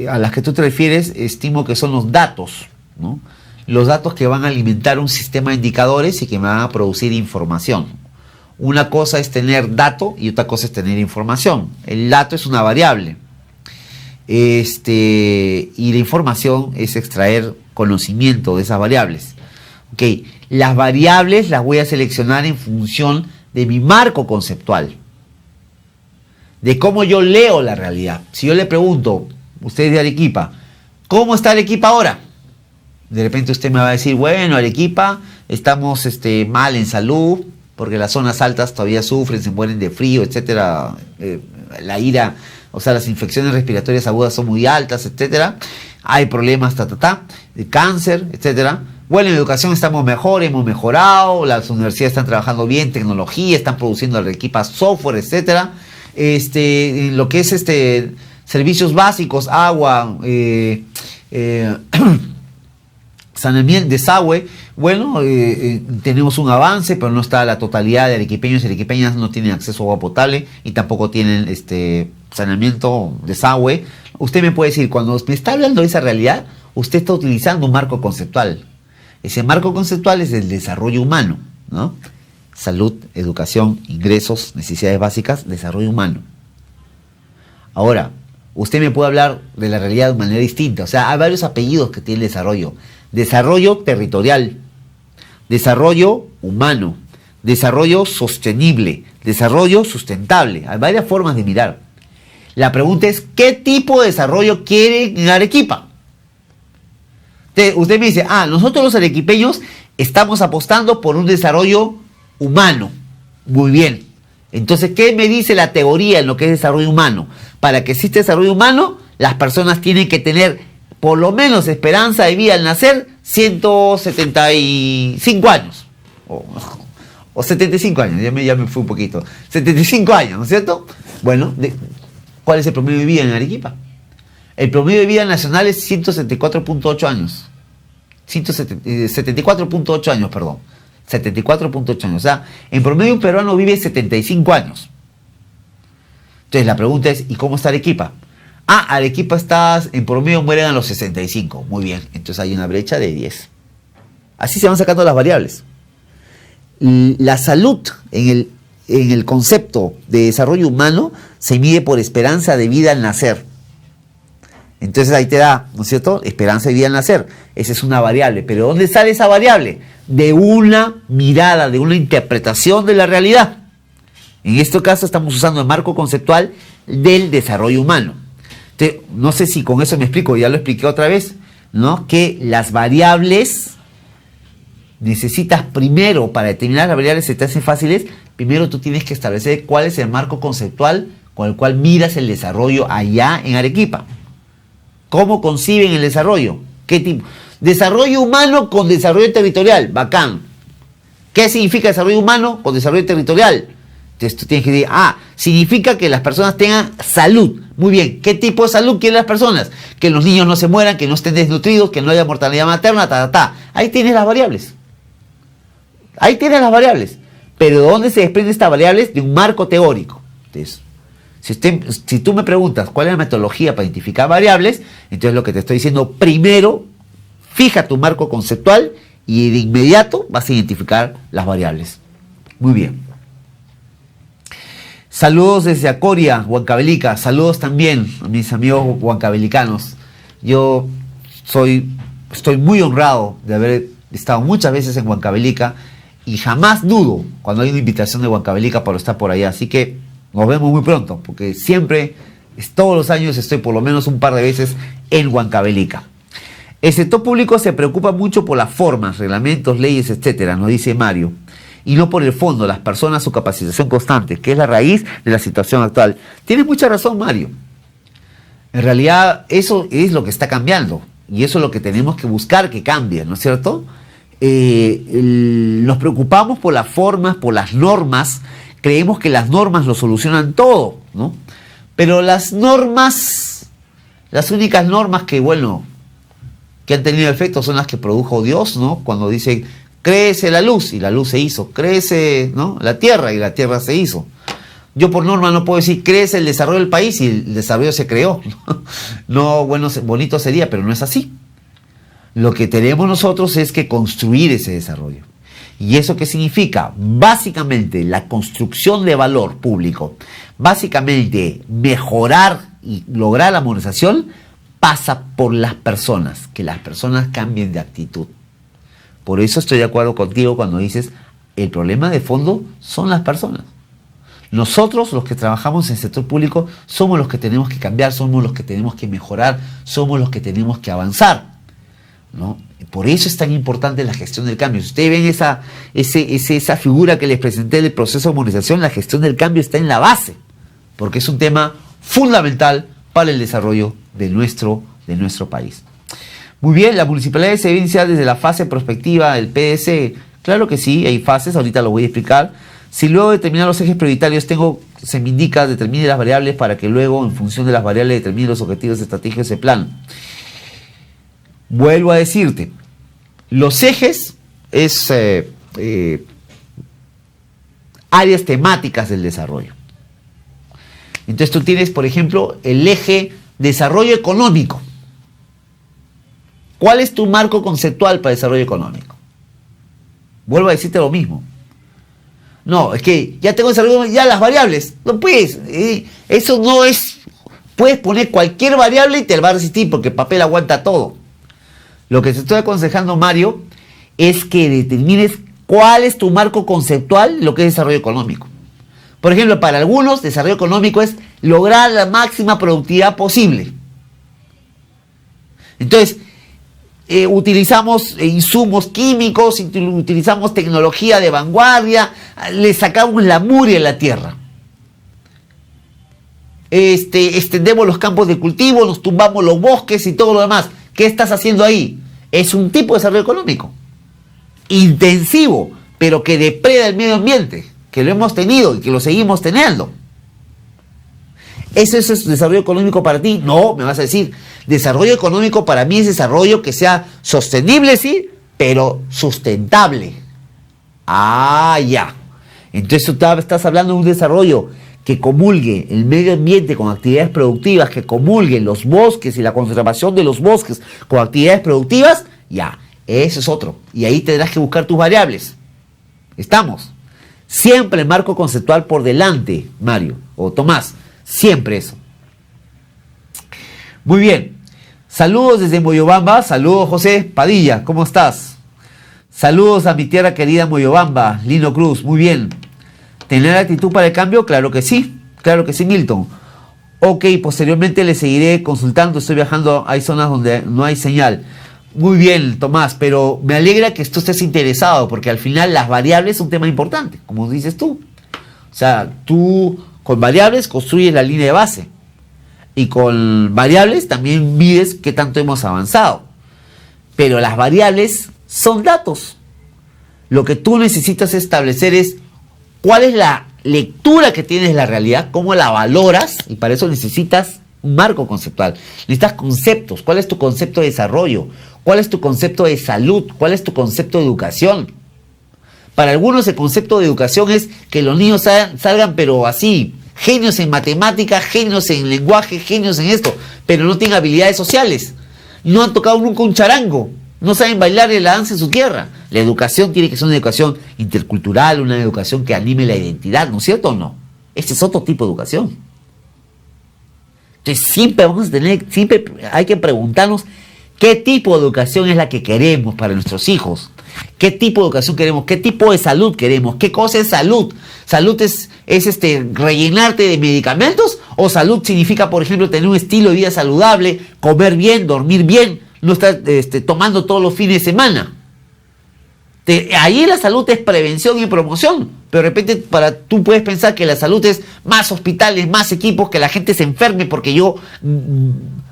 a las que tú te refieres, estimo que son los datos, ¿no? Los datos que van a alimentar un sistema de indicadores y que me van a producir información. Una cosa es tener dato y otra cosa es tener información. El dato es una variable. Y la información es extraer conocimiento de esas variables. Okay. Las variables las voy a seleccionar en función de mi marco conceptual, de cómo yo leo la realidad. Si yo le pregunto, ustedes de Arequipa, ¿cómo está Arequipa ahora? De repente usted me va a decir, bueno, Arequipa, estamos mal en salud, porque las zonas altas todavía sufren, se mueren de frío, etcétera. La ira, o sea, las infecciones respiratorias agudas son muy altas, etcétera. Hay problemas, de cáncer, etcétera. Bueno, en educación estamos mejor, hemos mejorado, las universidades están trabajando bien, tecnología, están produciendo Arequipa software, etcétera. En lo que es servicios básicos, agua, saneamiento, desagüe, bueno, tenemos un avance, pero no está la totalidad de arequipeños y arequipeñas no tienen acceso a agua potable y tampoco tienen saneamiento, desagüe. Usted me puede decir, cuando me está hablando de esa realidad, usted está utilizando un marco conceptual. Ese marco conceptual es el desarrollo humano, ¿no? Salud, educación, ingresos, necesidades básicas, desarrollo humano. Ahora, usted me puede hablar de la realidad de manera distinta. O sea, hay varios apellidos que tiene el desarrollo. Desarrollo territorial, desarrollo humano, desarrollo sostenible, desarrollo sustentable. Hay varias formas de mirar. La pregunta es, ¿qué tipo de desarrollo quieren en Arequipa? Usted me dice, nosotros los arequipeños estamos apostando por un desarrollo humano. Muy bien. Entonces, ¿qué me dice la teoría en lo que es desarrollo humano? Para que exista desarrollo humano, las personas tienen que tener por lo menos esperanza de vida al nacer 175 años. O 75 años, ya me fui un poquito. 75 años, ¿no es cierto? Bueno, ¿cuál es el promedio de vida en Arequipa? El promedio de vida nacional es 174.8 años. 74.8 años, perdón. 74.8 años. O sea, en promedio un peruano vive 75 años. Entonces la pregunta es, ¿y cómo está Arequipa? Arequipa está, en promedio mueren a los 65. Muy bien, entonces hay una brecha de 10. Así se van sacando las variables. La salud en el concepto de desarrollo humano se mide por esperanza de vida al nacer. Entonces ahí te da, ¿no es cierto?, esperanza de vida al nacer. Esa es una variable. ¿Pero dónde sale esa variable? De una mirada, de una interpretación de la realidad. En este caso estamos usando el marco conceptual del desarrollo humano. Entonces, no sé si con eso me explico, ya lo expliqué otra vez, ¿no? Que las variables necesitas primero, para determinar las variables se te hacen fáciles, primero tú tienes que establecer cuál es el marco conceptual con el cual miras el desarrollo allá en Arequipa. ¿Cómo conciben el desarrollo? ¿Qué tipo? Desarrollo humano con desarrollo territorial, bacán. ¿Qué significa desarrollo humano con desarrollo territorial? Entonces tú tienes que decir, significa que las personas tengan salud. Muy bien, ¿qué tipo de salud quieren las personas? Que los niños no se mueran, que no estén desnutridos, que no haya mortalidad materna, Ahí tienes las variables. Ahí tienes las variables. Pero ¿de dónde se desprenden estas variables? De un marco teórico. Entonces, si tú me preguntas cuál es la metodología para identificar variables, entonces lo que te estoy diciendo, primero, fija tu marco conceptual y de inmediato vas a identificar las variables. Muy bien. Saludos desde Acoria, Huancavelica. Saludos también a mis amigos huancavelicanos. Yo estoy muy honrado de haber estado muchas veces en Huancavelica y jamás dudo cuando hay una invitación de Huancavelica para estar por allá. Así que nos vemos muy pronto, porque siempre, todos los años estoy por lo menos un par de veces en Huancavelica. El sector público se preocupa mucho por las formas, reglamentos, leyes, etcétera, nos dice Mario, y no por el fondo, las personas, su capacitación constante, que es la raíz de la situación actual. Tienes mucha razón, Mario. En realidad, eso es lo que está cambiando, y eso es lo que tenemos que buscar que cambie, ¿no es cierto? Nos preocupamos por las formas, por las normas, creemos que las normas lo solucionan todo, ¿no? Pero las normas, las únicas normas que han tenido efecto son las que produjo Dios, ¿no? Cuando dice, créese la luz, y la luz se hizo, créese, ¿no?, la tierra, y la tierra se hizo. Yo por norma no puedo decir, créese el desarrollo del país, y el desarrollo se creó. No, bonito sería, pero no es así. Lo que tenemos nosotros es que construir ese desarrollo. ¿Y eso qué significa? Básicamente la construcción de valor público, básicamente mejorar y lograr la modernización, pasa por las personas, que las personas cambien de actitud. Por eso estoy de acuerdo contigo cuando dices, el problema de fondo son las personas. Nosotros, los que trabajamos en el sector público, somos los que tenemos que cambiar, somos los que tenemos que mejorar, somos los que tenemos que avanzar, ¿no? Por eso es tan importante la gestión del cambio. Si ustedes ven esa figura que les presenté del proceso de modernización, la gestión del cambio está en la base, porque es un tema fundamental para el desarrollo de nuestro país. Muy bien, la municipalidad se evidencia desde la fase prospectiva del PDC. Claro que sí, hay fases, ahorita lo voy a explicar. Si luego de determinar los ejes prioritarios se me indica, determine las variables para que luego, en función de las variables, determine los objetivos estratégicos de ese plan. Vuelvo a decirte, los ejes es áreas temáticas del desarrollo. Entonces tú tienes, por ejemplo, el eje desarrollo económico. ¿Cuál es tu marco conceptual para desarrollo económico? Vuelvo a decirte lo mismo. No, es que ya tengo desarrollo, ya las variables. No puedes. Eso no es Puedes poner cualquier variable y te va a resistir porque el papel aguanta todo. Lo que te estoy aconsejando, Mario, es que determines cuál es tu marco conceptual, lo que es desarrollo económico. Por ejemplo, para algunos, desarrollo económico es lograr la máxima productividad posible. Entonces, utilizamos insumos químicos, utilizamos tecnología de vanguardia, le sacamos la mugre a la tierra. Extendemos los campos de cultivo, nos tumbamos los bosques y todo lo demás. ¿Qué estás haciendo ahí? Es un tipo de desarrollo económico. Intensivo, pero que depreda el medio ambiente, que lo hemos tenido y que lo seguimos teniendo. ¿Eso es desarrollo económico para ti? No, me vas a decir, desarrollo económico para mí es desarrollo que sea sostenible, sí, pero sustentable. Ah, ya. Entonces tú estás hablando de un desarrollo que comulgue el medio ambiente con actividades productivas, que comulgue los bosques y la conservación de los bosques con actividades productivas, ya, eso es otro. Y ahí tendrás que buscar tus variables. Estamos. Siempre el marco conceptual por delante, Mario o Tomás. Siempre eso. Muy bien. Saludos desde Moyobamba. Saludos, José Padilla. ¿Cómo estás? Saludos a mi tierra querida Moyobamba. Lino Cruz. Muy bien. ¿Tener actitud para el cambio? Claro que sí. Claro que sí, Milton. Ok, posteriormente le seguiré consultando. Estoy viajando. Hay zonas donde no hay señal. Muy bien, Tomás. Pero me alegra que tú estés interesado, porque al final las variables son un tema importante, como dices tú. O sea, tú con variables construyes la línea de base. Y con variables también mides qué tanto hemos avanzado. Pero las variables son datos. Lo que tú necesitas establecer es cuál es la lectura que tienes de la realidad, cómo la valoras, y para eso necesitas un marco conceptual. Necesitas conceptos. ¿Cuál es tu concepto de desarrollo? ¿Cuál es tu concepto de salud? ¿Cuál es tu concepto de educación? Para algunos el concepto de educación es que los niños salgan pero así, genios en matemáticas, genios en lenguaje, genios en esto, pero no tienen habilidades sociales. No han tocado nunca un charango, no saben bailar la danza en su tierra. La educación tiene que ser una educación intercultural, una educación que anime la identidad, ¿no es cierto o no? Este es otro tipo de educación. Entonces siempre hay que preguntarnos qué tipo de educación es la que queremos para nuestros hijos. ¿Qué tipo de educación queremos? ¿Qué tipo de salud queremos? ¿Qué cosa es salud? ¿Salud es rellenarte de medicamentos? ¿O salud significa, por ejemplo, tener un estilo de vida saludable, comer bien, dormir bien, no estar tomando todos los fines de semana? Ahí la salud es prevención y promoción. Pero de repente tú puedes pensar que la salud es más hospitales, más equipos, que la gente se enferme porque yo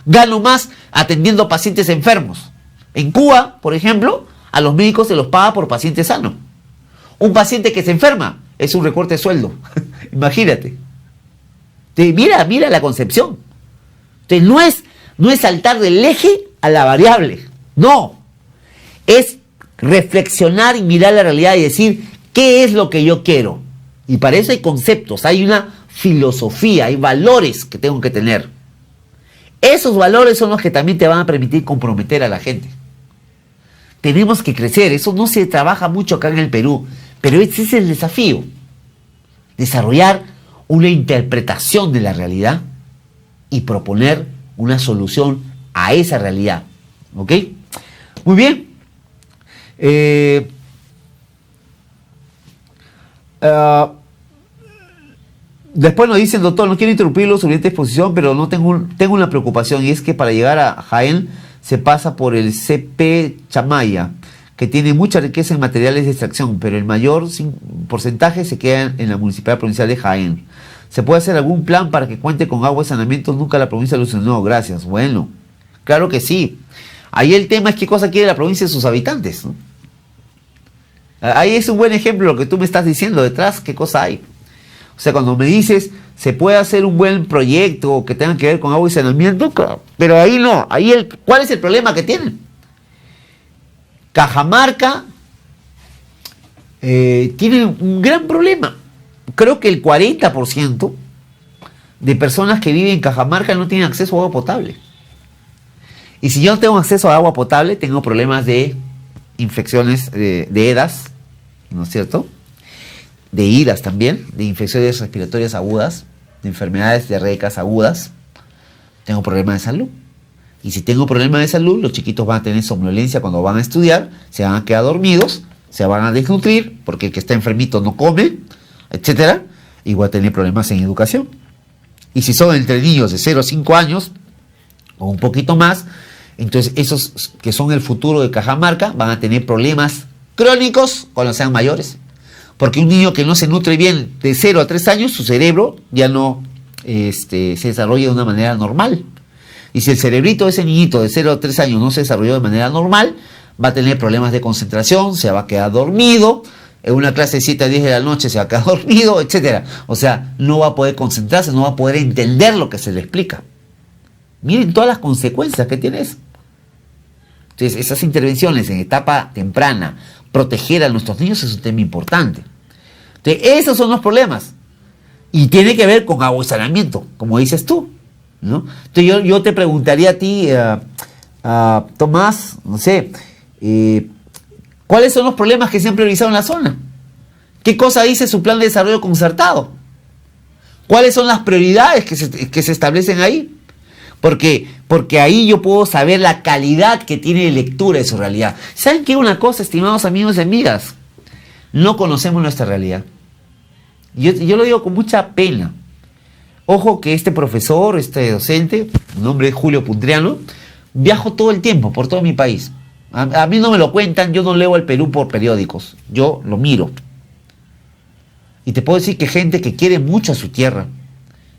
gano más atendiendo a pacientes enfermos. En Cuba, por ejemplo, a los médicos se los paga por paciente sano. Un paciente que se enferma es un recorte de sueldo. Imagínate. Mira la concepción. Entonces, no es saltar del eje a la variable. No. Es reflexionar y mirar la realidad y decir, ¿qué es lo que yo quiero? Y para eso hay conceptos, hay una filosofía, hay valores que tengo que tener. Esos valores son los que también te van a permitir comprometer a la gente. Tenemos que crecer, eso no se trabaja mucho acá en el Perú, pero ese es el desafío. Desarrollar una interpretación de la realidad y proponer una solución a esa realidad. ¿Ok? Muy bien. Después nos dicen, doctor, no quiero interrumpirlo sobre esta exposición, pero no tengo una preocupación, y es que para llegar a Jaén se pasa por el CP Chamaya, que tiene mucha riqueza en materiales de extracción, pero el mayor porcentaje se queda en la Municipalidad Provincial de Jaén. ¿Se puede hacer algún plan para que cuente con agua y saneamiento? Nunca la provincia lo no, gracias. Bueno, claro que sí. Ahí el tema es qué cosa quiere la provincia de sus habitantes, ¿no? Ahí es un buen ejemplo lo que tú me estás diciendo detrás, qué cosa hay. O sea, cuando me dices, se puede hacer un buen proyecto que tenga que ver con agua y saneamiento, pero ahí no. ¿Cuál es el problema que tienen? Cajamarca tiene un gran problema. Creo que el 40% de personas que viven en Cajamarca no tienen acceso a agua potable. Y si yo no tengo acceso a agua potable, tengo problemas de infecciones de EDAS, ¿no es cierto? De IDAS también, de infecciones respiratorias agudas, de enfermedades diarreicas agudas, Tengo problemas de salud. Y si tengo problemas de salud, los chiquitos van a tener somnolencia cuando van a estudiar, se van a quedar dormidos, se van a desnutrir, porque el que está enfermito no come, etcétera, y voy a tener problemas en educación. Y si son entre niños de 0 a 5 años, o un poquito más, entonces esos que son el futuro de Cajamarca van a tener problemas crónicos cuando sean mayores. Porque un niño que no se nutre bien de 0 a 3 años, su cerebro ya no se desarrolla de una manera normal. Y si el cerebrito de ese niñito de 0 a 3 años no se desarrolló de manera normal, va a tener problemas de concentración, se va a quedar dormido, en una clase de 7 a 10 de la noche se va a quedar dormido, etc. O sea, no va a poder concentrarse, no va a poder entender lo que se le explica. Miren todas las consecuencias que tiene eso. Entonces, esas intervenciones en etapa temprana, proteger a nuestros niños es un tema importante. Entonces, esos son los problemas. Y tiene que ver con agua y saneamiento, como dices tú, ¿no? Entonces, yo te preguntaría a ti, Tomás, no sé, ¿cuáles son los problemas que se han priorizado en la zona? ¿Qué cosa dice su plan de desarrollo concertado? ¿Cuáles son las prioridades que se establecen ahí? Porque ahí yo puedo saber la calidad que tiene de lectura de su realidad. ¿Saben qué? Una cosa, estimados amigos y amigas, no conocemos nuestra realidad. Yo lo digo con mucha pena. Ojo que este profesor, este docente, su nombre es Julio Puntriano, viajo todo el tiempo por todo mi país. A mí no me lo cuentan, yo no leo el Perú por periódicos, yo lo miro. Y te puedo decir que gente que quiere mucho a su tierra,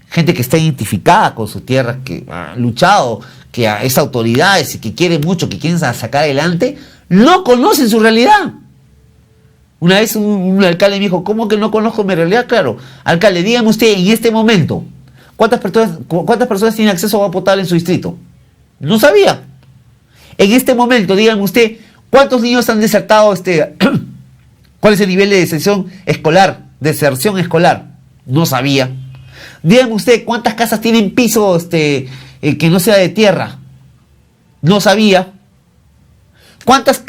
gente que está identificada con su tierra, que ha luchado, que es autoridades y que quiere mucho, que quieren sacar adelante, no conocen su realidad. Una vez un alcalde me dijo, ¿cómo que no conozco mi realidad? Claro, alcalde, dígame usted en este momento, ¿cuántas personas tienen acceso a agua potable en su distrito? No sabía. En este momento, dígame usted, ¿cuántos niños han desertado? ¿Cuál es el nivel de deserción escolar? No sabía. Dígame usted, ¿cuántas casas tienen piso que no sea de tierra? No sabía. ¿Cuántas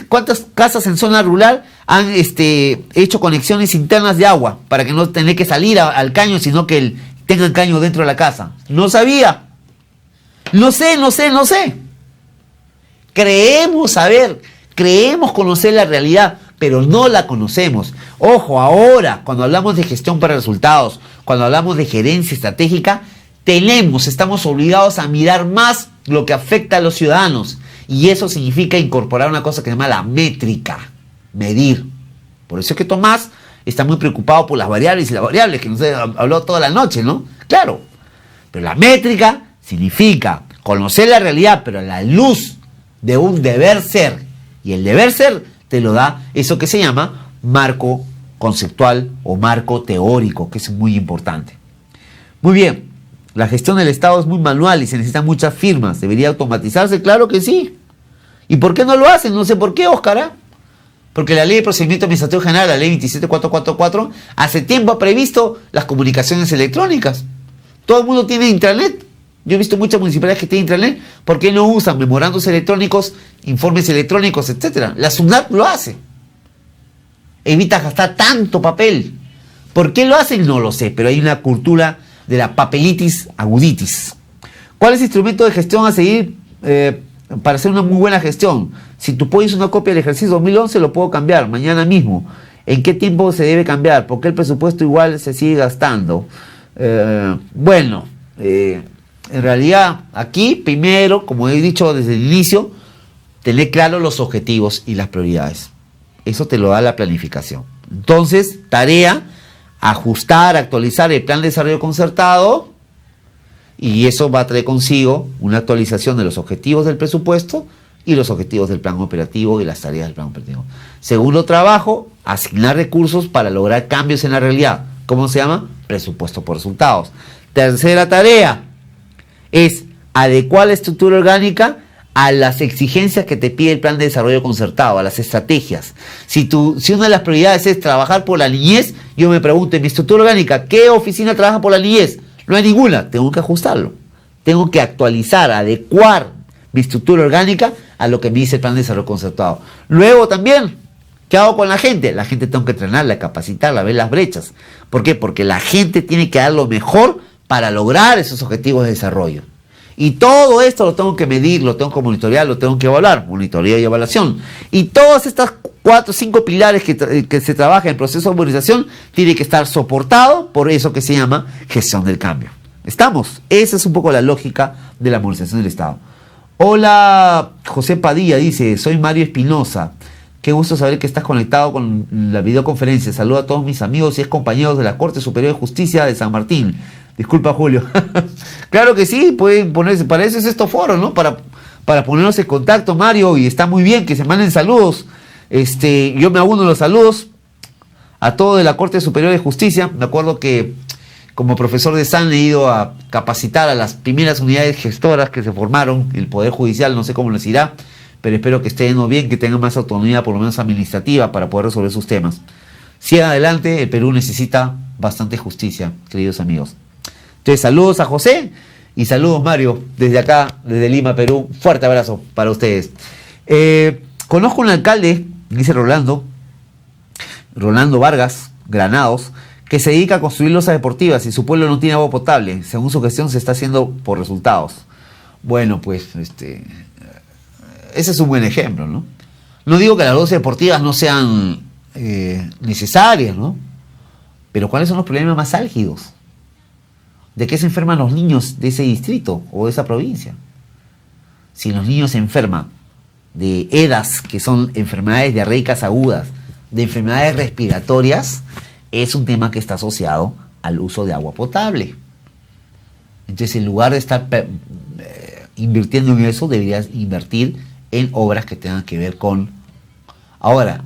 casas en zona rural han hecho conexiones internas de agua para que no tengan que salir al caño, sino que tengan caño dentro de la casa? No sabía. No sé. Creemos saber, creemos conocer la realidad, pero no la conocemos. Ojo, ahora, cuando hablamos de gestión para resultados, cuando hablamos de gerencia estratégica, estamos obligados a mirar más lo que afecta a los ciudadanos. Y eso significa incorporar una cosa que se llama la métrica, medir. Por eso es que Tomás está muy preocupado por las variables y las variables, que nos habló toda la noche, ¿no? Claro, pero la métrica significa conocer la realidad, pero a la luz de un deber ser. Y el deber ser te lo da eso que se llama marco conceptual o marco teórico, que es muy importante. Muy bien, la gestión del Estado es muy manual y se necesitan muchas firmas. ¿Debería automatizarse? Claro que sí. ¿Y por qué no lo hacen? No sé por qué, Óscar. Porque la Ley de Procedimiento Administrativo General, la Ley 27444, hace tiempo ha previsto las comunicaciones electrónicas. Todo el mundo tiene intranet. Yo he visto muchas municipalidades que tienen intranet. ¿Por qué no usan memorandos electrónicos, informes electrónicos, etcétera? La SUNAT lo hace. Evita gastar tanto papel. ¿Por qué lo hacen? No lo sé, pero hay una cultura de la papelitis aguditis. ¿Cuál es el instrumento de gestión a seguir para hacer una muy buena gestión? Si tú pones una copia del ejercicio 2011, lo puedo cambiar mañana mismo. ¿En qué tiempo se debe cambiar? ¿Por qué el presupuesto igual se sigue gastando? En realidad, aquí, primero, como he dicho desde el inicio, tener claro los objetivos y las prioridades. Eso te lo da la planificación. Entonces, tarea, ajustar, actualizar el plan de desarrollo concertado, y eso va a traer consigo una actualización de los objetivos del presupuesto y los objetivos del plan operativo y las tareas del plan operativo. Segundo trabajo, asignar recursos para lograr cambios en la realidad. ¿Cómo se llama? Presupuesto por resultados. Tercera tarea es adecuar la estructura orgánica a las exigencias que te pide el plan de desarrollo concertado, a las estrategias. Si una de las prioridades es trabajar por la niñez, yo me pregunto en mi estructura orgánica, ¿qué oficina trabaja por la niñez? No hay ninguna, tengo que ajustarlo. Tengo que actualizar, adecuar mi estructura orgánica a lo que me dice el plan de desarrollo concertado. Luego también, ¿qué hago con la gente? La gente tengo que entrenarla, capacitarla, ver las brechas. ¿Por qué? Porque la gente tiene que dar lo mejor para lograr esos objetivos de desarrollo. Y todo esto lo tengo que medir, lo tengo que monitorear, lo tengo que evaluar, monitoreo y evaluación. Y todas estas 4 o 5 pilares que se trabaja en el proceso de urbanización tiene que estar soportado por eso que se llama gestión del cambio. ¿Estamos? Esa es un poco la lógica de la modernización del Estado. Hola, José Padilla dice, soy Mario Espinosa. Qué gusto saber que estás conectado con la videoconferencia. Saludo a todos mis amigos y ex compañeros de la Corte Superior de Justicia de San Martín. Disculpa, Julio. Claro que sí, pueden ponerse, para eso es estos foros, ¿no? Para ponernos en contacto, Mario, y está muy bien que se manden saludos. Yo me uno los saludos a todo de la Corte Superior de Justicia. Me acuerdo que como profesor de SAN he ido a capacitar a las primeras unidades gestoras que se formaron, el Poder Judicial, no sé cómo les irá, pero espero que estén bien, que tengan más autonomía, por lo menos administrativa, para poder resolver sus temas. Sigan adelante, el Perú necesita bastante justicia, queridos amigos. Entonces, saludos a José y saludos, Mario, desde acá, desde Lima, Perú. Fuerte abrazo para ustedes. Conozco un alcalde, dice Rolando Vargas, Granados, que se dedica a construir losas deportivas y su pueblo no tiene agua potable. Según su gestión, se está haciendo por resultados. Bueno, pues, ese es un buen ejemplo, ¿no? No digo que las losas deportivas no sean necesarias, ¿no? Pero ¿cuáles son los problemas más álgidos? ¿De qué se enferman los niños de ese distrito o de esa provincia? Si los niños se enferman de EDAs, que son enfermedades diarreicas agudas, de enfermedades respiratorias, es un tema que está asociado al uso de agua potable. Entonces, en lugar de estar invirtiendo en eso, deberías invertir en obras que tengan que ver con... Ahora,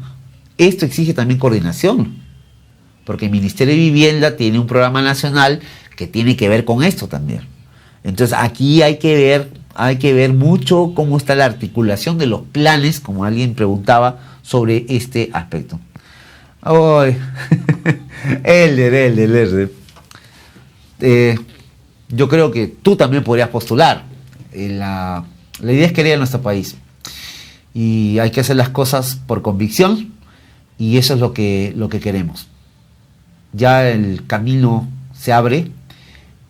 esto exige también coordinación, porque el Ministerio de Vivienda tiene un programa nacional que tiene que ver con esto también. Entonces, aquí hay que ver mucho cómo está la articulación de los planes, como alguien preguntaba, sobre este aspecto. ¡Ay! Elder. Yo creo que tú también podrías postular. La idea es querer a nuestro país. Y hay que hacer las cosas por convicción. Y eso es lo que queremos. Ya el camino se abre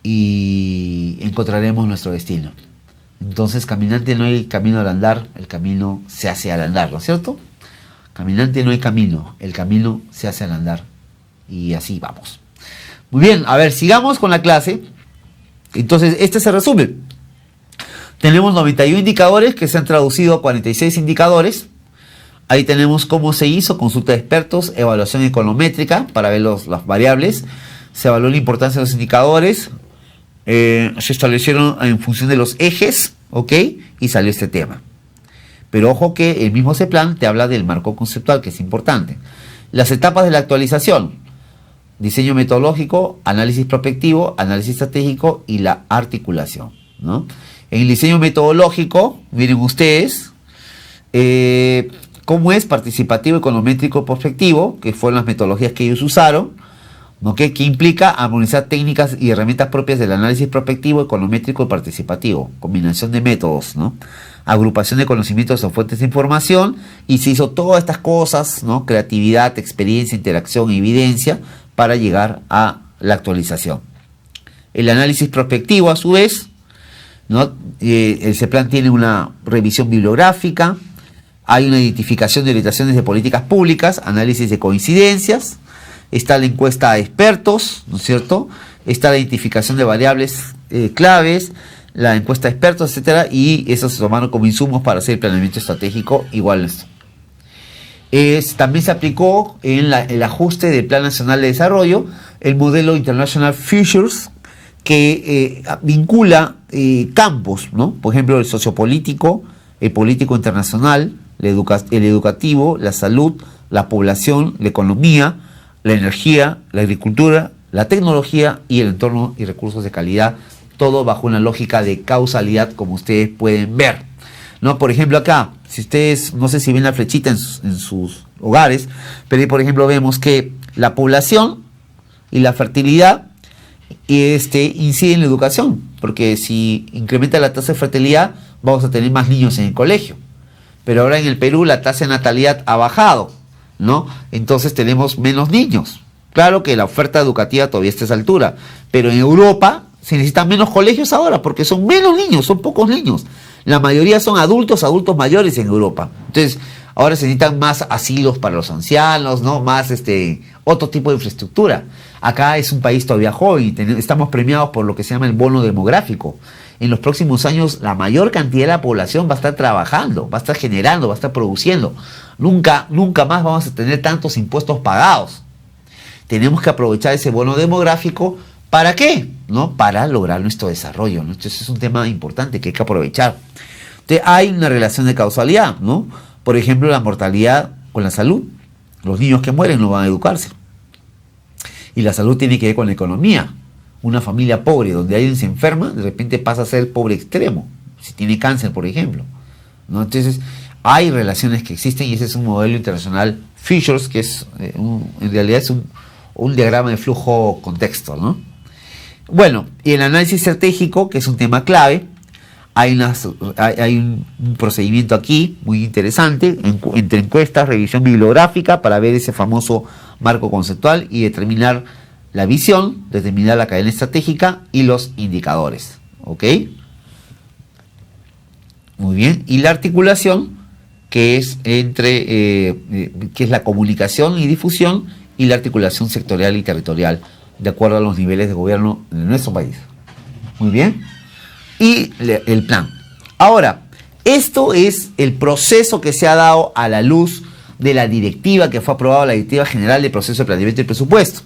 y encontraremos nuestro destino. Entonces, caminante no hay camino al andar, el camino se hace al andar, ¿no es cierto? Caminante no hay camino, el camino se hace al andar. Y así vamos. Muy bien, a ver, sigamos con la clase. Entonces, este se resume. Tenemos 91 indicadores que se han traducido a 46 indicadores. Ahí tenemos cómo se hizo, consulta de expertos, evaluación econométrica para ver las variables. Se evaluó la importancia de los indicadores. Se establecieron en función de los ejes, ¿ok? Y salió este tema. Pero ojo que el mismo CEPLAN te habla del marco conceptual, que es importante. Las etapas de la actualización: diseño metodológico, análisis prospectivo, análisis estratégico y la articulación, ¿no? En el diseño metodológico, miren ustedes, cómo es participativo, econométrico, prospectivo, que fueron las metodologías que ellos usaron, ¿no? Que implica armonizar técnicas y herramientas propias del análisis prospectivo, econométrico y participativo, combinación de métodos, ¿no? Agrupación de conocimientos o fuentes de información, y se hizo todas estas cosas, ¿no? Creatividad, experiencia, interacción, evidencia, para llegar a la actualización. El análisis prospectivo, a su vez, ¿no? El CEPLAN tiene una revisión bibliográfica, hay una identificación de orientaciones de políticas públicas, análisis de coincidencias, está la encuesta de expertos, ¿no es cierto? Está la identificación de variables claves, la encuesta de expertos, etcétera, y eso se tomaron como insumos para hacer el planeamiento estratégico igual. También se aplicó en el ajuste del Plan Nacional de Desarrollo el modelo International Futures, que vincula campos, ¿no? Por ejemplo, el sociopolítico, el político internacional, el educativo, la salud, la población, la economía, la energía, la agricultura, la tecnología y el entorno y recursos de calidad, todo bajo una lógica de causalidad, como ustedes pueden ver, ¿no? Por ejemplo, acá, si ustedes, no sé si ven la flechita en sus hogares, pero ahí, por ejemplo, vemos que la población y la fertilidad incide en la educación, porque si incrementa la tasa de fertilidad, vamos a tener más niños en el colegio. Pero ahora en el Perú la tasa de natalidad ha bajado, ¿no? Entonces tenemos menos niños. Claro que la oferta educativa todavía está a esa altura, pero en Europa Se necesitan menos colegios ahora porque son menos niños, son pocos niños. La mayoría son adultos mayores en Europa. Entonces, ahora se necesitan más asilos para los ancianos, ¿no? Más otro tipo de infraestructura. Acá es un país todavía joven y estamos premiados por lo que se llama el bono demográfico. En los próximos años la mayor cantidad de la población va a estar trabajando, va a estar generando, va a estar produciendo. Nunca más vamos a tener tantos impuestos pagados. Tenemos que aprovechar ese bono demográfico. ¿Para qué? ¿No? Para lograr nuestro desarrollo, ¿no? Entonces es un tema importante que hay que aprovechar. Entonces hay una relación de causalidad, ¿no? Por ejemplo, la mortalidad con la salud. Los niños que mueren no van a educarse. Y la salud tiene que ver con la economía. Una familia pobre donde alguien se enferma, de repente pasa a ser pobre extremo. Si tiene cáncer, por ejemplo, ¿no? Entonces hay relaciones que existen y ese es un modelo internacional Fishers, que es en realidad es un diagrama de flujo contexto, ¿no? Bueno, y el análisis estratégico, que es un tema clave, hay un procedimiento aquí muy interesante, entre encuestas, revisión bibliográfica, para ver ese famoso marco conceptual y determinar la visión, determinar la cadena estratégica y los indicadores. ¿Ok? Muy bien. Y la articulación, que es que es la comunicación y difusión, y la articulación sectorial y territorial, de acuerdo a los niveles de gobierno de nuestro país. Muy bien. Y el plan. Ahora, esto es el proceso que se ha dado a la luz de la directiva que fue aprobada, la Directiva General de Proceso de Planeamiento y Presupuesto.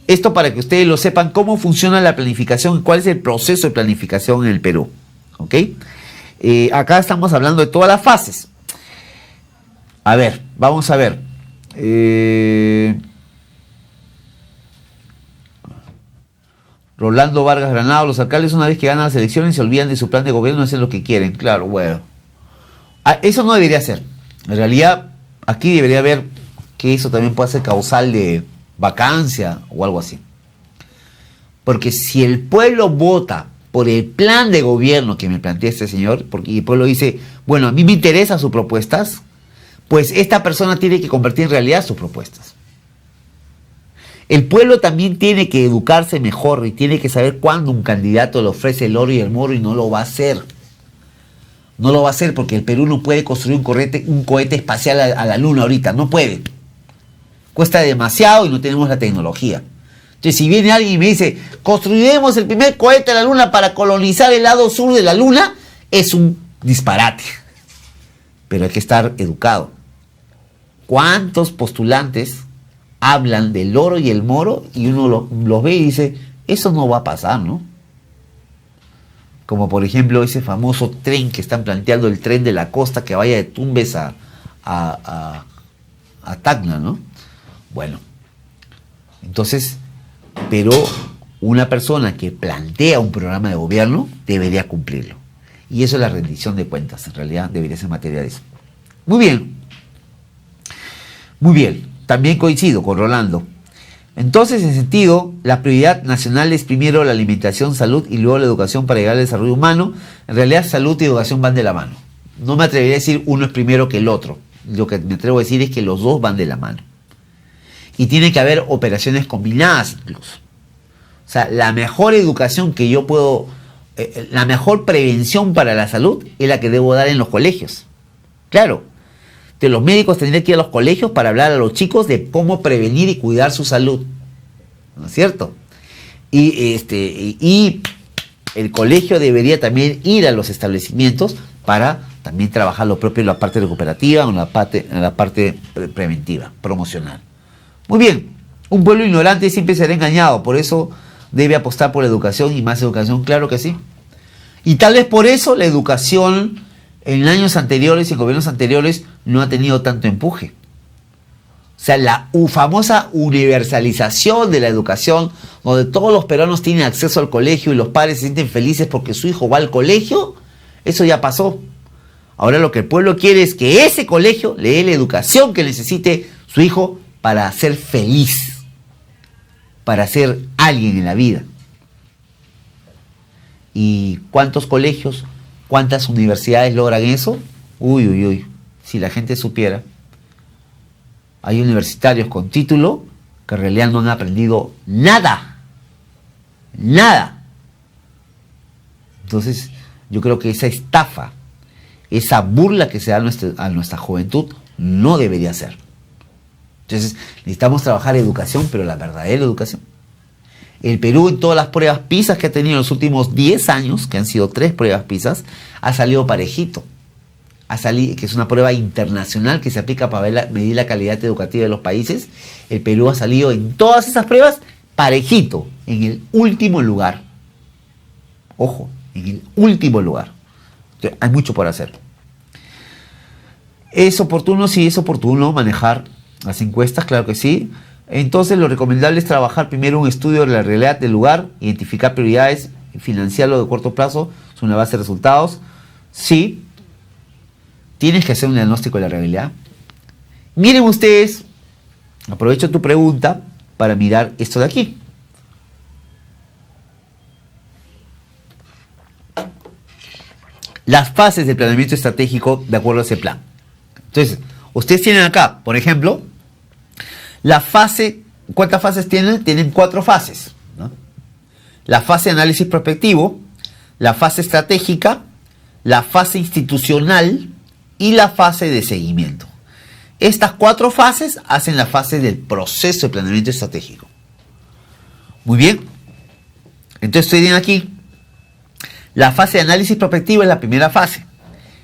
Esto para que ustedes lo sepan, cómo funciona la planificación, cuál es el proceso de planificación en el Perú. ¿Ok? Acá estamos hablando de todas las fases. A ver, vamos a ver. Rolando Vargas Granado, los alcaldes una vez que ganan las elecciones se olvidan de su plan de gobierno y hacen lo que quieren. Claro, bueno. Eso no debería ser. En realidad, aquí debería haber que eso también puede ser causal de vacancia o algo así. Porque si el pueblo vota por el plan de gobierno que me plantea este señor, porque el pueblo dice, bueno, a mí me interesan sus propuestas, pues esta persona tiene que convertir en realidad sus propuestas. El pueblo también tiene que educarse mejor y tiene que saber cuándo un candidato le ofrece el oro y el moro y no lo va a hacer. No lo va a hacer porque el Perú no puede construir un cohete espacial a la luna ahorita, no puede. Cuesta demasiado y no tenemos la tecnología. Entonces, si viene alguien y me dice, construiremos el primer cohete a la luna para colonizar el lado sur de la luna, es un disparate. Pero hay que estar educado. ¿Cuántos postulantes hablan del oro y el moro y uno los ve y dice, eso no va a pasar, ¿no? Como por ejemplo ese famoso tren que están planteando, el tren de la costa que vaya de Tumbes a Tacna, ¿no? Bueno, entonces, pero una persona que plantea un programa de gobierno debería cumplirlo. Y eso es la rendición de cuentas, en realidad debería ser materia de eso. Muy bien. Muy bien. También coincido con Rolando. Entonces, en sentido, la prioridad nacional es primero la alimentación, salud y luego la educación para llegar al desarrollo humano. En realidad, salud y educación van de la mano. No me atrevería a decir uno es primero que el otro. Lo que me atrevo a decir es que los dos van de la mano. Y tiene que haber operaciones combinadas incluso. O sea, la mejor educación que yo puedo, la mejor prevención para la salud es la que debo dar en los colegios. Claro. Los médicos tendrían que ir a los colegios para hablar a los chicos de cómo prevenir y cuidar su salud, ¿no es cierto? Y el colegio debería también ir a los establecimientos para también trabajar lo propio en la parte recuperativa o en la parte preventiva, promocional. Muy bien, un pueblo ignorante siempre será engañado, por eso debe apostar por la educación y más educación, claro que sí. Y tal vez por eso la educación en años anteriores y en gobiernos anteriores no ha tenido tanto empuje. O sea, la famosa universalización de la educación, donde todos los peruanos tienen acceso al colegio y los padres se sienten felices porque su hijo va al colegio, eso ya pasó. Ahora lo que el pueblo quiere es que ese colegio le dé la educación que necesite su hijo para ser feliz, para ser alguien en la vida. ¿Y cuántos colegios, cuántas universidades logran eso? Uy, uy, uy, si la gente supiera. Hay universitarios con título que en realidad no han aprendido nada. Nada. Entonces, yo creo que esa estafa, esa burla que se da a nuestra juventud, no debería ser. Entonces, necesitamos trabajar educación, pero la verdadera educación. El Perú, en todas las pruebas PISA que ha tenido en los últimos 10 años, que han sido 3 pruebas PISA, ha salido parejito. Que es una prueba internacional que se aplica para medir la calidad educativa de los países. El Perú ha salido en todas esas pruebas parejito, en el último lugar. Ojo, en el último lugar. Entonces, hay mucho por hacer. ¿Es oportuno? Sí, es oportuno manejar las encuestas, claro que sí. Entonces, lo recomendable es trabajar primero un estudio de la realidad del lugar, identificar prioridades, financiarlo de corto plazo, es una base de resultados. Sí, tienes que hacer un diagnóstico de la realidad. Miren ustedes, aprovecho tu pregunta para mirar esto de aquí. Las fases del planeamiento estratégico de acuerdo a ese plan. Entonces, ustedes tienen acá, por ejemplo, la fase. ¿Cuántas fases tienen? Tienen 4 fases, ¿no? La fase de análisis prospectivo, la fase estratégica, la fase institucional y la fase de seguimiento. Estas 4 fases hacen la fase del proceso de planeamiento estratégico. Muy bien. Entonces, estoy bien aquí. La fase de análisis prospectivo es la primera fase.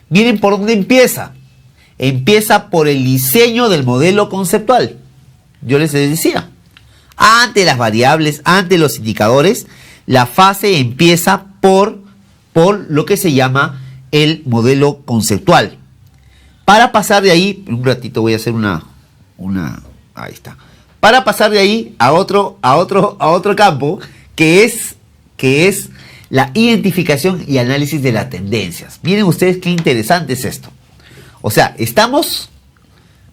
Miren por dónde empieza. Empieza por el diseño del modelo conceptual. Yo les decía, ante las variables, ante los indicadores, la fase empieza por lo que se llama el modelo conceptual. Para pasar de ahí, en un ratito voy a hacer ahí está. Para pasar de ahí a otro campo, que es la identificación y análisis de las tendencias. Miren ustedes qué interesante es esto. O sea,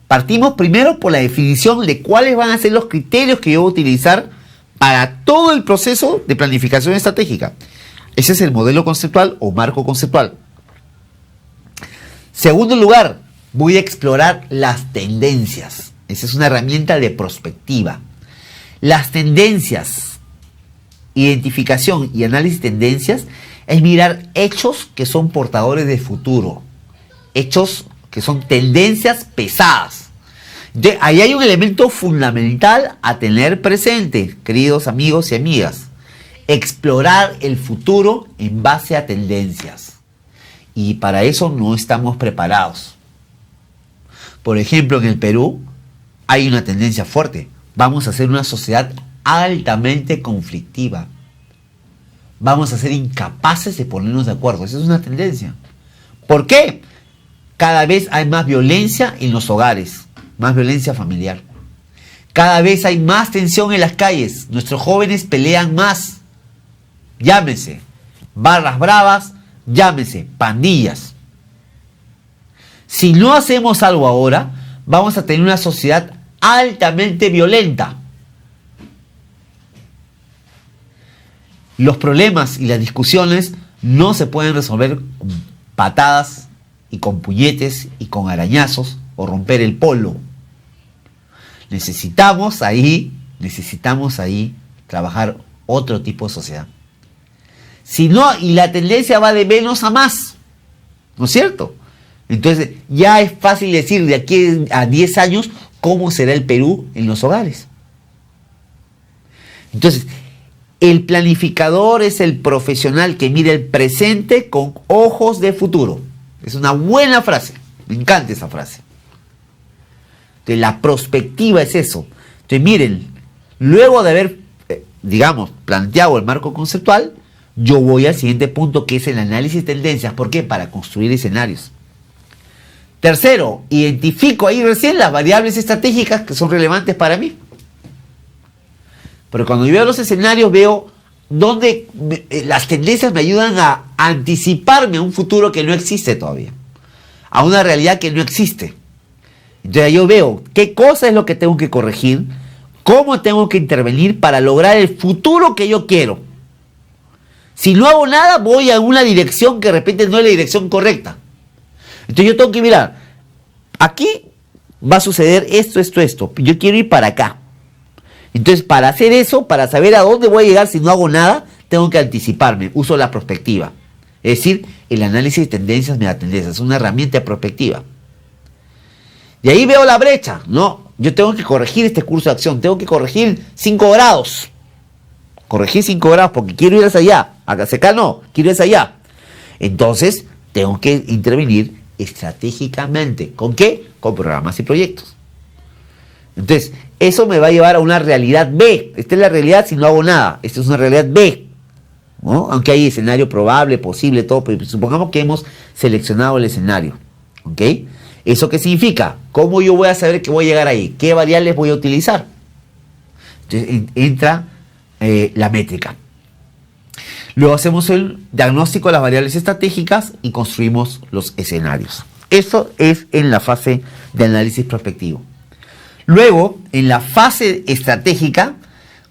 partimos primero por la definición de cuáles van a ser los criterios que yo voy a utilizar para todo el proceso de planificación estratégica. Ese es el modelo conceptual o marco conceptual. Segundo lugar, voy a explorar las tendencias. Esa es una herramienta de prospectiva. Las tendencias, identificación y análisis de tendencias, es mirar hechos que son portadores de futuro. Hechos que son tendencias pesadas. Ahí hay un elemento fundamental a tener presente, queridos amigos y amigas. Explorar el futuro en base a tendencias. Y para eso no estamos preparados. Por ejemplo, en el Perú hay una tendencia fuerte. Vamos a ser una sociedad altamente conflictiva. Vamos a ser incapaces de ponernos de acuerdo. Esa es una tendencia. ¿Por qué? Cada vez hay más violencia en los hogares, más violencia familiar. Cada vez hay más tensión en las calles. Nuestros jóvenes pelean más. Llámese barras bravas, llámese pandillas. Si no hacemos algo ahora, vamos a tener una sociedad altamente violenta. Los problemas y las discusiones no se pueden resolver con patadas y con puñetes y con arañazos o romper el polo. Necesitamos ahí trabajar otro tipo de sociedad. Si no, y la tendencia va de menos a más, ¿no es cierto? Entonces ya es fácil decir de aquí a 10 años cómo será el Perú en los hogares. Entonces, el planificador es el profesional que mira el presente con ojos de futuro. Es una buena frase, me encanta esa frase. Entonces, la prospectiva es eso. Entonces, miren, luego de haber, planteado el marco conceptual, yo voy al siguiente punto, que es el análisis de tendencias. ¿Por qué? Para construir escenarios. Tercero, identifico ahí recién las variables estratégicas que son relevantes para mí. Pero cuando yo veo los escenarios, veo donde las tendencias me ayudan a anticiparme a un futuro que no existe todavía, a una realidad que no existe. Entonces yo veo qué cosa es lo que tengo que corregir, cómo tengo que intervenir para lograr el futuro que yo quiero. Si no hago nada, voy a una dirección que de repente no es la dirección correcta. Entonces yo tengo que mirar, aquí va a suceder esto. Yo quiero ir para acá. Entonces, para hacer eso, para saber a dónde voy a llegar si no hago nada, tengo que anticiparme. Uso la prospectiva. Es decir, el análisis de tendencias, megatendencias, es una herramienta prospectiva. Y ahí veo la brecha, ¿no? Yo tengo que corregir este curso de acción, tengo que corregir 5 grados. Corregir 5 grados porque quiero ir hacia allá. Acá no, quiero ir hacia allá. Entonces, tengo que intervenir estratégicamente. ¿Con qué? Con programas y proyectos. Entonces, eso me va a llevar a una realidad B. Esta es la realidad si no hago nada. Esta es una realidad B, ¿no? Aunque hay escenario probable, posible, todo, pero supongamos que hemos seleccionado el escenario. ¿Ok? ¿Eso qué significa? ¿Cómo yo voy a saber que voy a llegar ahí? ¿Qué variables voy a utilizar? Entonces, entra la métrica. Luego hacemos el diagnóstico de las variables estratégicas y construimos los escenarios. Eso es en la fase de análisis prospectivo. Luego, en la fase estratégica,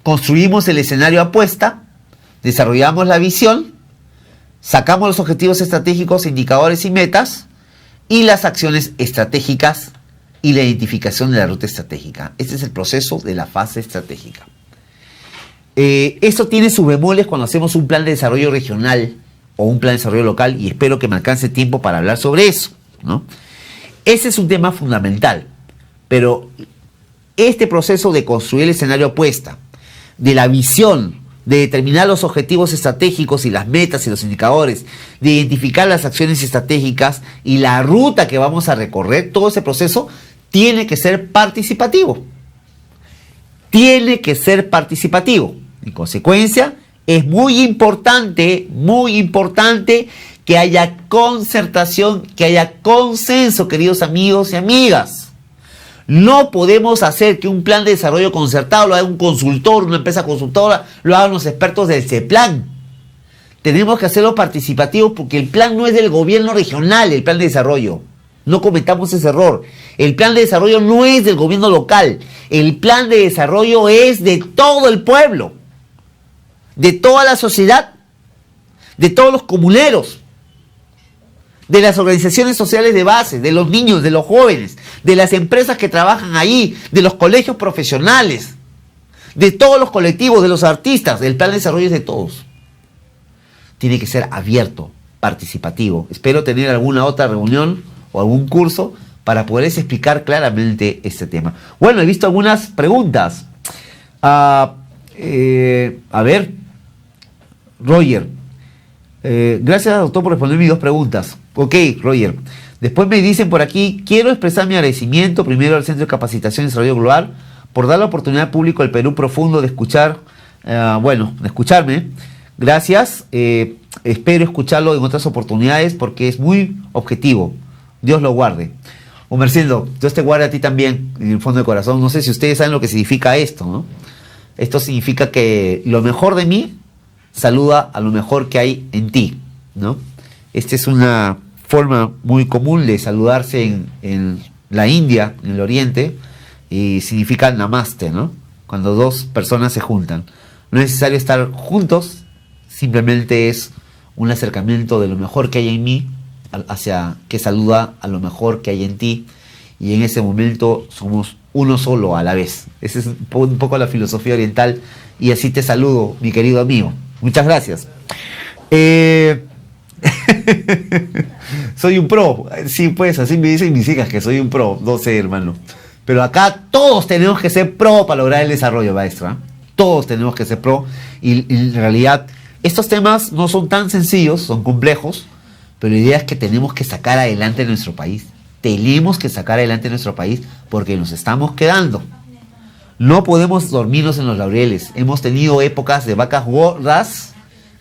construimos el escenario apuesta, desarrollamos la visión, sacamos los objetivos estratégicos, indicadores y metas, y las acciones estratégicas y la identificación de la ruta estratégica. Este es el proceso de la fase estratégica. Esto tiene sus bemoles cuando hacemos un plan de desarrollo regional o un plan de desarrollo local, y espero que me alcance tiempo para hablar sobre eso, ¿no? Ese es un tema fundamental, pero este proceso de construir el escenario apuesta, de la visión, de determinar los objetivos estratégicos y las metas y los indicadores, de identificar las acciones estratégicas y la ruta que vamos a recorrer, todo ese proceso tiene que ser participativo. Tiene que ser participativo. En consecuencia, es muy importante que haya concertación, que haya consenso, queridos amigos y amigas. No podemos hacer que un plan de desarrollo concertado lo haga un consultor, una empresa consultora, lo hagan los expertos del CEPLAN. Tenemos que hacerlo participativo porque el plan no es del gobierno regional, el plan de desarrollo. No cometamos ese error. El plan de desarrollo no es del gobierno local. El plan de desarrollo es de todo el pueblo, de toda la sociedad, de todos los comuneros, de las organizaciones sociales de base, de los niños, de los jóvenes, de las empresas que trabajan ahí, de los colegios profesionales, de todos los colectivos, de los artistas. El plan de desarrollo es de todos. Tiene que ser abierto, participativo. Espero tener alguna otra reunión o algún curso para poderles explicar claramente este tema. Bueno, he visto algunas preguntas. A ver, Roger. Gracias, doctor, por responder mis 2 preguntas. Ok, Roger. Después me dicen por aquí, quiero expresar mi agradecimiento primero al Centro de Capacitación y Desarrollo Global por dar la oportunidad al público del Perú profundo de escuchar, de escucharme. Gracias. Espero escucharlo en otras oportunidades porque es muy objetivo. Dios lo guarde. Omercindo, Dios te guarde a ti también en el fondo del corazón. No sé si ustedes saben lo que significa esto, ¿no? Esto significa que lo mejor de mí saluda a lo mejor que hay en ti, ¿no? Esta es una forma muy común de saludarse en la India, en el Oriente, y significa namaste, ¿no? Cuando 2 personas se juntan. No es necesario estar juntos, simplemente es un acercamiento de lo mejor que hay en mí hacia que saluda a lo mejor que hay en ti, y en ese momento somos uno solo a la vez. Esa es un poco la filosofía oriental, y así te saludo, mi querido amigo. Muchas gracias. Soy un pro. Sí, pues así me dicen mis hijas que soy un pro. No sé, hermano. Pero acá todos tenemos que ser pro para lograr el desarrollo, maestra, ¿eh? Todos tenemos que ser pro. Y en realidad, estos temas no son tan sencillos, son complejos, pero la idea es que tenemos que sacar adelante nuestro país. Tenemos que sacar adelante nuestro país porque nos estamos quedando. No podemos dormirnos en los laureles. Hemos tenido épocas de vacas gordas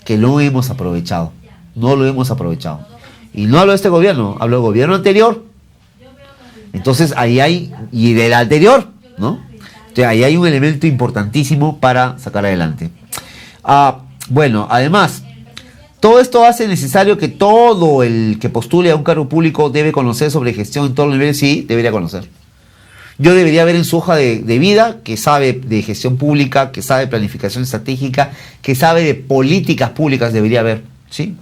que no hemos aprovechado. No lo hemos aprovechado. Y no hablo de este gobierno, hablo del gobierno anterior. Entonces ahí hay, y del anterior, ¿no? Entonces ahí hay un elemento importantísimo para sacar adelante. Bueno, además, todo esto hace necesario que todo el que postule a un cargo público debe conocer sobre gestión en todos los niveles. Sí, debería conocer. Yo debería ver en su hoja de vida que sabe de gestión pública, que sabe de planificación estratégica, que sabe de políticas públicas, debería haber, ¿sí?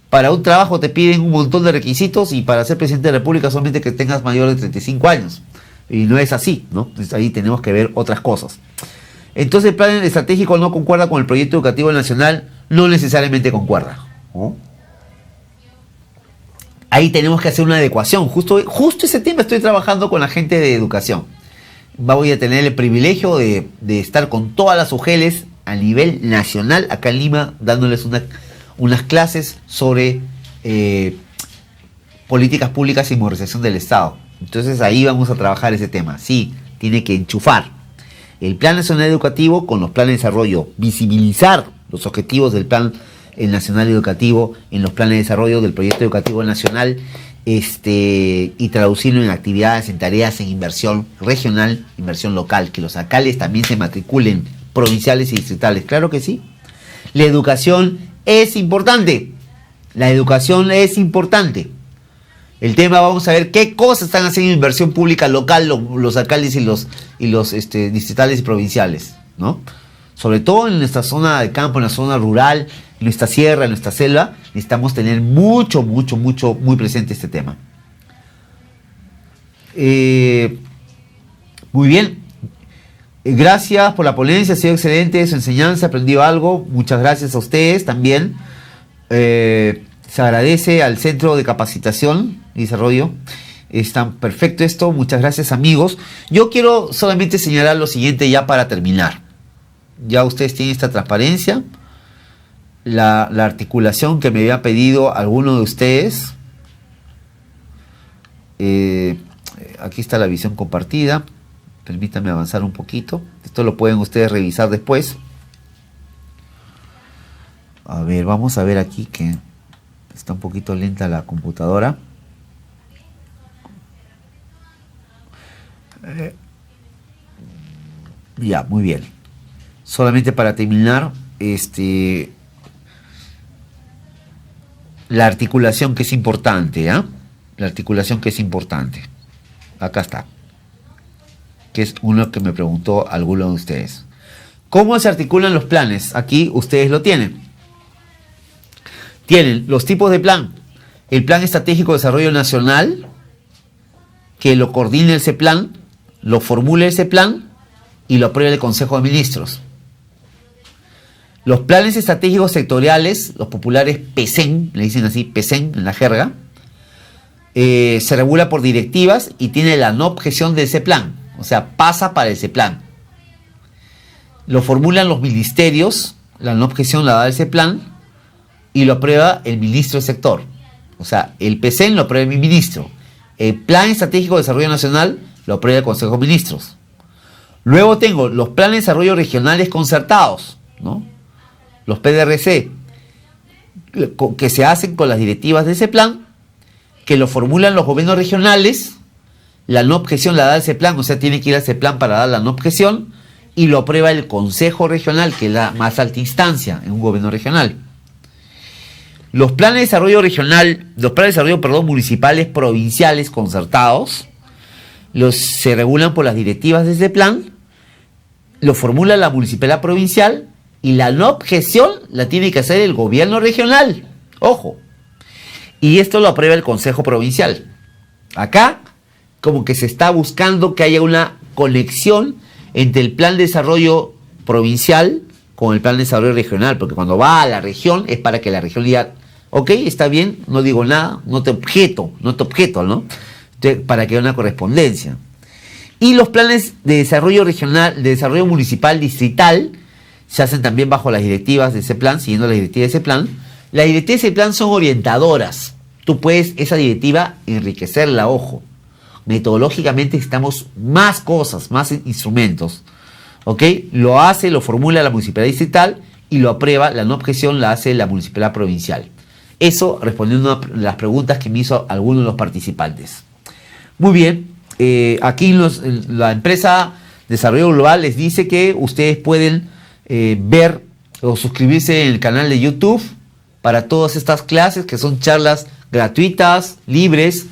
Para un trabajo te piden un montón de requisitos y para ser presidente de la República solamente que tengas mayor de 35 años. Y no es así, ¿no? Entonces ahí tenemos que ver otras cosas. Entonces el plan estratégico no concuerda con el proyecto educativo nacional, no necesariamente concuerda, ¿no? ahí tenemos que hacer una adecuación. Justo ese tema estoy trabajando con la gente de educación. Voy a tener el privilegio de estar con todas las UGELs a nivel nacional acá en Lima, dándoles unas clases sobre políticas públicas y modernización del Estado. Entonces ahí vamos a trabajar ese tema. Sí, tiene que enchufar el Plan Nacional Educativo con los planes de desarrollo, visibilizar los objetivos del Plan Nacional Educativo en los planes de desarrollo del Proyecto Educativo Nacional, y traducirlo en actividades, en tareas, en inversión regional, inversión local, que los alcaldes también se matriculen, provinciales y distritales. Claro que sí. La educación es importante. La educación es importante. El tema, vamos a ver qué cosas están haciendo inversión pública local los alcaldes y los distritales y provinciales, ¿no? Sobre todo en nuestra zona de campo, en la zona rural, en nuestra sierra, en nuestra selva, necesitamos tener muy presente este tema. Muy bien. Gracias por la ponencia, ha sido excelente su enseñanza, he aprendido algo. Muchas gracias a ustedes también. Se agradece al Centro de Capacitación y Desarrollo. Está perfecto esto. Muchas gracias, amigos. Yo quiero solamente señalar lo siguiente ya para terminar. Ya ustedes tienen esta transparencia. La articulación que me había pedido alguno de ustedes. Aquí está la visión compartida. Permítanme avanzar un poquito. Esto lo pueden ustedes revisar después. A ver, vamos a ver aquí que está un poquito lenta la computadora. Ya, muy bien. Solamente para terminar, la articulación que es importante, ¿ah? La articulación que es importante. Acá está. Que es uno que me preguntó alguno de ustedes. ¿Cómo se articulan los planes? Aquí ustedes lo tienen. Tienen los tipos de plan. El Plan Estratégico de Desarrollo Nacional, que lo coordine ese plan, lo formule ese plan y lo apruebe el Consejo de Ministros. Los planes estratégicos sectoriales, los populares PESEN, le dicen así, PESEN en la jerga, se regula por directivas y tiene la no objeción de ese plan. O sea, pasa para ese plan. Lo formulan los ministerios, la no objeción la da ese plan y lo aprueba el ministro del sector. O sea, el PESEN lo aprueba mi ministro. El Plan Estratégico de Desarrollo Nacional lo aprueba el Consejo de Ministros. Luego tengo los planes de desarrollo regionales concertados, ¿no? Los PDRC, que se hacen con las directivas de ese plan, que lo formulan los gobiernos regionales, la no objeción la da ese plan, o sea, tiene que ir a ese plan para dar la no objeción, y lo aprueba el Consejo Regional, que es la más alta instancia en un gobierno regional. Los planes de desarrollo regional, los planes de desarrollo, municipales, provinciales, concertados, se regulan por las directivas de ese plan, lo formula la municipalidad provincial, y la no objeción la tiene que hacer el gobierno regional. Ojo. Y esto lo aprueba el Consejo Provincial. Acá, como que se está buscando que haya una conexión entre el plan de desarrollo provincial con el plan de desarrollo regional, porque cuando va a la región es para que la región diga, ok, está bien, no digo nada, no te objeto, ¿no? Entonces, para que haya una correspondencia. Y los planes de desarrollo regional, de desarrollo municipal distrital, se hacen también bajo las directivas de ese plan, siguiendo las directivas de ese plan. Las directivas de ese plan son orientadoras. Tú puedes esa directiva enriquecerla, ojo. Metodológicamente necesitamos más cosas, más instrumentos. ¿Ok? Lo formula la municipalidad distrital y lo aprueba, la no objeción la hace la municipalidad provincial. Eso respondiendo a las preguntas que me hizo algunos de los participantes. Muy bien, aquí la empresa Desarrollo Global les dice que ustedes pueden ver o suscribirse en el canal de YouTube para todas estas clases, que son charlas gratuitas, libres,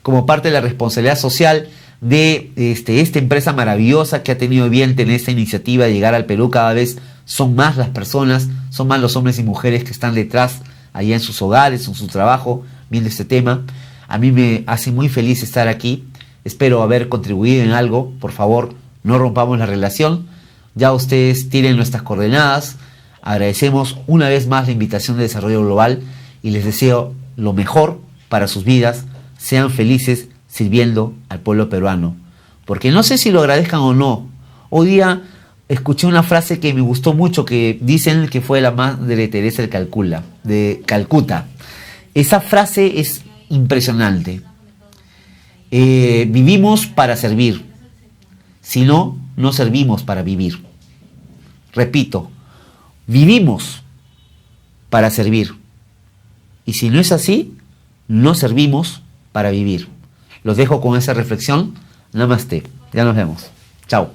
como parte de la responsabilidad social de esta empresa maravillosa que ha tenido bien tener esta iniciativa de llegar al Perú. Cada vez son más las personas, son más los hombres y mujeres que están detrás, allá en sus hogares, en su trabajo, viendo este tema. A mí me hace muy feliz estar aquí. Espero haber contribuido en algo. Por favor, no rompamos la relación. Ya ustedes tienen nuestras coordenadas. Agradecemos una vez más la invitación de Desarrollo Global y les deseo lo mejor para sus vidas, sean felices sirviendo al pueblo peruano. Porque no sé si lo agradezcan o no. Hoy día escuché una frase que me gustó mucho, que dicen que fue la Madre Teresa de Calcuta. Esa frase es impresionante. Vivimos para servir. Si no, no servimos para vivir. Repito, vivimos para servir. Y si no es así, no servimos para vivir. Los dejo con esa reflexión. Namaste. Ya nos vemos. Chao.